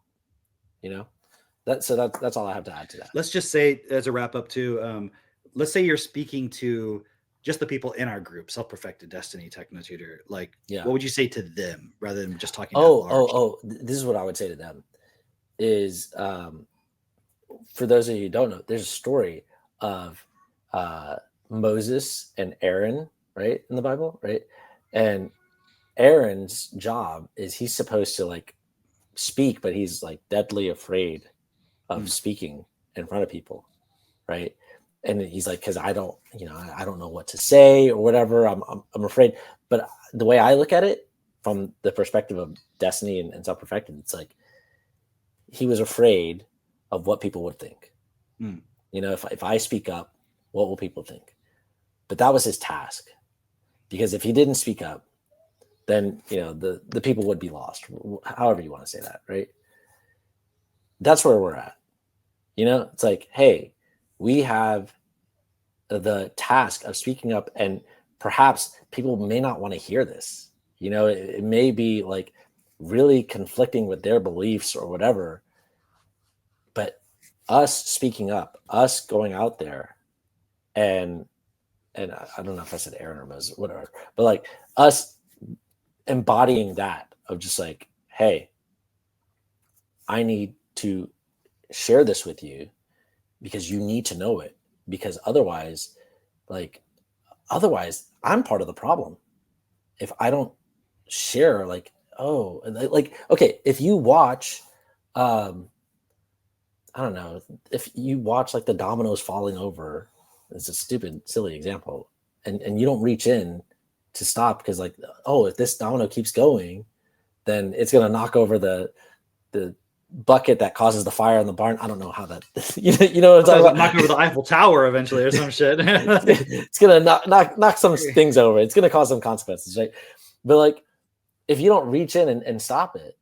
That's all I have to add to that. Let's just say, as a wrap up too, let's say you're speaking to just the people in our group, Self-Perfected Destiny, Technotutor. Like, what would you say to them rather than just talking? This is what I would say to them is, for those of you who don't know, there's a story of Moses and Aaron, right, in the Bible, right? And Aaron's job is he's supposed to like speak, but he's like deadly afraid of speaking in front of people, right? And he's like, because I don't know what to say or whatever. I'm afraid. But the way I look at it from the perspective of Destiny and Self-Perfected, it's like he was afraid of what people would think. If I speak up, what will people think? But that was his task, because if he didn't speak up, then the people would be lost. However you want to say that, right? That's where we're at. It's like, hey, we have the task of speaking up, and perhaps people may not want to hear this. It may be like really conflicting with their beliefs or whatever. But us speaking up, us going out there, and I don't know if I said Aaron or Moses, whatever, but like us embodying that of just like, hey, I need to share this with you because you need to know it, because otherwise I'm part of the problem if I don't share. Like, okay, if you watch I don't know, if you watch like the dominoes falling over, it's a stupid silly example, and you don't reach in to stop because like, oh, if this domino keeps going, then it's going to knock over the bucket that causes the fire in the barn. I don't know how that, you know what I'm talking about? Knock over the Eiffel Tower eventually or some shit. It's going to knock some things over. It's going to cause some consequences, right? But like, if you don't reach in and stop it,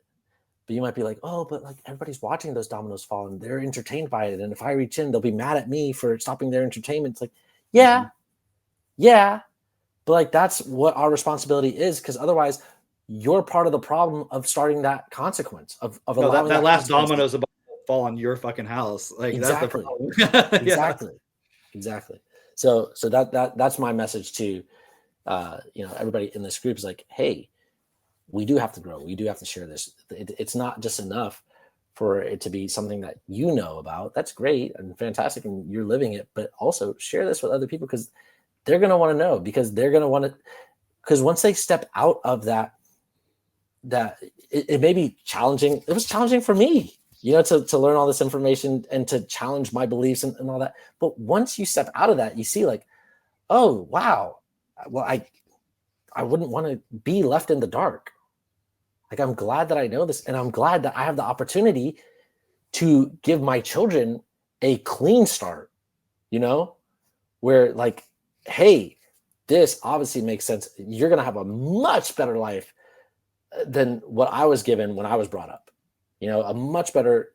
but you might be like, oh, but like everybody's watching those dominoes fall and they're entertained by it. And if I reach in, they'll be mad at me for stopping their entertainment. It's like, yeah. But like, that's what our responsibility is. Because otherwise you're part of the problem of starting that consequence of allowing that last domino's about to fall on your fucking house. Like, exactly. That's the problem. Exactly. So that's my message to, everybody in this group is like, hey, we do have to grow. We do have to share this. It's not just enough for it to be something that you know about. That's great and fantastic, and you're living it. But also share this with other people because they're going to want to know. Because they're going to want to. Because once they step out of that it may be challenging. It was challenging for me, to learn all this information and to challenge my beliefs and all that. But once you step out of that, you see like, oh wow, well I wouldn't want to be left in the dark. Like, I'm glad that I know this, and I'm glad that I have the opportunity to give my children a clean start, where like, hey, this obviously makes sense. You're going to have a much better life than what I was given when I was brought up, a much better,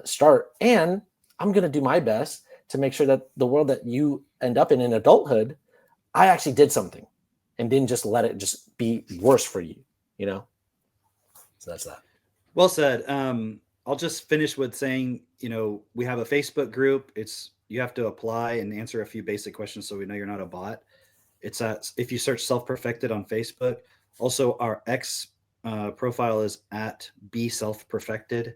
start. And I'm going to do my best to make sure that the world that you end up in adulthood, I actually did something and didn't just let it just be worse for you, So that's that. Well said. I'll just finish with saying, we have a Facebook group. You have to apply and answer a few basic questions so we know you're not a bot. It's if you search Self-Perfected on Facebook. Also, our X profile is at Be Self-Perfected.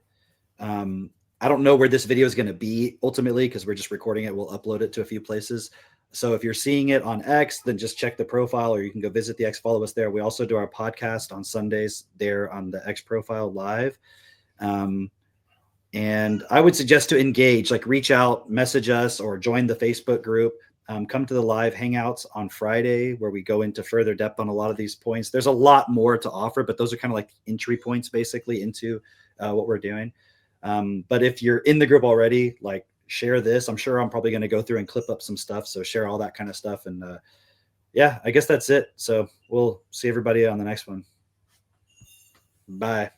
I don't know where this video is going to be ultimately because we're just recording it. We'll upload it to a few places. So if you're seeing it on X, then just check the profile, or you can go visit the X, follow us there. We also do our podcast on Sundays there on the X profile live. And I would suggest to engage, like reach out, message us, or join the Facebook group. Come to the live hangouts on Friday where we go into further depth on a lot of these points. There's a lot more to offer, but those are kind of like entry points basically into what we're doing. But if you're in the group already, like share this. I'm sure I'm probably going to go through and clip up some stuff. So share all that kind of stuff. And yeah, I guess that's it. So we'll see everybody on the next one. Bye.